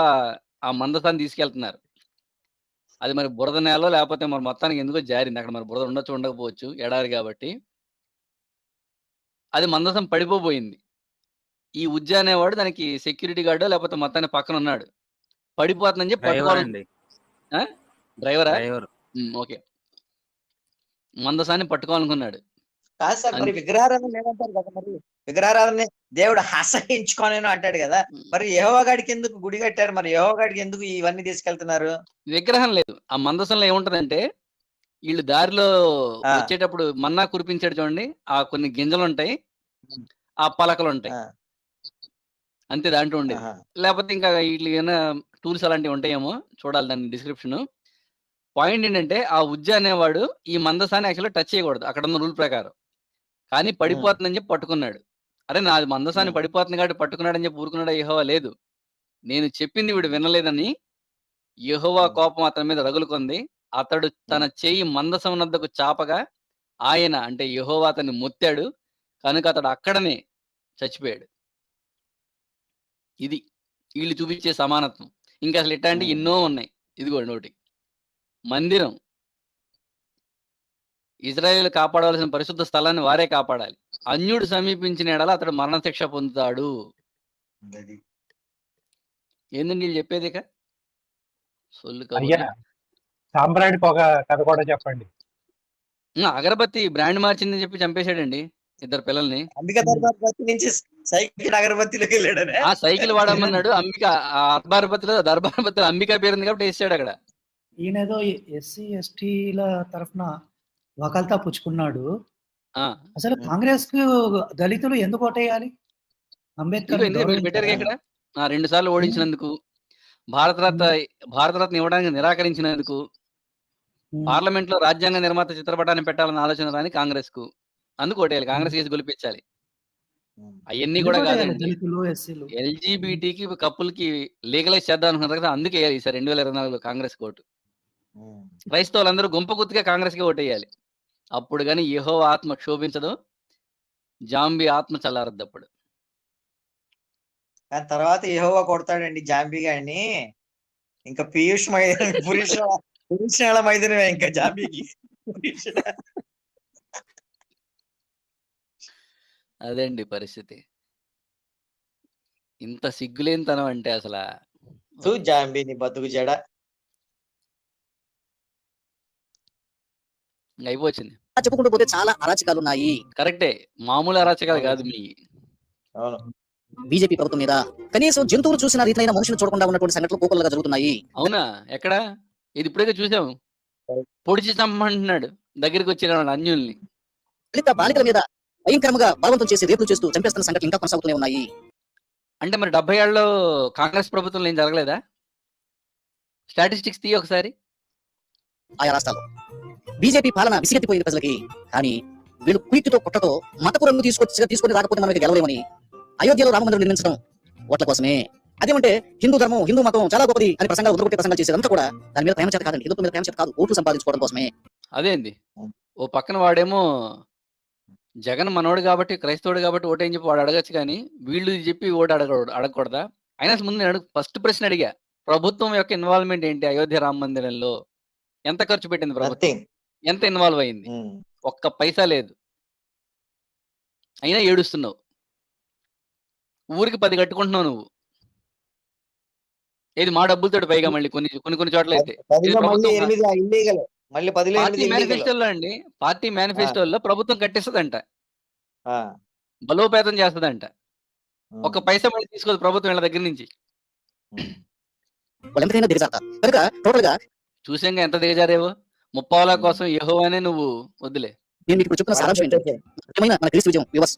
A: ఆ మందసాన్ని తీసుకెళ్తున్నారు. అది మరి బురద నేలలో లేకపోతే మరి మొత్తానికి ఎందుకో జారింది. అక్కడ మరి బురద ఉండొచ్చు ఉండకపోవచ్చు, ఎడారి కాబట్టి. అది మందసం పడిపోబోయింది. ఈ ఉజ్జ అనేవాడు దానికి సెక్యూరిటీ గార్డు లేకపోతే మొత్తాన్ని పక్కన ఉన్నాడు. పడిపోతుందని చెప్పి పట్టుకోవాలండి. డ్రైవరా? ఓకే, మందసాన్ని పట్టుకోవాలనుకున్నాడు.
F: కాదు సార్, మరి విగ్రహారాధన ఏమంటారు కదా, మరి విగ్రహారాధన దేవుడు అసహించుకోనేను అంటాడు కదా, మరి యెహోవా గాడికి ఎందుకు గుడి కట్టారు? మరి యెహోవా గాడికి ఎందుకు ఇవన్నీ తీసుకెళ్తున్నారు?
A: విగ్రహం లేదు. ఆ మందసంలో ఏముంటదంటే వీళ్ళు దారిలో
F: ఆ.
A: వచ్చేటప్పుడు మన్నా కురిపించాడు చూడండి. ఆ కొన్ని గింజలుంటాయి. ఆ పలకలుంటాయి.
F: ఆ.
A: అంతే దాంట్లో ఉండేది.
F: ఆహా.
A: లేపోతే ఇంకా ఈట్లి ఏమైనా టూల్స్ అలాంటివి ఉంటాయేమో చూడాలి దాని డిస్క్రిప్షను. పాయింట్ ఏంటంటే ఆ ఉజ్జ అనేవాడు ఈ మందసాన్ని యాక్చువల్‌గా టచ్ చేయకూడదు అక్కడున్న రూల్ ప్రకారం. కానీ పడిపోతుందని చెప్పి పట్టుకున్నాడు. అరే నాది మందసాన్ని పడిపోతుంది కాబట్టి పట్టుకున్నాడని చెప్పి ఊరుకున్నాడా యెహోవా? లేదు. నేను చెప్పింది వీడు వినలేదని యెహోవా కోపం అతని మీద రగులుకుంది. అతడు తన చెయ్యి మందసం నద్దకు చాపగా ఆయన అంటే యెహోవా అతన్ని మొత్తాడు. కనుక అతడు అక్కడనే చచ్చిపోయాడు. ఇది వీళ్ళు చూపించే సమానత్వం. ఇంకా అసలు ఇట్లాంటివి ఎన్నో ఉన్నాయి. ఇదిగోండి ఒకటి. మందిరం. ఇజ్రాయేలు కాపాడవలసిన పరిశుద్ధ స్థలాన్ని వారే కాపాడాలి. అన్యుడు సమీపించిన యెడల అతడు మరణశిక్ష పొందుతాడు. ఏందండి వీళ్ళు చెప్పేదిక? సొల్లు
L: అయ్యా
A: కబుర్లు.
L: సాంబ్రాణి పొగ కథ కూడా చెప్పండి.
A: అగరబత్తి బ్రాండ్ మార్చిందని చెప్పి చంపేశాడండి ఇద్దరు పిల్లల్ని.
F: అంబికా దర్బార్ బత్తి నుంచి సైకిల్ అగరబత్తిలోకి వెళ్ళాడనే.
A: ఆ సైకిల్ వాడమన్నాడు. అంబిక ఆ దర్బార్ బత్తిలో అంబిక పేరుంది కాబట్టి వేసాడు అక్కడ.
G: ఈయనేదో ఎస్సీ ఎస్టీల తరఫున వకాల్తా పుచ్చుకున్నాడు.
A: ఆ.
G: అసలు కాంగ్రెస్ కు దళితులు ఎందుకు ఓటేయాలి? అంబేద్కర్
A: ఎందుకు వీళ్ళు పెట్టారుగా ఇక్కడ 2 సార్లు ఓడించినందుకు, భారతరత్న ఇవ్వడానికి నిరాకరించినందుకు, పార్లమెంట్ లో రాజ్యాంగ నిర్మాత చిత్రపటాన్ని పెట్టాలన్న ఆలోచన రాని కాంగ్రెస్ కు. అందుకు ఓటేయాలి. కాంగ్రెస్ కేసు గెలిపించాలి. అవన్నీ కూడా కాదండి.
G: దళితులు ఎస్సీలు
A: ఎల్జీబీటీకి కప్పులకి లీగలైజ్ చేద్దాం అనుకున్నారు కదా, అందుకే వేయాలి ఈసారి 2024లో కాంగ్రెస్ ఓటు. క్రైస్తవులందరూ గుంపు గుర్తుగా కాంగ్రెస్కి ఓటేయాలి. అప్పుడు కానీ యెహోవా ఆత్మ క్షోభించదు, జాంబీ ఆత్మ చల్లారద్దు అప్పుడు.
F: కానీ తర్వాత యెహోవా కొడతాడండి జాంబీ గాడిని. ఇంకా పీయూష్ మైదానం పురుషాల మైదానమే ఇంకా జాంబీకి.
A: అదండి పరిస్థితి. ఇంత సిగ్గులేనితనం అంటే అసలా
F: జాంబీని బతుకు జడ.
A: అయిపోయింది.
B: చెప్పుకుంటూ పోతే చాలా అరాచకాలు ఉన్నాయి.
A: కరెక్టే. మామూలు అరాచకాలు కాదు మీ.
F: అవును.
B: బీజేపీ ప్రభుత్వం మీద కనీసం జంతువులు చూసిన రీతిలో మనుషులు చూడకుండా ఉన్నటువంటి సంఘటనలు కోకొల్లగా జరుగుతున్నాయి.
A: అవునా? ఎక్కడ? ఇది ఇప్పుడే చూసాం. పొడిచి చంపమంటున్నాడు దగ్గరికి వచ్చిన వాళ్ళ అన్యుల్ని.
B: దళిత బాలికల మీద భయంకరంగా బలవంతం చేసి రేపులు చేస్తూ చంపేస్తున్న సంఘటనలు ఇంకా కొనసాగుతూనే ఉన్నాయి.
A: అంటే మరి 70 ఏళ్ళలో కాంగ్రెస్ ప్రభుత్వంలో ఏం జరగలేదా? స్టాటిస్టిక్స్ తీయ ఒకసారి.
B: ఆయా రాష్ట్రాల్లో బీజేపీ పాలన విసిగెత్తిపోయింది ప్రజలకి. కానీ వీళ్ళు కుయిటితో కుట్రతో మతపు రంగు తీసుకొని రాకపోతే మనకి గెలవలేమని అయోధ్యలో రామమందిరం నిర్మించడం ఓట్ల కోసమే. అదేమంటే హిందూ ధర్మం, హిందూ మతం చాలా గొప్పది అని ప్రసంగాలు ఉదరగొట్టే ప్రసంగాలు చేసేదంతా కూడా దాని మీద ప్రేమ చేత కాదండి, హిందుత్వం మీద ప్రేమ చేత కాదు, ఓట్లు సంపాదించుకోవడం కోసమే.
A: అదేంది ఓ పక్కన వాడేమో జగన్ మనోడు కాబట్టి క్రైస్తవుడు కాబట్టి ఓటేం చెప్పి వాడు అడగచ్చు, కానీ వీళ్ళు చెప్పి ఓటు అడగకూడదా? అయినా ముందు నేను ఫస్ట్ ప్రశ్న అడిగా, ప్రభుత్వం యొక్క ఇన్వాల్వ్మెంట్ ఏంటి అయోధ్య రామ మందిరంలో? ఎంత ఖర్చు పెట్టింది ప్రభుత్వం? ఎంత ఇన్వాల్వ్ అయింది? ఒక్క పైసా లేదు. అయినా ఏడుస్తున్నావు. ఊరికి 10 కట్టుకుంటున్నావు నువ్వు. ఏది మా డబ్బులతో పైగా మళ్ళీ కొన్ని చోట్ల అయితే పార్టీ మేనిఫెస్టోలో ప్రభుత్వం కట్టిస్తుందంట, బలోపేతం చేస్తుందంట. ఒక పైసా మళ్ళీ తీసుకోదు ప్రభుత్వం వీళ్ళ దగ్గర నుంచి. చూసాక ఎంత దిగజారేవో. 30,000 కోసం యెహోవానే నువ్వు వద్దులే.
B: నేను మీకు చెప్పిన సారాంశం ఏంటంటే మన క్రీస్తు విజయం వ్యూవర్స్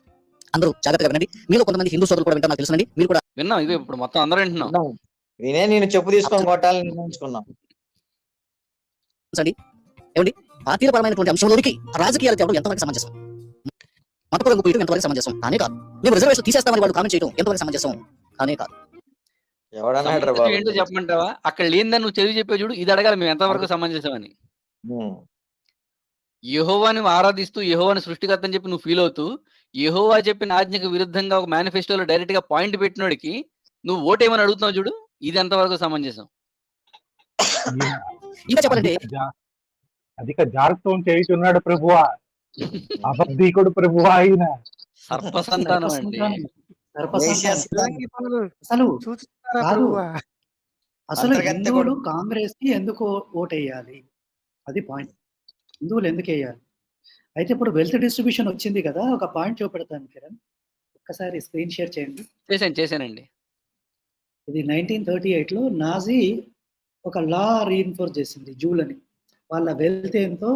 B: అందరూ జాగ్రత్తగా వినండి. మీలో కొంతమంది హిందూ సోదరులు కూడా వింటారు, నాకు తెలుసండి. మీరు కూడా
A: విన్నాం. ఇక ఇప్పుడు మొత్తం అందరూ వింటున్నాం.
F: వినే నేను చెప్పు తీసుకొని కొట్టాలని నిర్ణయించుకున్నాం.
B: ఏమండి, పార్టీల పరమైనటువంటి అంశంలోనికి రాజకీయాలు తేవడం ఎంతవరకు సమంజసం? మతపరంగా పోయడం ఎంతవరకు సమంజసం? కానే కాదు. మేము రిజర్వేషన్ తీసేస్తామని వాళ్ళు కామెంట్ చేయడం ఎంతవరకు సమంజసం? కానే కాదు.
A: ఏంటో చెప్పమంటావా? అక్కడ లేనిదని నువ్వు చదివి చెప్పే చూడు, ఇది అడగాలి మేము ఎంతవరకు సమంజసం అని. యెహోవాని ఆరాధిస్తూ యెహోవాని సృష్టికర్త అని చెప్పి నువ్వు ఫీల్ అవుతూ యెహోవా చెప్పిన ఆజ్ఞకు విరుద్ధంగా ఒక మేనిఫెస్టోలో డైరెక్ట్ గా పాయింట్ పెట్టినోడికి నువ్వు ఓటేమని అడుగుతున్నావు చూడు, ఇది ఎంతవరకు సమంజసం?
B: ఇంకా చెప్పాలంటే
L: అధిక జాగ్రత్తం చేయుచున్నాడు ప్రభువా, అబద్ధీకుడు ప్రభువా అయిన
A: సర్పసంతానం అండి.
G: అసలు హిందువులు కాంగ్రెస్ కి ఎందుకు ఓటేయాలి? అది పాయింట్. హిందువులు ఎందుకు వేయాలి? అయితే ఇప్పుడు వెల్త్ డిస్ట్రిబ్యూషన్ వచ్చింది కదా, ఒక పాయింట్ చూపెడతాను కిరణ్, ఒక్కసారి స్క్రీన్ షేర్ చేయండి.
A: చేశానండి.
G: ఇది 1938లో నాజీ ఒక లా రీఇన్ఫోర్స్ చేసింది, జూలని. వాళ్ళ వెల్త్ ఎంతో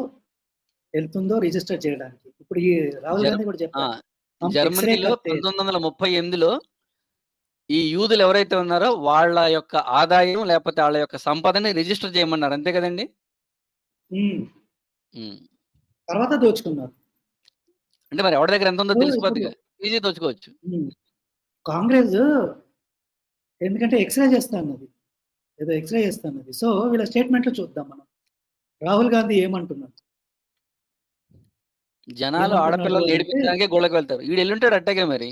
G: వెళ్తుందో రిజిస్టర్ చేయడానికి. ఇప్పుడు ఈ రాహుల్ గాంధీ కూడా చెప్పారు.
A: జర్మనీలో 1938లో ఈ యూదులు ఎవరైతే ఉన్నారో వాళ్ళ యొక్క ఆదాయం లేకపోతే వాళ్ళ యొక్క సంపదని రిజిస్టర్ చేయమన్నారు. అంతే కదండి?
G: తర్వాత దోచుకున్నారు.
A: అంటే మరి ఎవరి దగ్గర ఎంత ఉందో తెలిసిపోద్దిగా, ఈజీ దోచుకోవచ్చు.
G: కాంగ్రెస్ ఎందుకంటే ఎక్స్రే చేస్తా అన్నది, ఏదో ఎక్స్రే చేస్తా అన్నది. సో వీళ్ళ స్టేట్మెంట్లు చూద్దాం మనం. రాహుల్ గాంధీ ఏమంటున్నారు?
A: జనాలు ఆడపిల్లలు ఏడిపించడానికే గోళ్ళకి వెళ్తారు. వీడు ఎల్లుంటాడు అట్టాగే మరి.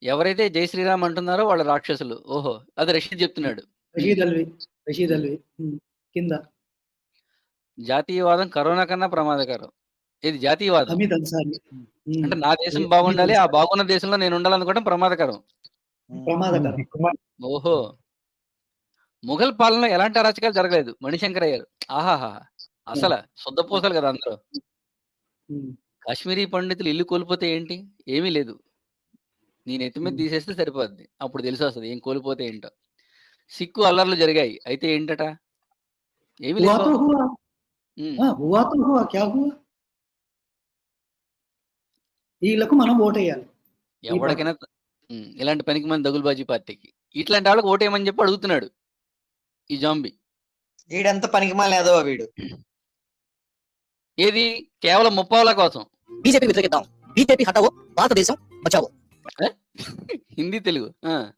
A: ఎవరైతే జై శ్రీరామ్ అంటున్నారో వాళ్ళ రాక్షసులు. ఓహో, అది రషీద్ చెప్తున్నాడు.
G: రషీద్ అల్వి కింద
A: జాతీయవాదం కరోనా కన్నా ప్రమాదకరం. ఇది జాతీయవాదం అంటే నా దేశం బాగుండాలి, ఆ బాగున్న దేశంలో నేను ఉండాలనుకోవడం ప్రమాదకరం. ఓహో, ముఘల్ పాలనలో ఎలాంటి అరాచకాలు జరగలేదు. మణిశంకర్ అయ్యారు. ఆహాహా, అసలు శుద్ధపూసలు కదా అందరూ. కాశ్మీరీ పండితులు ఇల్లు కోల్పోతే ఏంటి? ఏమీ లేదు. నేను ఎత్తి మీద తీసేస్తే సరిపోద్ది. అప్పుడు తెలిసి వస్తుంది ఏం కోల్పోతే ఏంటో. సిక్కు అల్లర్లు జరిగాయి, అయితే ఏంటట? ఏమి లేదు.
G: వీళ్ళకు మనం ఓటేయాలి.
A: ఎవరికైనా ఇలాంటి పనికి మంది దగులుబాజీ పార్టీకి ఇట్లాంటి వాళ్ళకి ఓటేయమని చెప్పి అడుగుతున్నాడు ఈ జాంబీ.
F: వీడంత పనికిమాలేదో వీడు.
A: ఏది కేవలం ముప్పావుల కోసం.
B: బీజేపీ వ్యతిరేకిద్దాం, బీజేపీ హటావో, భారతదేశం బచావో.
A: హిందీ తెలుగు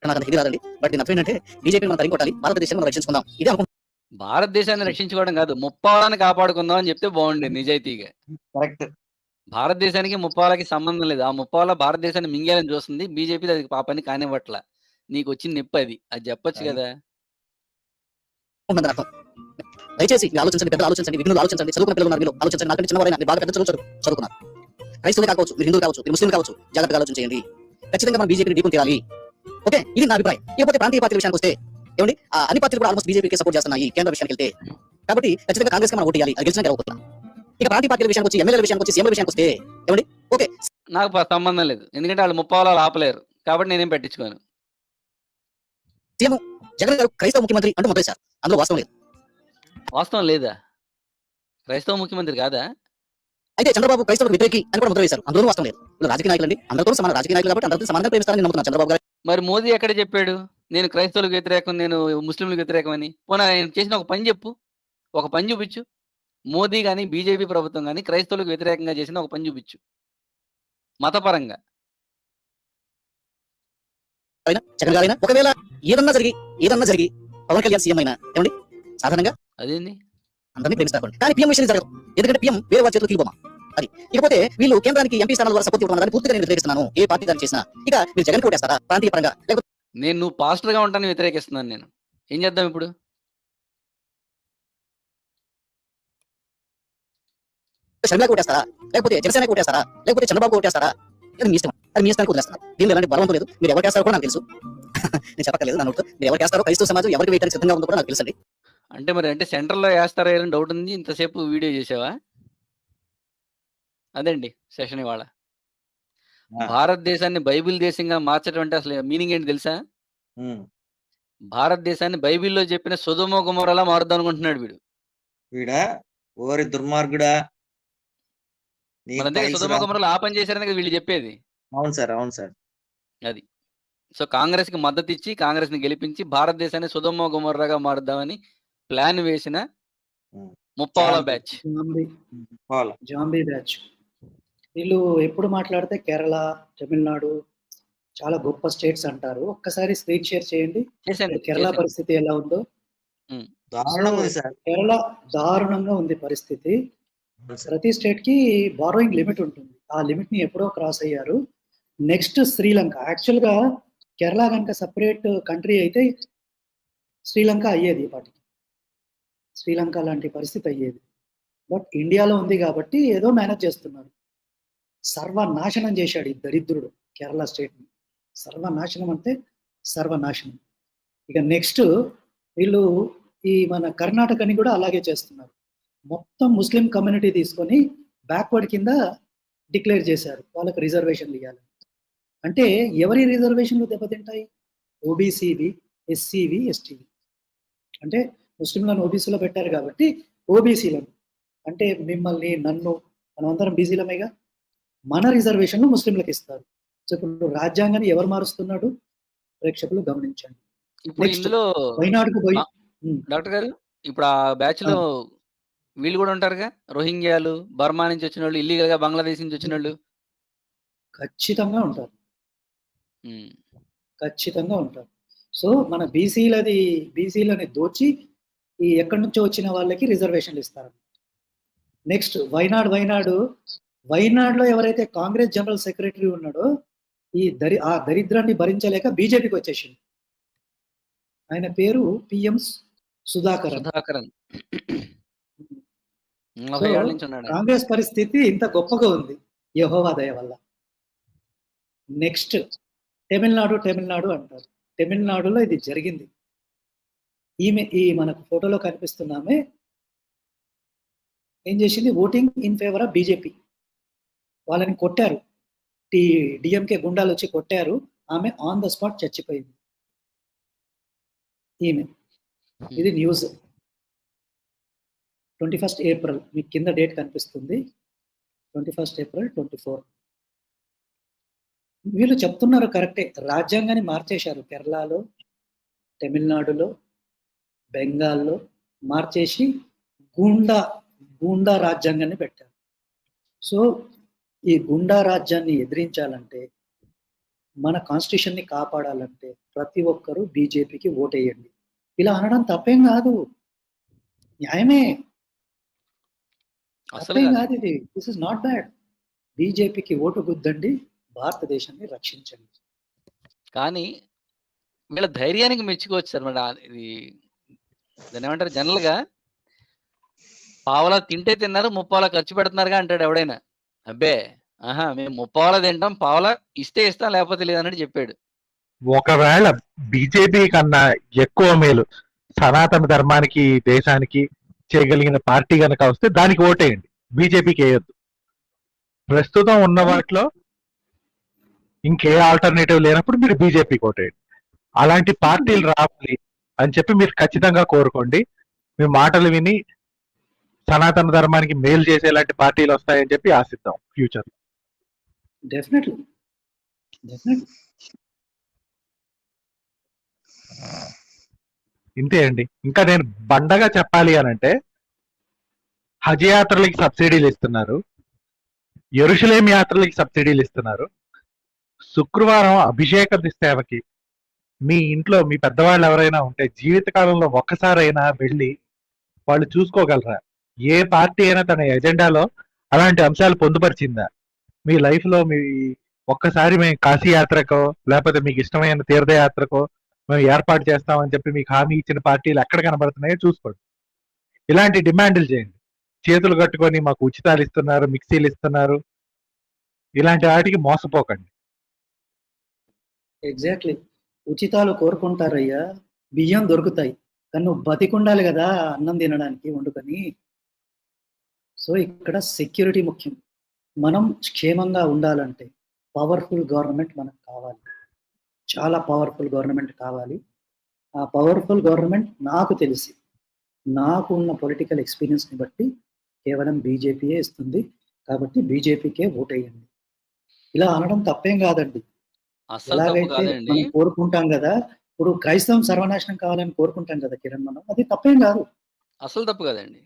B: నాకు హిందీ రాదండి, బట్ నేను ఏంటంటే బీజేపీ మనం తరిగొట్టాలి, భారతదేశాన్ని మనం రక్షించుకుందాం. ఇదే అనుకుంటున్నాం.
A: భారతదేశాన్ని రక్షించుకోవడం కాదు, ముప్పావలాన్ని కాపాడుకుందాం అని చెప్తే బాగుండేది నిజాయితీగా. భారతదేశానికి ముప్పావలకి సంబంధం లేదు. ఆ ముప్పావల భారతదేశాన్ని మింగేయాలని చూస్తుంది. బీజేపీ అది ఆ పని కానివ్వట్ల. నీకు వచ్చిన నొప్పి అది చెప్పొచ్చు కదా.
B: దయచేసి ఆలోచించండి, పెద్దలు ఆలోచించండి, విఘ్నులు ఆలోచించండి, చదువుకున్న పిల్లలు ఉన్నారు, ఆలోచించండి. నాకంటే చిన్నవారైనా మీరు బాగా పెద్ద చదువుకున్నారు. క్రైస్తవులు కావచ్చు, మీరు హిందువులు కావచ్చు, మీరు ముస్లింలు కావచ్చు, జాగ్రత్తగా ఆలోచించండి. ఖచ్చితంగా మనం బీజేపీని ఢీకొని తీరాలి. ఓకే, ఇది నా అభిప్రాయం. ఇకపోతే ప్రాంతీయ పార్టీల విషయానికి వస్తే ఏమండి, అన్ని పార్టీలు కూడా ఆల్మోస్ట్ బీజేపీకి సపోర్ట్ చేస్తున్నాయి కేంద్ర విషయానికి వెళ్తే. కాబట్టి ఖచ్చితంగా కాంగ్రెస్ మనం ఓటు చేయాలి, అది గెలిచిన గెలవకపోతున్నాం. ఇక ప్రాంతీయ పార్టీల విషయానికి వచ్చి, ఎమ్మెల్యేల విషయానికి వచ్చి, సీఎంల విషయానికి వస్తే ఏమండి, ఓకే
A: నాకు సంబంధం లేదు, ఎందుకంటే వాళ్ళు ముప్పావలాలు ఆపలేరు కాబట్టి నేనేం పట్టించుకోను.
B: సీఎం జగన్ గారు క్రైస్తవ ముఖ్యమంత్రి అంటూ మొదలైసారు, అందులో వాస్తవం లేదు.
A: వాస్తవం లేదా? క్రైస్తవ ముఖ్యమంత్రి కాదా?
B: అయితే చంద్రబాబు క్రైస్తవులకు వ్యతిరేకి అని కూడా ముద్ర వేశారు, అందులో వాస్తవం లేదు. రాజకీయ నాయకులు అండి, అందరితో సమాన రాజకీయ నాయకులు కాబట్టి అందరితో సమానంగా ప్రేమిస్తారని నమ్ముతున్నాను చంద్రబాబు గారు.
A: మరి మోదీ ఎక్కడ చెప్పాడు నేను క్రైస్తవులకు వ్యతిరేకం, నేను ముస్లింలకు వ్యతిరేకం అని? పోనా ఆయన చేసిన ఒక పని చెప్పు, ఒక పని చూపించు. మోదీ కానీ బీజేపీ ప్రభుత్వం కానీ క్రైస్తవులకు వ్యతిరేకంగా చేసిన ఒక పని చూపించు మతపరంగా.
B: జగన్ గారైనా ఒకవేళ ఏదన్నా జరిగి పవన్ కళ్యాణ్ సీఎం అయినా ఏమండి, సాధారణంగా
A: అదేంది
B: అందరినీ ప్రేమిస్తారు. కానీ పిఎం విషయం జరగదు, ఎందుకంటే పిఎం వేరే వారి చేతులు కీలుబొమ్మ. అది ఇకపోతే వీళ్ళు కేంద్రానికి ఎంపీ స్థానాల ద్వారా సపోర్ట్ ఇవ్వడం దాన్ని పూర్తిగా నేను వ్యతిరేకిస్తున్నాను, ఏ పార్టీ దాన్ని చేసినా. ఇక మీరు జగన్ కోటేస్తారా ప్రాంతీయ పరంగా? లేకపోతే
A: నువ్వు పాస్టర్ గా ఉంటాను వ్యతిరేకిస్తున్నాను. నేను ఏం చేద్దాం ఇప్పుడు?
B: షర్మిలా కోటేస్తారా, లేకపోతే జనసేన కోటేస్తారా, లేకపోతే చంద్రబాబు కోటేస్తారా? అది మీ ఇష్టం, అది మీ ఇష్టానికి వదిలేస్తున్నారు. దీనిలో ఎలాంటి బలవంతం లేదు. మీరు ఎవరికి వేస్తారో కూడా నాకు తెలుసు. నేను చెప్పక్కర్లేదు, నా నోటితో. మీరు ఎవరికి వేస్తారో, క్రైస్తవ సమాజం ఎవరికి వేయడానికి సిద్ధంగా ఉందో కూడా నాకు తెలుసండి.
A: అంటే మరి అంటే సెంటర్లో వేస్తారా అని డౌట్ ఉంది. ఇంతసేపు వీడియో చేసావా? అదండి సెషన్ ఇవాళ. భారతదేశాన్ని బైబిల్ దేశంగా మార్చడం అంటే అసలు మీనింగ్ ఏంటి తెలుసా? భారతదేశాన్ని బైబిల్లో చెప్పిన సొదొమ గొమొర్రాలా మారుద్దాం అనుకుంటున్నాడు
F: వీడా. ఓరి దుర్మార్గుడా,
A: సొదొమ గొమొర్రాలు ఆ పని చేశారని కదా వీళ్ళు చెప్పేది.
F: అవును సార్, అవును సార్.
A: అది సో కాంగ్రెస్ కి మద్దతు ఇచ్చి కాంగ్రెస్ ని గెలిపించి భారతదేశాన్ని సొదొమ గొమొర్రాగా మారుద్దామని ప్లాన్ వేసిన ముప్పావల బ్యాచ్,
G: జాంబీ బ్యాచ్. వీళ్ళు ఎప్పుడు మాట్లాడితే కేరళ, తమిళనాడు చాలా గొప్ప స్టేట్స్ అంటారు. ఒక్కసారి స్క్రీన్ షేర్ చేయండి, కేరళ పరిస్థితి ఎలా ఉందో. కేరళ దారుణంగా ఉంది పరిస్థితి. ప్రతి స్టేట్ కి బారోయింగ్ లిమిట్ ఉంటుంది, ఆ లిమిట్ ని ఎప్పుడో క్రాస్ అయ్యారు. నెక్స్ట్ శ్రీలంక. యాక్చువల్ గా కేరళ కనుక సపరేట్ కంట్రీ అయితే శ్రీలంక అయ్యేది, పాటికి శ్రీలంక లాంటి పరిస్థితి అయ్యేది. బట్ ఇండియాలో ఉంది కాబట్టి ఏదో మేనేజ్ చేస్తున్నారు. సర్వనాశనం చేశాడు ఈ దరిద్రుడు కేరళ స్టేట్ ని. సర్వనాశనం అంటే సర్వనాశనం. ఇక నెక్స్ట్ వీళ్ళు ఈ మన కర్ణాటకని కూడా అలాగే చేస్తున్నారు. మొత్తం ముస్లిం కమ్యూనిటీ తీసుకొని బ్యాక్వర్డ్ కింద డిక్లేర్ చేశారు, వాళ్ళకి రిజర్వేషన్లు ఇవ్వాలి. అంటే ఎవరి రిజర్వేషన్లు దెబ్బతింటాయి? ఓబీసీవి, ఎస్సీవి, ఎస్టీవి. అంటే ముస్లింలను ఓబీసీలో పెట్టారు కాబట్టి ఓబీసీలను అంటే మిమ్మల్ని నన్ను మనమందరం బీసీలమేగా, మన రిజర్వేషన్లు ముస్లింలకు ఇస్తారు. సో ఇప్పుడు రాజ్యాంగాన్ని ఎవరు మారుస్తున్నాడు ప్రేక్షకులు గమనించండి.
A: ఇప్పుడు
G: నెక్స్ట్
A: ఇందులో
G: వైనాడుకు పోయి
A: డాక్టర్ గారు ఇప్పుడు ఆ బ్యాచ్ లో వీళ్ళు కూడా ఉంటారుగా, రోహింగ్యాలు, బర్మా నుంచి వచ్చిన వాళ్ళు, ఇల్లీగల్ గా బంగ్లాదేశ్ నుంచి వచ్చిన వాళ్ళు.
G: ఖచ్చితంగా ఉంటారు, ఖచ్చితంగా ఉంటారు. సో మన బీసీలని దోచి ఈ ఎక్కడి నుంచో వచ్చిన వాళ్ళకి రిజర్వేషన్లు ఇస్తారు. నెక్స్ట్ వైనాడులో ఎవరైతే కాంగ్రెస్ జనరల్ సెక్రటరీ ఉన్నాడో ఆ దరిద్రాన్ని భరించలేక బీజేపీకి వచ్చేసింది. ఆయన పేరు పిఎం సుధాకరన్. కాంగ్రెస్ పరిస్థితి ఇంత గొప్పగా ఉంది యెహోవా దయ వల్ల. నెక్స్ట్ తమిళనాడు అంటారు. తమిళనాడులో ఇది జరిగింది. ఈ మనకు ఫోటోలో కనిపిస్తున్నామే ఏం చేసింది, voting in favour of BJP. వాళ్ళని కొట్టారు, డిఎంకే గుండాలు వచ్చి కొట్టారు. ఆమె ఆన్ ద స్పాట్ చచ్చిపోయింది. ఈమె ఇది న్యూస్ 21 ఏప్రిల్, మీకు కింద డేట్ కనిపిస్తుంది, 21 ఏప్రిల్ 24. వీళ్ళు చెప్తున్నారు కరెక్టే, రాజ్యాంగాన్ని మార్చేశారు. కేరళలో, తమిళనాడులో, బెంగాల్లో మార్చేసి గూండా రాజ్యాంగాన్ని పెట్టారు. సో ఈ గుండా రాజ్యాన్ని ఎదిరించాలంటే, మన కాన్స్టిట్యూషన్ని కాపాడాలంటే ప్రతి ఒక్కరూ బీజేపీకి ఓటేయండి. ఇలా అనడం తప్పేం కాదు, న్యాయమే, తప్పేం కాదు ఇది. This is not bad. బీజేపీకి ఓటు గుద్దండి, భారతదేశాన్ని రక్షించండి.
A: కానీ వీళ్ళ ధైర్యానికి మెచ్చుకోవచ్చు సార్. మరి ఇది దాన్ని ఏమంటారు, జనరల్ గా పావలా తింటే తిన్నారు, ముప్పావలా ఖర్చు పెడుతున్నారుగా అంటాడు ఎవడైనా. అబ్బే మేము ముప్పావలా తింటాం, పావలా ఇస్తే ఇస్తాం, లేకపోతే లేదన్నట్టు చెప్పాడు.
L: ఒకవేళ బీజేపీ కన్నా ఎక్కువ మేలు సనాతన ధర్మానికి, దేశానికి చేయగలిగిన పార్టీ కనుక వస్తే దానికి ఓటేయండి, బీజేపీకి వేయొద్దు. ప్రస్తుతం ఉన్న వాటిలో ఇంకే ఆల్టర్నేటివ్ లేనప్పుడు మీరు బీజేపీకి ఓటేయండి. అలాంటి పార్టీలు రావాలి అని చెప్పి మీరు ఖచ్చితంగా కోరుకోండి. మీ మాటలు విని సనాతన ధర్మానికి మేలు చేసేలాంటి పార్టీలు వస్తాయని చెప్పి ఆశిద్దాం ఫ్యూచర్.
G: డెఫినెట్లీ.
L: ఇంతే అండి. ఇంకా నేను బండగా చెప్పాలి అనంటే, హజ్ యాత్రలకి సబ్సిడీలు ఇస్తున్నారు, యెరూషలేం యాత్రలకి సబ్సిడీలు ఇస్తున్నారు. శుక్రవారం అభిషేక సేవకి మీ ఇంట్లో మీ పెద్దవాళ్ళు ఎవరైనా ఉంటే జీవితకాలంలో ఒక్కసారైనా వెళ్ళి వాళ్ళు చూసుకోగలరా? ఏ పార్టీ అయినా తన ఎజెండాలో అలాంటి అంశాలు పొందుపరిచిందా? మీ లైఫ్ లో మీ ఒక్కసారి మేము కాశీ యాత్రకో లేకపోతే మీకు ఇష్టమైన తీర్థయాత్రకో మేము ఏర్పాటు చేస్తామని చెప్పి మీకు హామీ ఇచ్చిన పార్టీలు ఎక్కడ కనబడుతున్నాయో చూసుకోండి. ఇలాంటి డిమాండ్లు చేయండి. చేతులు కట్టుకొని మాకు ఉచితాలు ఇస్తున్నారు, మిక్సీలు ఇస్తున్నారు, ఇలాంటి వాటికి మోసపోకండి.
G: ఎగ్జాక్ట్లీ. ఉచితాలు కోరుకుంటారయ్యా, బియ్యం దొరుకుతాయి, కానీ నువ్వు బతికుండాలి కదా అన్నం తినడానికి వండుకొని. సో ఇక్కడ సెక్యూరిటీ ముఖ్యం. మనం క్షేమంగా ఉండాలంటే పవర్ఫుల్ గవర్నమెంట్ మనకు కావాలి, చాలా పవర్ఫుల్ గవర్నమెంట్ కావాలి. ఆ పవర్ఫుల్ గవర్నమెంట్ నాకు తెలిసి, నాకు ఉన్న పొలిటికల్ ఎక్స్పీరియన్స్ని బట్టి కేవలం బీజేపీయే ఇస్తుంది. కాబట్టి బీజేపీకే ఓటేయండి. ఇలా అనడం తప్పేం కాదండి. ఎలాగైతే మనం కోరుకుంటాం కదా, ఇప్పుడు క్రైస్తవం సర్వనాశనం కావాలని కోరుకుంటాం కదా కిరణ్, మనం అది తప్పేం కాదు,
A: అసలు తప్పు కాదండి.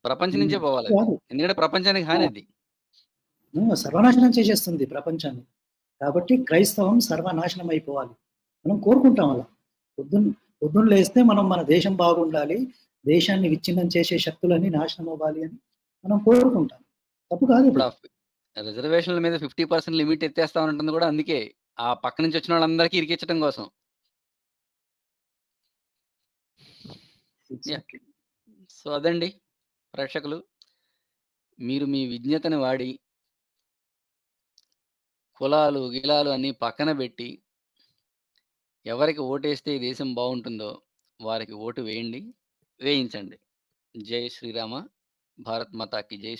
A: ప్రపంచం నుంచే పోవాలి, ఎందుకంటే ప్రపంచానికి హాని అది.
G: సర్వనాశనం చేసేస్తుంది ప్రపంచాన్ని. కాబట్టి క్రైస్తవం సర్వనాశనం అయిపోవాలి మనం కోరుకుంటాం. అలా పొద్దున్న లేస్తే మనం మన దేశం బాగుండాలి, దేశాన్ని విచ్ఛిన్నం చేసే శక్తులన్నీ నాశనం అవ్వాలి అని మనం కోరుకుంటాం. తప్పు కాదు.
A: రిజర్వేషన్ల మీద 50% లిమిట్ ఎత్తేస్తా ఉంటుంది కూడా అందుకే, ఆ పక్క నుంచి వచ్చిన వాళ్ళందరికీ ఇరికించడం కోసం. సో అదండి ప్రేక్షకులు, మీరు మీ విజ్ఞతని వాడి కులాలు గిలాలు అన్నీ పక్కన పెట్టి ఎవరికి ఓటేస్తే ఈ దేశం బాగుంటుందో వారికి ఓటు వేయండి, వేయించండి. జై శ్రీరామ, భారత్ మాతాకి జై.